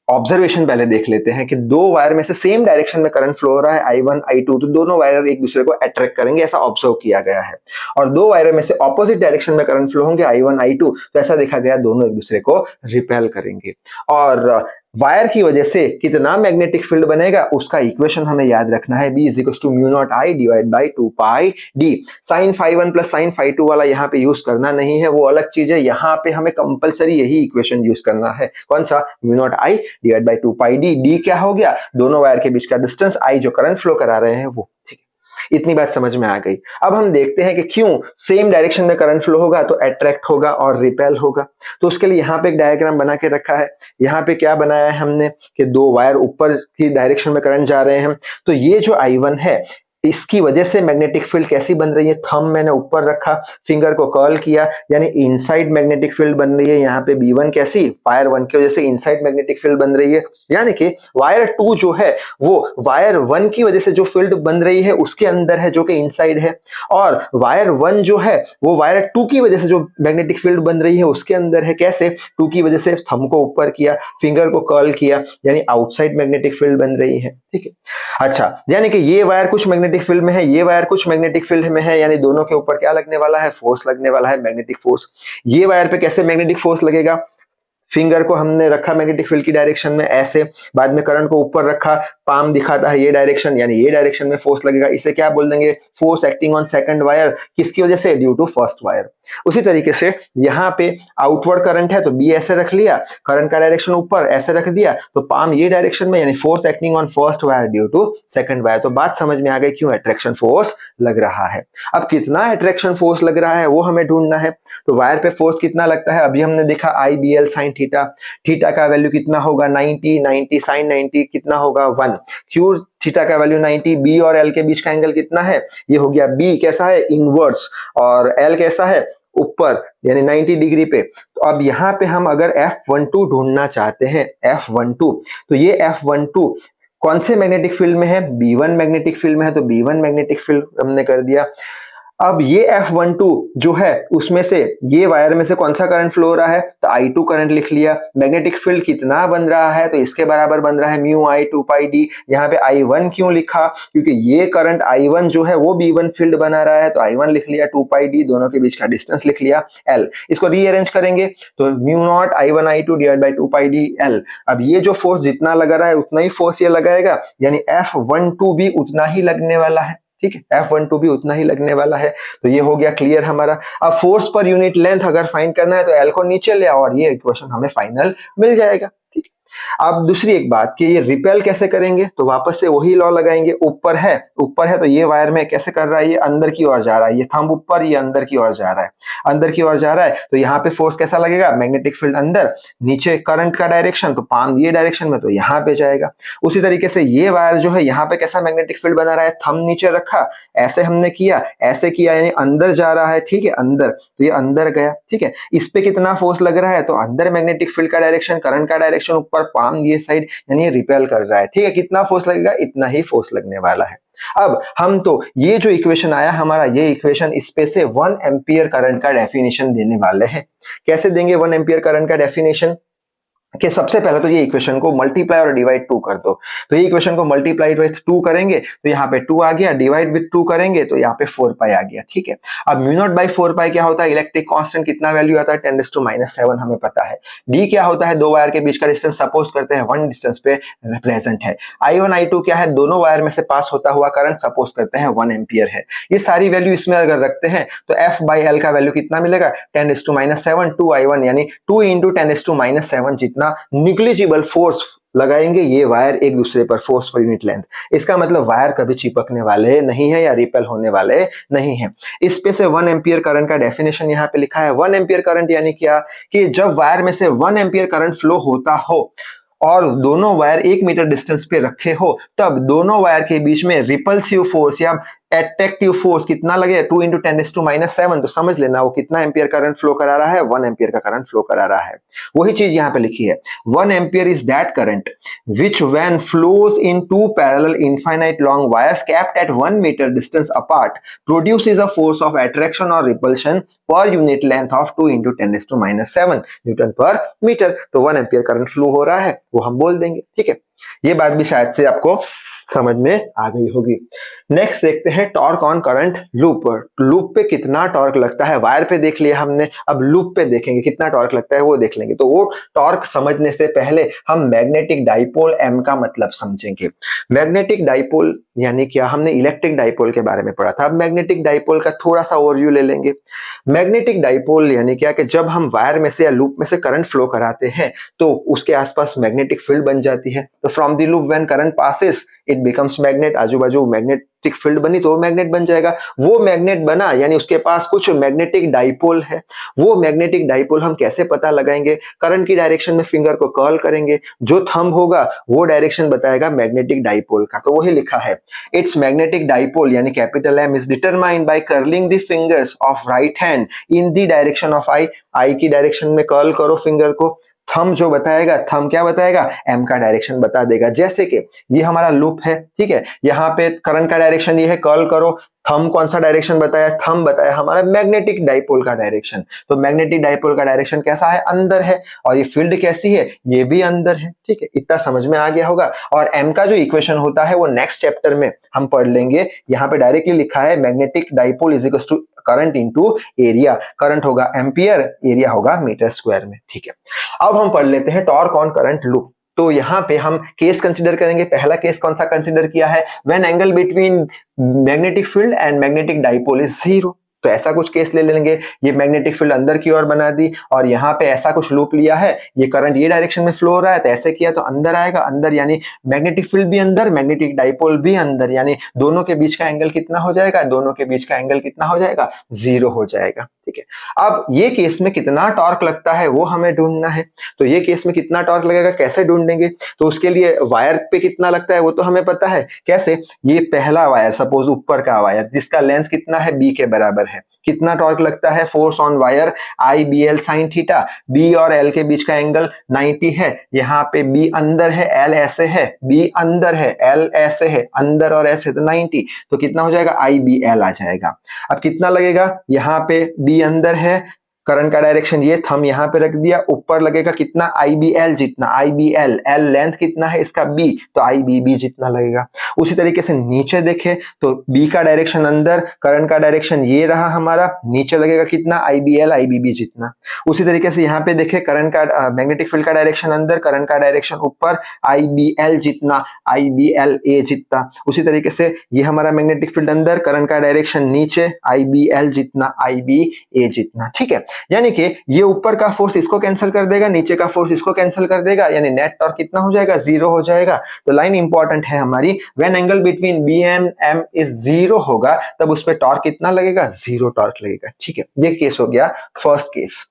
ऑब्जर्वेशन पहले देख लेते हैं कि दो वायर में से सेम डायरेक्शन में करंट फ्लो हो रहा है I1 I2, तो दोनों वायर एक दूसरे को अट्रैक्ट करेंगे, ऐसा ऑब्जर्व किया गया है। और दो वायर में से ऑपोजिट डायरेक्शन में करंट फ्लो होंगे I1 I2, तो ऐसा देखा गया दोनों एक दूसरे को रिपेल करेंगे। और वायर की वजह से कितना मैग्नेटिक फील्ड बनेगा उसका इक्वेशन हमें याद रखना है, B = μ0I divide by 2πd। sin φ1 plus sin φ2 वाला यहाँ पे यूज करना नहीं है, वो अलग चीज है। यहाँ पे हमें कंपलसरी यही इक्वेशन यूज करना है, कौन सा, μ0I divide by 2πd। d क्या हो गया, दोनों वायर के बीच का डिस्टेंस, I जो करंट फ्लो करा रहे हैं वो, ठीक है। इतनी बात समझ में आ गई। अब हम देखते हैं कि क्यों सेम डायरेक्शन में करंट फ्लो होगा तो अट्रैक्ट होगा और रिपेल होगा। तो उसके लिए यहाँ पे एक डायग्राम बना के रखा है। यहाँ पे क्या बनाया है हमने कि दो वायर ऊपर की डायरेक्शन में करंट जा रहे हैं, तो ये जो I1 है इसकी वजह से मैग्नेटिक फील्ड कैसी बन रही है, थंब मैंने ऊपर रखा, फिंगर को कर्ल किया, यानी इनसाइड मैग्नेटिक फील्ड बन रही है। यहाँ पे B1 कैसी, वायर 1 की वजह से इनसाइड मैग्नेटिक फील्ड बन रही है, यानी कि वायर 2 जो है वो वायर 1 की वजह से जो फील्ड बन रही है उसके अंदर है, जो कि इनसाइड है। और वायर 1 जो है वो वायर 2 की वजह से जो मैग्नेटिक फील्ड बन रही है उसके अंदर है, कैसे, 2 की वजह से थंब को ऊपर किया, फिंगर को कर्ल किया, यानी आउटसाइड मैग्नेटिक फील्ड बन रही है, ठीक है। अच्छा, यानी कि ये वायर कुछ मैग्नेटिक फील्ड में है, ये वायर कुछ मैग्नेटिक फील्ड में है, यानी दोनों के ऊपर क्या लगने वाला है, फोर्स लगने वाला है, मैग्नेटिक फोर्स। ये वायर पे कैसे मैग्नेटिक फोर्स लगेगा, फिंगर को हमने रखा मैग्नेटिक फील्ड की डायरेक्शन में ऐसे, बाद में करंट को ऊपर रखा, पाम दिखाता है ये डायरेक्शन, यानी ये डायरेक्शन में फोर्स लगेगा। इसे क्या बोल देंगे, force acting on second wire, किसकी वजह से, ड्यू टू फर्स्ट वायर। उसी तरीके से यहाँ पे आउटवर्ड करंट है तो B ऐसे रख लिया, करंट का डायरेक्शन ऊपर ऐसे रख दिया, तो पाम ये डायरेक्शन में, यानी force acting on first wire due to second wire. तो बात समझ में आ गई क्यों अट्रैक्शन फोर्स लग रहा है। अब कितना अट्रैक्शन फोर्स लग रहा है वो हमें ढूंढना है। तो वायर पे फोर्स कितना लगता है, अभी हमने देखा IBL sin थीटा, थीटा का वैल्यू कितना होगा 90, 90 sin 90 कितना होगा 1, क्यू थीटा का वैल्यू 90, B और L के बीच का एंगल कितना है, ये हो गया B कैसा है, इनवर्स, और L कैसा है, ऊपर, यानी 90 डिग्री पे। तो अब यहाँ पे हम अगर F12 ढूंढना चाहते हैं, F12, तो ये F12 कौन से मैग्नेटिक फील्ड में है, B1 मैग्नेटिक फील्ड में है, तो B1 मैग्नेटिक फील्ड हमने कर दिया। अब ये F12 जो है उसमें से ये वायर में से कौन सा करंट फ्लो हो रहा है, तो I2 करंट लिख लिया। मैग्नेटिक फील्ड कितना बन रहा है, तो इसके बराबर बन रहा है μI 2πd। यहाँ पे I1 क्यों लिखा, क्योंकि ये करंट I1 जो है वो B1 फील्ड बना रहा है, तो I1 लिख लिया, 2πd दोनों के बीच का डिस्टेंस लिख लिया L। इसको रीअरेंज करेंगे तो μ0 I1 I2 divide by 2πd L। अब ये जो फोर्स जितना लगा रहा है उतना ही फोर्स ये लगाएगा, यानी F12 भी उतना ही लगने वाला है, ठीक है, F12 भी उतना ही लगने वाला है। तो ये हो गया क्लियर हमारा। अब फोर्स पर यूनिट लेंथ अगर फाइंड करना है तो L को नीचे ले आओ और ये इक्वेशन हमें फाइनल मिल जाएगा, ठीक है। अब दूसरी एक बात कि ये रिपेल कैसे करेंगे, तो वापस से वही लॉ लगाएंगे। ऊपर है तो ये वायर में कैसे कर रहा है, ये अंदर की ओर जा रहा है, ये थंब ऊपर, ये अंदर की ओर जा रहा है, अंदर की ओर जा रहा है, तो यहाँ पे फोर्स कैसा लगेगा, मैग्नेटिक फील्ड अंदर, नीचे करंट का डायरेक्शन, तो पाम ये डायरेक्शन में, तो यहाँ पे जाएगा। उसी तरीके से ये वायर जो है यहाँ पे कैसा मैग्नेटिक फील्ड बना रहा है, थंब नीचे रखा, ऐसे हमने किया, ऐसे किया, यानी अंदर जा रहा है, ठीक है, अंदर, तो ये अंदर गया, ठीक है। इस पे कितना फोर्स लग रहा है, तो अंदर मैग्नेटिक फील्ड का डायरेक्शन, करंट का डायरेक्शन ऊपर, पाम ये साइड, यानी ये रिपेल कर रहा है, ठीक है। कितना फोर्स लगेगा, इतना ही फोर्स लगने वाला है। अब हम तो ये जो इक्वेशन आया हमारा, ये इक्वेशन इस पे से 1 एम्पियर करंट का डेफिनेशन देने वाले हैं। कैसे देंगे 1 एम्पियर करंट का डेफिनेशन, कि सबसे पहले तो ये इक्वेशन को मल्टीप्लाई और डिवाइड 2 कर दो। तो ये इक्वेशन को मल्टीप्लाई विथ 2 करेंगे तो यहाँ पे 2 आ गया, डिवाइड विथ 2 करेंगे तो यहाँ पे 4 पाई आ गया। ठीक है, अब म्यू नॉट बाई 4 पाई क्या होता है, इलेक्ट्रिक कांस्टेंट कितना वैल्यू आता है 10⁻⁻⁷ हमें पता है। डी क्या होता है, दो वायर के बीच का डिस्टेंस सपोज करते हैं 1 डिस्टेंस पे प्रेजेंट है। I1 I2 क्या है, दोनों वायर में से पास होता हुआ करंट सपोज करते हैं 1 एम्पियर है। ये सारी वैल्यू इसमें अगर रखते हैं तो F बाई L का वैल्यू कितना मिलेगा 10⁻⁷ 2I1 यानी 2 इंटू 10⁻⁷ जितना निग्लिजिबल फोर्स लगाएंगे ये वायर एक दूसरे पर, फोर्स पर यूनिट लेंथ। इसका मतलब वायर कभी चिपकने वाले नहीं है या रिपेल होने वाले नहीं है। इस पे से 1 एम्पियर करंट का डेफिनेशन यहाँ पे लिखा है। 1 एम्पियर करंट यानी क्या, कि जब वायर में से 1 एम्पियर करंट फ्लो होता हो और दोनों वायर 1 मीटर डिस्टेंस पे रखे हो, तब दोनों वायर के बीच में रिपल्सिव फोर्स या एट्रैक्टिव फोर्स कितना लगे 2 इंटू 10⁻⁷, तो समझ लेना वो कितना एम्पियर करंट फ्लो करा रहा है, 1 एम्पियर का करंट फ्लो करा रहा है। वही चीज यहाँ पे लिखी है, 1 ampere is that current which when flows in two parallel infinite long wires kept at 1 meter distance apart produces a force of attraction or repulsion per unit length of 2 into 10⁻⁷ Newton पर metre. तो 1 ampere current flow हो रहा है वो हम बोल देंगे। ठीक है, ये बात भी शायद से आपको समझ में आ गई होगी। नेक्स्ट देखते हैं torque on current loop. Loop पे कितना टॉर्क लगता है, वायर पे देख लिया हमने, अब लूप पे देखेंगे कितना टॉर्क लगता है वो देख लेंगे। तो वो टॉर्क समझने से पहले हम मैग्नेटिक डाइपोल एम का मतलब समझेंगे। मैग्नेटिक डाइपोल यानी क्या, हमने इलेक्ट्रिक डाइपोल के बारे में पढ़ा था, अब मैग्नेटिक डाइपोल का थोड़ा सा ओवरव्यू ले लेंगे। मैग्नेटिक डाइपोल यानी क्या, कि जब हम वायर में से या लूप में से करंट फ्लो कराते हैं तो उसके आसपास मैग्नेटिक फील्ड बन जाती है। तो from the loop when current passes it becomes magnet, आजू बाजू मैग्नेटिक फील्ड बनी तो वो मैग्नेट बन जाएगा। वो मैग्नेट बना यानी उसके पास कुछ मैग्नेटिक डाइपोल है। वो मैग्नेटिक डाइपोल हम कैसे पता लगाएंगे, करंट की डायरेक्शन में फिंगर को कर्ल करेंगे, जो थंब होगा वो डायरेक्शन बताएगा मैग्नेटिक डाइपोल का। तो वही लिखा है, इट्स मैग्नेटिक डाइपोल यानी capital M is determined by curling the fingers of right hand in the direction of I. I की डायरेक्शन में कर्ल करो फिंगर को, थंब जो बताएगा, थंब क्या बताएगा, एम का डायरेक्शन बता देगा। जैसे कि ये हमारा लूप है, ठीक है, यहाँ पे करंट का डायरेक्शन ये है, कर्ल करो, थंब कौन सा डायरेक्शन बताया, थंब बताया हमारा मैग्नेटिक डाइपोल का डायरेक्शन। तो मैग्नेटिक डाइपोल का डायरेक्शन कैसा है, अंदर है, और ये फील्ड कैसी है, ये भी अंदर है। ठीक है, इतना समझ में आ गया होगा। और एम का जो इक्वेशन होता है वो नेक्स्ट चैप्टर में हम पढ़ लेंगे। यहाँ पे डायरेक्टली लिखा है magnetic dipole is equal to current into area. Current होगा एम्पियर, एरिया होगा मीटर स्क्वायर में। ठीक है, अब हम पढ़ लेते हैं टॉर्क ऑन करंट लूप। तो यहाँ पे हम केस कंसीडर करेंगे। पहला केस कौन सा कंसीडर किया है, when angle between magnetic field and magnetic dipole is 0। तो ऐसा कुछ केस ले लेंगे, ये मैग्नेटिक फील्ड अंदर की ओर बना दी और यहाँ पे ऐसा कुछ लूप लिया है, ये करंट ये डायरेक्शन में फ्लो हो रहा है, तो ऐसे किया तो अंदर आएगा, अंदर यानी मैग्नेटिक फील्ड भी अंदर, मैग्नेटिक डाइपोल भी अंदर, यानी दोनों के बीच का एंगल कितना हो जाएगा, दोनों के बीच का एंगल कितना हो जाएगा, 0 हो जाएगा। ठीक है, अब ये केस में कितना टॉर्क लगता है वो हमें ढूंढना है। तो ये केस में कितना टॉर्क लगेगा कैसे ढूंढेंगे, तो उसके लिए वायर पे कितना लगता है वो तो हमें पता है। कैसे, ये पहला वायर, सपोज ऊपर का वायर जिसका लेंथ कितना है, b के बराबर है, कितना टॉर्क लगता है, force on wire I B L sine theta. B और एल के बीच का एंगल 90 है, यहाँ पे बी अंदर है, एल ऐसे है, बी अंदर है, एल ऐसे है, अंदर और ऐसे, तो 90, तो कितना हो जाएगा, आई बी एल आ जाएगा। अब कितना लगेगा, यहाँ पे बी अंदर है, करंट का डायरेक्शन ये, थंब यहाँ पे रख दिया, ऊपर लगेगा कितना, आई बी एल जितना, आई बी एल, एल लेंथ कितना है इसका b, तो आई बी बी जितना लगेगा। उसी तरीके से नीचे देखे तो b का डायरेक्शन अंदर, करंट का डायरेक्शन ये रहा हमारा, नीचे लगेगा कितना, आई बी एल, आई बी बी जितना। उसी तरीके से यहाँ पे देखे, करंट का मैग्नेटिक फील्ड का डायरेक्शन अंदर, करंट का डायरेक्शन ऊपर, आई बी एल जितना, आई बी एल ए जितना। उसी तरीके से ये हमारा मैग्नेटिक फील्ड अंदर, करंट का डायरेक्शन नीचे, आई बी एल जितना, आई बी ए जितना। ठीक है, यानी कि ये ऊपर का फोर्स इसको कैंसिल कर देगा, नीचे का फोर्स इसको कैंसिल कर देगा, यानी नेट टॉर्क कितना हो जाएगा, 0 हो जाएगा। तो लाइन इंपॉर्टेंट है हमारी, when angle between B and M is 0 होगा तब उस पे टॉर्क कितना लगेगा, 0 टॉर्क लगेगा। ठीक है, ये केस हो गया फर्स्ट केस।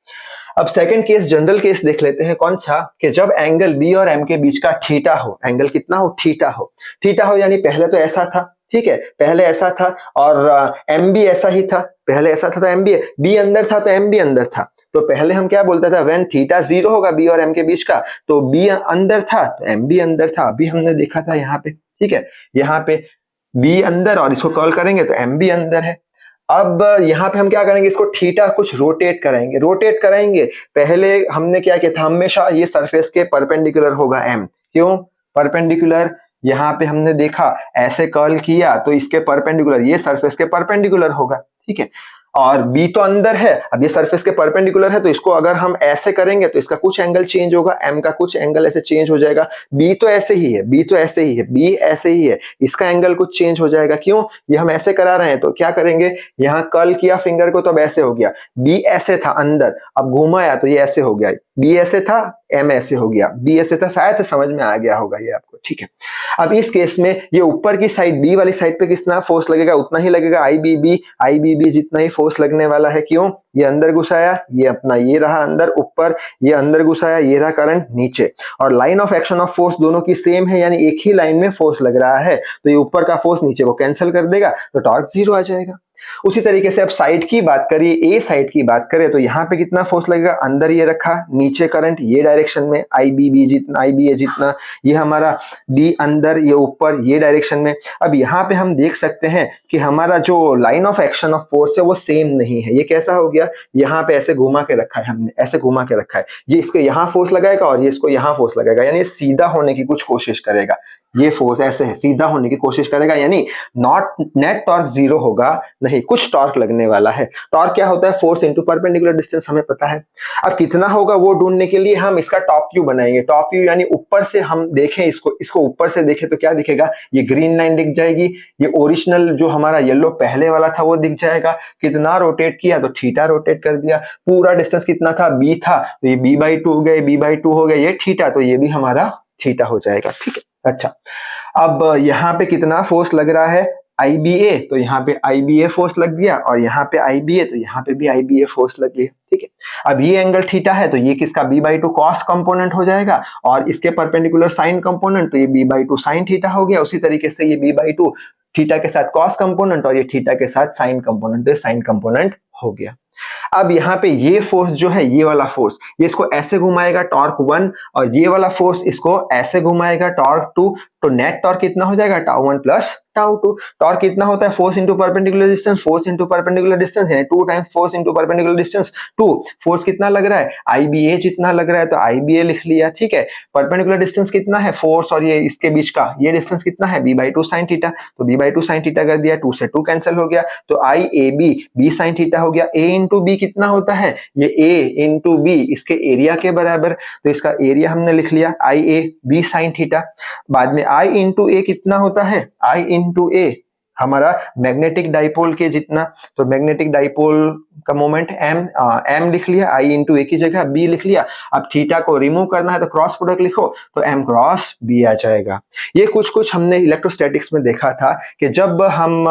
अब सेकंड केस, जनरल केस देख लेते हैं। कौन सा, कि जब एंगल बी और एम के बीच का थीटा हो, एंगल कितना हो, थीटा हो। थीटा हो यानी पहले तो ऐसा था, ठीक है, पहले ऐसा था और एम भी ऐसा ही था, पहले ऐसा था तो एम भी, बी अंदर था तो एम भी अंदर था। तो पहले हम क्या बोलता था, व्हेन थीटा 0 होगा बी और एम के बीच का, तो बी अंदर था तो एम भी अंदर था। अभी हमने देखा था यहाँ पे, ठीक है, यहाँ पे बी अंदर और इसको कॉल करेंगे तो एम भी अंदर है। अब यहाँ पे हम क्या करेंगे, इसको थीटा कुछ रोटेट कराएंगे। पहले हमने क्या किया था, हमेशा ये सरफेस के परपेंडिकुलर होगा m। क्यों परपेंडिकुलर, यहाँ पे हमने देखा ऐसे कर्ल किया तो इसके परपेंडिकुलर, ये सरफेस के परपेंडिकुलर होगा, ठीक है। और b तो अंदर है, अब ये सरफेस के परपेंडिकुलर है तो इसको अगर हम ऐसे करेंगे तो इसका कुछ एंगल चेंज होगा, m का कुछ एंगल ऐसे चेंज हो जाएगा। b तो ऐसे ही है, b ऐसे ही है, इसका एंगल कुछ चेंज हो जाएगा। क्यों, ये हम ऐसे करा रहे हैं तो क्या करेंगे, यहाँ कर्ल किया फिंगर को तो अब ऐसे हो गया, b ऐसे था अंदर, अब घुमाया तो ये ऐसे हो गया, b ऐसे था m ऐसे हो गया, b ऐसे था। शायद से समझ में आ गया होगा ये आपको, ठीक है। अब इस केस में ये ऊपर की साइड b वाली साइड पे कितना फोर्स लगेगा, उतना ही लगेगा, IBB जितना ही फोर्स लगने वाला है। क्यों, ये अंदर घुसाया, ये अपना ये रहा अंदर ऊपर, ये अंदर घुसाया, ये रहा करंट नीचे, और line of action of force दोनों की सेम है, यानी एक ही लाइन में फोर्स लग रहा है, तो ये ऊपर का फोर्स नीचे को कैंसिल कर देगा तो टॉर्क 0 आ जाएगा। उसी तरीके से अब साइड की बात करिए, ए साइड की बात करें तो यहाँ पे कितना फोर्स लगेगा, अंदर ये रखा, नीचे करंट ये डायरेक्शन में, IBA जितना, ये हमारा डी अंदर, ये ऊपर, ये डायरेक्शन में। अब यहाँ पे हम देख सकते हैं कि हमारा जो line of action of force है वो सेम नहीं है। ये कैसा हो गया, यहाँ पे ऐसे घुमा के रखा है हमने, ऐसे घुमा के रखा है, ये इसको यहाँ फोर्स लगाएगा और ये इसको यहाँ फोर्स लगाएगा, यानी सीधा होने की कुछ कोशिश करेगा। ये फोर्स ऐसे है, सीधा होने की कोशिश करेगा, यानी नॉट नेट टॉर्क 0 होगा, नहीं कुछ टॉर्क लगने वाला है। टॉर्क क्या होता है, फोर्स इनटू परपेंडिकुलर डिस्टेंस, हमें पता है। अब कितना होगा वो ढूंढने के लिए हम इसका टॉप व्यू बनाएंगे। टॉप व्यू यानी ऊपर से हम देखें, इसको ऊपर से देखें तो क्या दिखेगा, ये ग्रीन लाइन दिख जाएगी, ये ओरिजिनल जो हमारा येलो पहले वाला था वो दिख जाएगा। कितना रोटेट किया तो थीटा रोटेट कर दिया। पूरा डिस्टेंस कितना था, b था, तो ये b/2 हो गया, b/2 हो गया, ये थीटा, तो ये भी हमारा थीटा हो जाएगा, ठीक है। अच्छा, अब यहाँ पे कितना फोर्स लग रहा है, IBA, तो यहाँ पे IBA फोर्स लग गया, और यहाँ पे IBA, तो यहाँ पे भी IBA फोर्स लग गया, ठीक है। अब ये एंगल थीटा है तो ये किसका, b/2 कॉस कंपोनेंट हो जाएगा, और इसके परपेंडिकुलर साइन कंपोनेंट, तो ये b/2 साइन थीटा हो गया। उसी तरीके से ये b/2 थीटा के साथ कॉस कंपोनेंट और ये थीटा के साथ साइन कंपोनेंट, तो साइन कंपोनेंट हो गया। अब यहाँ पे ये फोर्स जो है, ये वाला फोर्स, ये इसको ऐसे घुमाएगा टॉर्क 1, और ये वाला फोर्स इसको ऐसे घुमाएगा टॉर्क 2, तो नेट टॉर्क कितना हो जाएगा, τ1 प्लस τ2। टॉर्क कितना होता है, फोर्स इंटू परपेंडिकुलर डिस्टेंस, यानी 2 times force into perpendicular distance 2। Force कितना लग रहा है, IBA जितना लग रहा है, तो IBA लिख लिया, ठीक है। परपेंडिकुलर डिस्टेंस कितना है, फोर्स और ये इसके बीच का ये डिस्टेंस कितना है, b/2 साइन थीटा, तो b/2 साइन थीटा कर दिया, 2 से 2 कैंसिल हो गया, तो IAB b साइन थीटा हो गया। A इंटू बी कितना होता है, ये A इंटू बी इसके एरिया के बराबर, तो इसका एरिया हमने लिख लिया IAB साइन थीटा। बाद में I इंटू ए कितना होता है, I इंटू ए हमारा मैग्नेटिक डाइपोल के जितना, तो मैग्नेटिक डाइपोल का मोमेंट m लिख लिया, I इंटू ए की जगह b लिख लिया। अब थीटा को रिमूव करना है तो क्रॉस प्रोडक्ट लिखो, तो m क्रॉस b आ जाएगा। ये कुछ हमने इलेक्ट्रोस्टैटिक्स में देखा था कि जब हम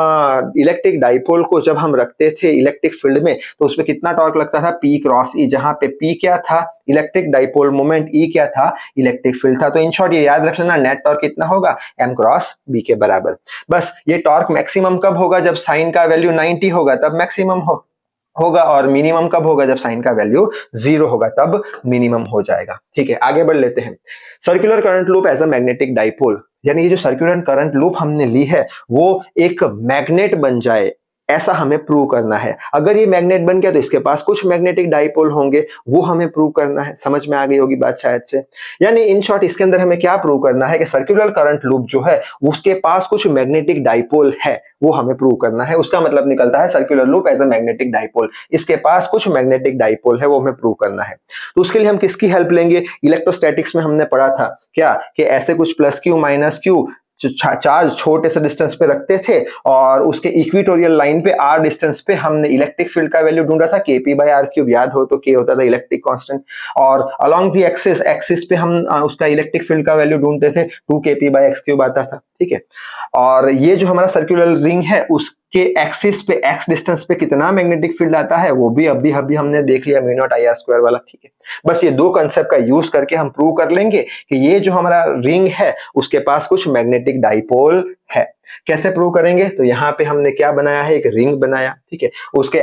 इलेक्ट्रिक डाइपोल को जब हम रखते थे इलेक्ट्रिक फील्ड में, तो उसमें कितना टॉर्क लगता था, p क्रॉस e, जहां पे p क्या था, इलेक्ट्रिक डाइपोल मोमेंट, e क्या था, इलेक्ट्रिक फील्ड था। तो इन शॉर्ट ये याद रख लेना, नेट टॉर्क कितना होगा, m क्रॉस b के बराबर। बस ये टॉर्क मैक्सिमम कब होगा, जब साइन का वैल्यू 90 होगा तब मैक्सिमम होगा, और मिनिमम कब होगा, जब साइन का वैल्यू 0 होगा तब मिनिमम हो जाएगा, ठीक है। आगे बढ़ लेते हैं। Circular current loop as a magnetic dipole, यानी ये जो सर्कुलर करंट लूप हमने ली है वो एक मैग्नेट बन जाए, ऐसा हमें प्रूव करना है। अगर ये मैग्नेट बन गया तो इसके पास कुछ मैग्नेटिक डाइपोल होंगे, वो हमें प्रूव करना है। समझ में आ गई होगी बात शायद से। यानी इन शॉर्ट इसके अंदर हमें क्या प्रूव करना है कि सर्कुलर करंट लूप जो है उसके पास कुछ मैग्नेटिक डाइपोल है, वो हमें प्रूव करना है। उसका मतलब निकलता है circular loop as a magnetic dipole, इसके पास कुछ मैग्नेटिक डाइपोल है, वो हमें प्रूव करना है। तो उसके लिए हम किसकी हेल्प लेंगे, इलेक्ट्रोस्टैटिक्स में हमने पढ़ा था क्या कि ऐसे कुछ plus Q minus Q charge छोटे से डिस्टेंस पे रखते थे, और उसके इक्वेटोरियल लाइन पे r डिस्टेंस पे हमने इलेक्ट्रिक फील्ड का वैल्यू ढूंढा था, kp/r3, याद हो तो k होता था इलेक्ट्रिक कांस्टेंट, और अलोंग दी एक्सिस पे हम उसका इलेक्ट्रिक फील्ड का वैल्यू ढूंढते थे, 2kp/x³ आता था, ठीक है। और ये जो हमारा सर्कुलर रिंग है उसके एक्सिस पे, x डिस्टेंस पे कितना मैग्नेटिक फील्ड आता है वो भी अभी हमने देख लिया, μ0I r² वाला, ठीक है। बस ये दो कंसेप्ट का यूज करके हम प्रूव कर लेंगे कि ये जो हमारा रिंग है उसके पास कुछ मैग्नेटिक डाइपोल है। कैसे प्रूव करेंगे, तो यहाँ पे हमने क्या बनाया है, एक रिंग बनाया, ठीक है। उसके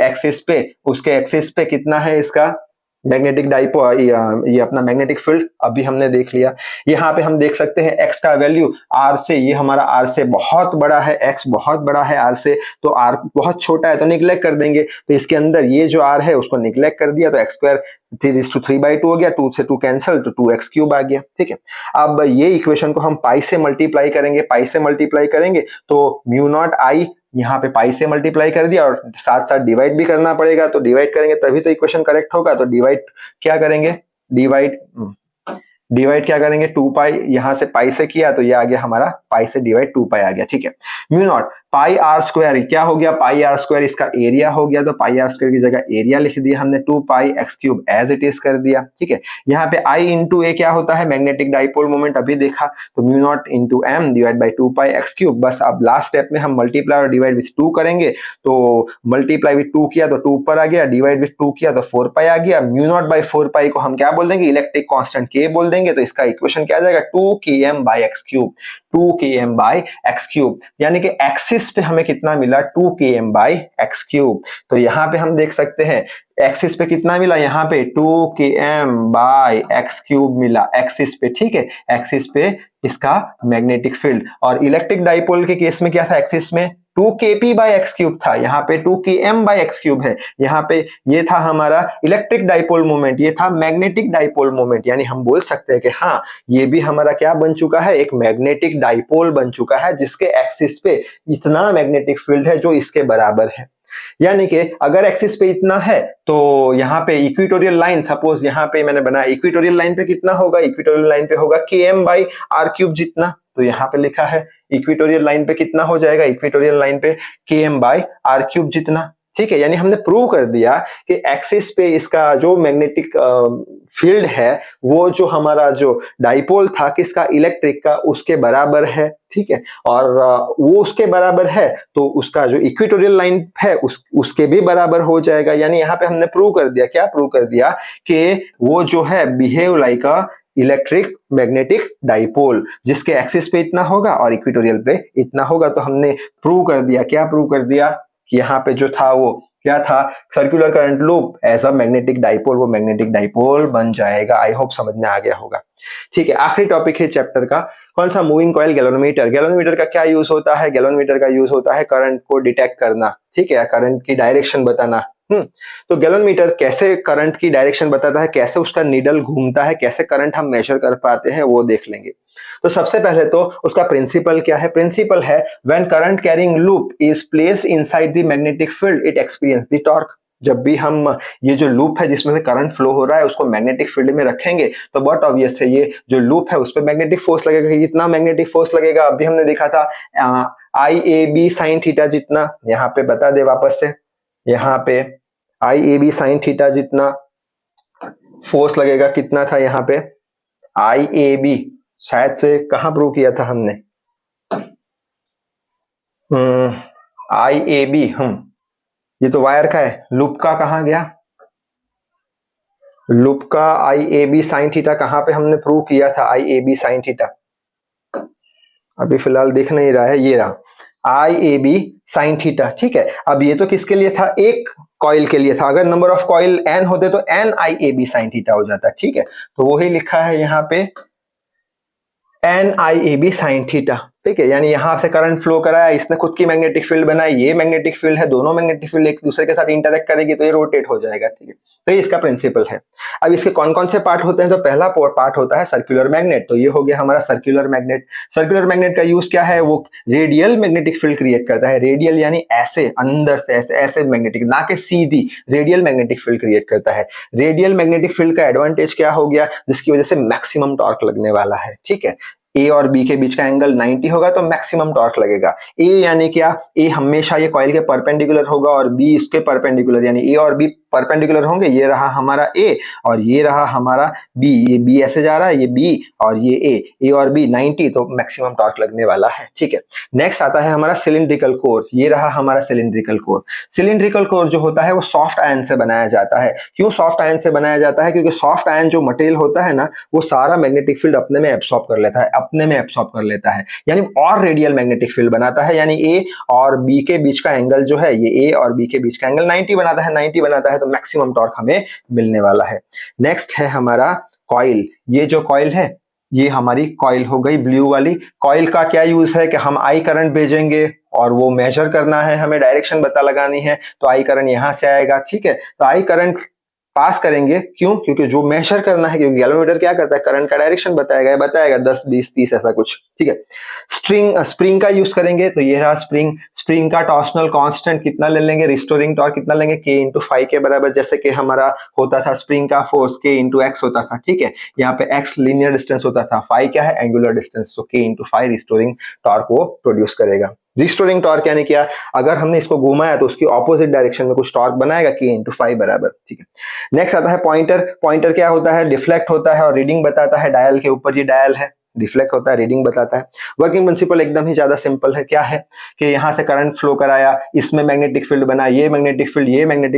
एक्सिस पे कितना है इसका मैग्नेटिक डाइपोल, ये अपना मैग्नेटिक फील्ड अभी हमने देख लिया। यहाँ पे हम देख सकते हैं x का वैल्यू r से, ये हमारा r से बहुत बड़ा है, x बहुत बड़ा है r से, तो r बहुत छोटा है तो निग्लेक्ट कर देंगे। तो इसके अंदर ये जो r है उसको निग्लेक्ट कर दिया तो x स्क्वायर 3/2 हो गया, 2 से 2 कैंसिल तो 2x क्यूब आ गया। ठीक है, अब ये इक्वेशन को हम पाई से मल्टीप्लाई करेंगे, पाई से मल्टीप्लाई करेंगे तो म्यू नॉट आई, यहाँ पे पाई से मल्टीप्लाई कर दिया और साथ साथ डिवाइड भी करना पड़ेगा, तो डिवाइड करेंगे तभी तो इक्वेशन करेक्ट होगा। तो डिवाइड क्या करेंगे, डिवाइड क्या करेंगे 2 पाई, यहां से पाई से किया तो ये आ गया हमारा पाई से डिवाइड 2 पाई आ गया। ठीक है, mu naught pi R square, क्या हो गया पाई आर स्क्वायर, इसका एरिया हो गया, तो पाई आर स्क्वायर की जगह एरिया लिख दिया हमने, 2 pi X cube as it is कर दिया। ठीक है, यहाँ पे आई इंटू ए क्या होता है, मैग्नेटिक डाइपोल मोमेंट अभी देखा, तो mu naught into M divide by 2 pi X cube. बस अब लास्ट स्टेप में हम मल्टीप्लाई और डिवाइड विथ 2 करेंगे, तो मल्टीप्लाई विथ 2 किया तो 2 ऊपर आ गया, डिवाइड विथ 2 किया तो 4 पाई आ गया। म्यू नॉट बाई 4 पाई को हम क्या बोल देंगे, इलेक्ट्रिक कांस्टेंट के बोल देंगे, तो इसका इक्वेशन क्या आ जाएगा 2 km by x cube, 2 km by x cube, यानी कि एक्सिस पे हमें कितना मिला 2 km बाई एक्स क्यूब। तो यहाँ पे हम देख सकते हैं एक्सिस पे कितना मिला, यहाँ पे 2 km बाई एक्स क्यूब मिला एक्सिस पे। ठीक है, एक्सिस पे इसका मैग्नेटिक फील्ड, और इलेक्ट्रिक डाइपोल के केस में क्या था, एक्सिस में 2 kp बाई एक्स क्यूब था, यहाँ पे 2 km बाई एक्स क्यूब है। यहाँ पे ये था हमारा इलेक्ट्रिक डाइपोल मोमेंट, ये था मैग्नेटिक डाइपोल मोमेंट, यानी हम बोल सकते हैं कि हाँ ये भी हमारा क्या बन चुका है, एक मैग्नेटिक डाइपोल बन चुका है, जिसके एक्सिस पे इतना मैग्नेटिक फील्ड है जो इसके बराबर है। यानी कि अगर एक्सिस पे इतना है तो यहाँ पे इक्वेटोरियल लाइन, सपोज यहाँ पे मैंने बनाया, इक्वेटोरियल लाइन पे कितना होगा, इक्वेटोरियल लाइन पे होगा km बाई आर क्यूब जितना, तो यहाँ पे लिखा है इक्वेटोरियल लाइन पे कितना हो जाएगा, इक्वेटोरियल लाइन पे km बाई आर क्यूब जितना। ठीक है, यानी हमने प्रूव कर दिया कि एक्सिस पे इसका जो मैग्नेटिक फील्ड है वो जो हमारा जो डाइपोल था किसका, इलेक्ट्रिक का, उसके बराबर है। ठीक है, और वो उसके बराबर है तो उसका जो इक्वेटोरियल लाइन है उसके भी बराबर हो जाएगा। यानी यहाँ पे हमने प्रूव कर दिया, क्या प्रूव कर दिया कि वो जो है बिहेव लाइक अ इलेक्ट्रिक मैग्नेटिक डाइपोल, जिसके एक्सिस पे इतना होगा और इक्वेटोरियल पे इतना होगा। तो हमने प्रूव कर दिया, क्या प्रूव कर दिया कि यहाँ पे जो था वो क्या था, circular current loop as a magnetic dipole, वो मैग्नेटिक डाइपोल बन जाएगा। आई होप समझ में आ गया होगा। ठीक है, आखिरी टॉपिक है चैप्टर का, कौन सा, मूविंग कॉइल गैल्वेनोमीटर। गैल्वेनोमीटर का क्या यूज होता है, गैल्वेनोमीटर का यूज होता है करंट को डिटेक्ट करना। ठीक है, करंट की डायरेक्शन बताना। तो गैल्वेनोमीटर कैसे करंट की डायरेक्शन बताता है, कैसे उसका नीडल घूमता है, कैसे करंट हम मेजर कर पाते हैं वो देख लेंगे। तो सबसे पहले तो उसका प्रिंसिपल क्या है, प्रिंसिपल है when current carrying loop is placed inside the magnetic field it experience the torque. जब भी हम ये जो लूप है जिसमें से करंट फ्लो हो रहा है उसको मैग्नेटिक फील्ड में रखेंगे तो बहुत ऑब्वियस है ये जो लूप है उस पर मैग्नेटिक फोर्स लगेगा। इतना मैग्नेटिक फोर्स लगेगा, अभी हमने देखा था आई ए बी साइन थीटा जितना, यहाँ पे बता दे वापस से, यहाँ पे आई ए बी साइन थीटा जितना फोर्स लगेगा। कितना था यहाँ पे आई ए बी, शायद से कहां प्रूव किया था हमने, आई ए बी, ये तो वायर का है, लूप का कहां गया, लूप का आई ए बी साइन थीटा कहां पे हमने प्रूव किया था, आई ए बी साइन थीटा अभी फिलहाल दिख नहीं रहा है, ये रहा आई ए बी साइन थीटा। ठीक है, अब ये तो किसके लिए था, एक कॉइल के लिए था, अगर नंबर ऑफ कॉइल n होते तो n I A B sine theta हो जाता। ठीक है, तो वही लिखा है यहाँ पे N I A B sine theta. ठीक है, यानी यहां से करंट फ्लो कराया, इसने खुद की मैग्नेटिक फील्ड बनाई, ये मैग्नेटिक फील्ड है, दोनों मैग्नेटिक फील्ड एक दूसरे के साथ इंटरेक्ट करेगी तो ये रोटेट हो जाएगा। ठीक है, तो ये इसका प्रिंसिपल है। अब इसके कौन कौन से पार्ट होते हैं, तो पहला पार्ट होता है सर्कुलर मैग्नेट, तो ये हो गया हमारा सर्कुलर मैग्नेट। सर्कुलर मैग्नेट का यूज क्या है, वो रेडियल मैग्नेटिक फील्ड क्रिएट करता है, रेडियल यानी ऐसे अंदर से ऐसे ऐसे मैग्नेटिक, ना कि सीधी, रेडियल मैग्नेटिक फील्ड क्रिएट करता है। रेडियल मैग्नेटिक फील्ड का एडवांटेज क्या हो गया, जिसकी वजह से मैक्सिमम टॉर्क लगने वाला है। ठीक है, ए और बी के बीच का एंगल 90 होगा तो मैक्सिमम टॉर्क लगेगा। ए यानी क्या, ए हमेशा ये कॉइल के परपेंडिकुलर होगा और बी इसके परपेंडिकुलर, यानी ए और बी परपेंडिकुलर होंगे। ये रहा हमारा ए और ये रहा हमारा बी, ये बी ऐसे जा रहा है, ये बी और ये ए और बी 90, तो मैक्सिमम टॉर्क लगने वाला है। ठीक है, नेक्स्ट आता है हमारा सिलिंड्रिकल कोर, ये रहा हमारा सिलिंड्रिकल कोर। सिलिंड्रिकल कोर जो होता है वो सॉफ्ट आयन से बनाया जाता है। क्यों सॉफ्ट आयन से बनाया जाता है, क्योंकि सॉफ्ट आयन जो मटेरियल होता है ना वो सारा मैग्नेटिक फील्ड अपने में एब्सॉर्ब कर लेता है, अपने में एब्सॉर्ब कर लेता है, यानी और रेडियल मैग्नेटिक फील्ड बनाता है। यानी ए और बी के बीच का एंगल जो है, ये ए और बी के बीच का एंगल 90 बनाता है, 90 बनाता है, तो तो मैक्सिमम टॉर्क हमें मिलने वाला है। नेक्स्ट है हमारा कॉइल। ये जो कॉइल है ये हमारी कॉइल हो गई ब्लू वाली। कॉइल का क्या यूज है कि हम आई करंट भेजेंगे और वो मेजर करना है, हमें डायरेक्शन पता लगानी है, तो आई करंट यहां से आएगा, ठीक है। तो आई करंट पास करेंगे, क्यों? क्योंकि जो मेजर करना है, क्योंकि गैलोमीटर क्या करता है, करंट का डायरेक्शन बताएगा 10 20 30 ऐसा कुछ, ठीक है। स्प्रिंग का यूज करेंगे, तो ये रहा स्प्रिंग का टॉर्सनल कांस्टेंट कितना ले लेंगे, रिस्टोरिंग टॉर्क कितना लेंगे, k इंटू फाइव के बराबर, जैसे कि हमारा होता था स्प्रिंग का फोर्स k इंटू एक्स होता था, ठीक है। यहाँ पे x लीनियर डिस्टेंस होता था, फाइव क्या है, एंगुलर डिस्टेंस, तो k into five restoring torque वो प्रोड्यूस करेगा। रिस्टोरिंग टॉर्क यानी क्या, अगर हमने इसको घुमाया तो उसकी ऑपोजिट डायरेक्शन में कुछ टॉर्क बनाएगा, k इंटू फाइव बराबर, ठीक है। नेक्स्ट आता है पॉइंटर क्या होता है, डिफ्लेक्ट होता है और रीडिंग बताता है डायल के ऊपर। ये डायल है, डिफ्लेक्ट होता है, रीडिंग बताता है। वर्किंग प्रिंसिपल एकदम ही ज्यादा सिंपल है, क्या है कि यहां से करंट फ्लो कराया, इसमें मैग्नेटिक फील्ड बना, ये मैग्नेटिक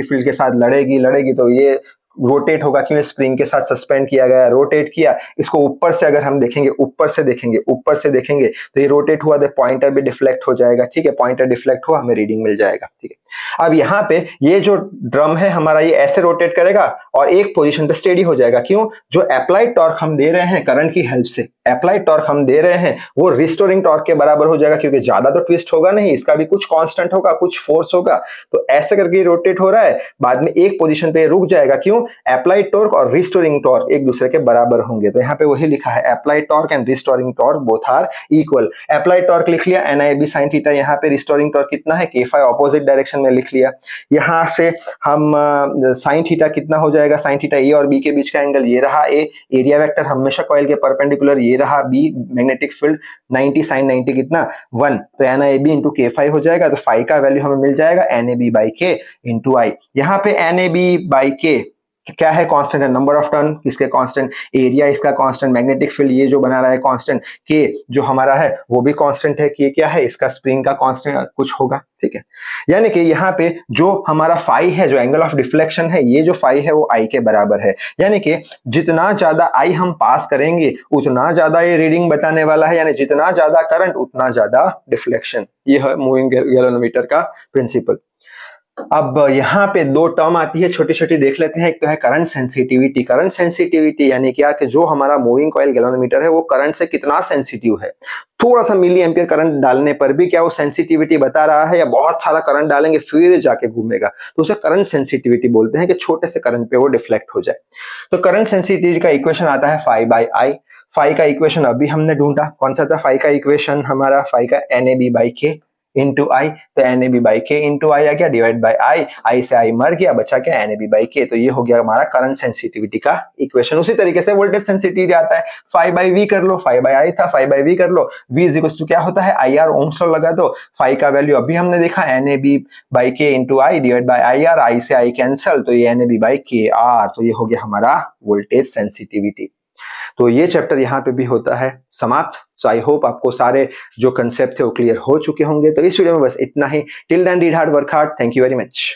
फील्ड के साथ लड़ेगी तो ये रोटेट होगा, क्यों, स्प्रिंग के साथ सस्पेंड किया गया, रोटेट किया। इसको ऊपर से अगर हम देखेंगे, ऊपर से देखेंगे तो ये रोटेट हुआ, तो पॉइंटर भी डिफ्लेक्ट हो जाएगा, ठीक है। पॉइंटर डिफ्लेक्ट हुआ, हमें रीडिंग मिल जाएगा, ठीक है। अब यहाँ पे ये जो ड्रम है हमारा, ये ऐसे रोटेट करेगा और एक पोजीशन पे स्टेडी हो जाएगा, क्यों? जो अप्लाइड टॉर्क हम दे रहे हैं करंट की हेल्प से, अप्लाइड टॉर्क हम दे रहे हैं वो रिस्टोरिंग टॉर्क के बराबर हो जाएगा, क्योंकि ज्यादा तो ट्विस्ट होगा नहीं, इसका भी कुछ कांस्टेंट होगा, कुछ फोर्स होगा, तो ऐसे करके रोटेट हो रहा है, बाद में एक पोजीशन पे रुक जाएगा, क्यों? अप्लाइड टॉर्क और रिस्टोरिंग टॉर्क एक दूसरे के बराबर होंगे। तो यहाँ पे वही लिखा है, applied torque and restoring torque both are equal. Applied torque लिख लिया NIB sin थीटा, यहाँ पे रिस्टोरिंग टॉर्क कितना है, k5 ऑपोजिट डायरेक्शन में लिख लिया। यहाँ से हम साइन थीटा कितना हो जाएगा, साइन थीटा ए और बी के बीच का एंगल, ये रहा ए, एरिया वेक्टर हमेशा कॉइल के परपेंडिकुलर, ये रहा बी, मैग्नेटिक फील्ड 90 sin 90 कितना 1, तो NIB इंटू k5 हो जाएगा, तो फाइव का वैल्यू हमें मिल जाएगा NAB बाई k इंटू आई। यहाँ पे NAB बाई k क्या है, कांस्टेंट है, नंबर ऑफ टर्न किसके कांस्टेंट, एरिया इसका कांस्टेंट, मैग्नेटिक फील्ड ये जो बना रहा है कांस्टेंट, के जो हमारा है वो भी कांस्टेंट है, कि क्या है, इसका स्प्रिंग का कांस्टेंट कुछ होगा, ठीक है। यानी कि यहाँ पे जो हमारा फाई है, जो एंगल ऑफ डिफ्लेक्शन है, ये जो फाई है वो आई के बराबर है। यानी कि जितना ज्यादा आई हम पास करेंगे उतना ज्यादा ये रीडिंग बताने वाला है, यानी जितना ज्यादा करंट उतना ज्यादा डिफ्लेक्शन। ये है मूविंग गैल्वेनोमीटर का प्रिंसिपल। अब यहाँ पे दो टर्म आती है, छोटी छोटी देख लेते हैं। एक तो है करंट सेंसिटिविटी। करंट सेंसिटिविटी यानी क्या कि जो हमारा मूविंग कॉइल गैल्वेनोमीटर है वो करंट से कितना सेंसिटिव है। थोड़ा सा मिली एम्पियर करंट डालने पर भी क्या वो सेंसिटिविटी बता रहा है, या बहुत सारा करंट डालेंगे फिर जाके घूमेगा, तो उसे करंट सेंसिटिविटी बोलते हैं, कि छोटे से करंट पे वो डिफ्लेक्ट हो जाए। तो करंट सेंसिटिविटी का इक्वेशन आता है फाई बाई आई। फाई का इक्वेशन अभी हमने ढूंढा, कौन सा था फाई का इक्वेशन हमारा, फाई का NAB बाई के इंटू आई, तो NAB बाई के इंटू आई आ गया, डिवाइड बाई आई से आई मर गया, बचा क्या NAB बाई के। तो ये हो गया हमारा करंट सेंसिटिविटी का इक्वेशन। उसी तरीके से वोल्टेज सेंसिटिविटी आता है, फाई बाई वी कर लो, फाई बाई आई था, फाई बाई वी कर लो, वी इज इक्वल टू क्या होता है IR, ओम्स लॉ लगा दो। फाई का वैल्यू अभी हमने देखा NAB बाई के into I divide by IR, आई से आई कैंसल, तो ये NAB बाई के आर, तो ये हो गया हमारा वोल्टेज सेंसिटिविटी। तो ये चैप्टर यहाँ पे भी होता है समाप्त। सो आई होप आपको सारे जो कंसेप्ट थे वो क्लियर हो चुके होंगे। तो इस वीडियो में बस इतना ही। Till then read hard, work hard. Thank you very much.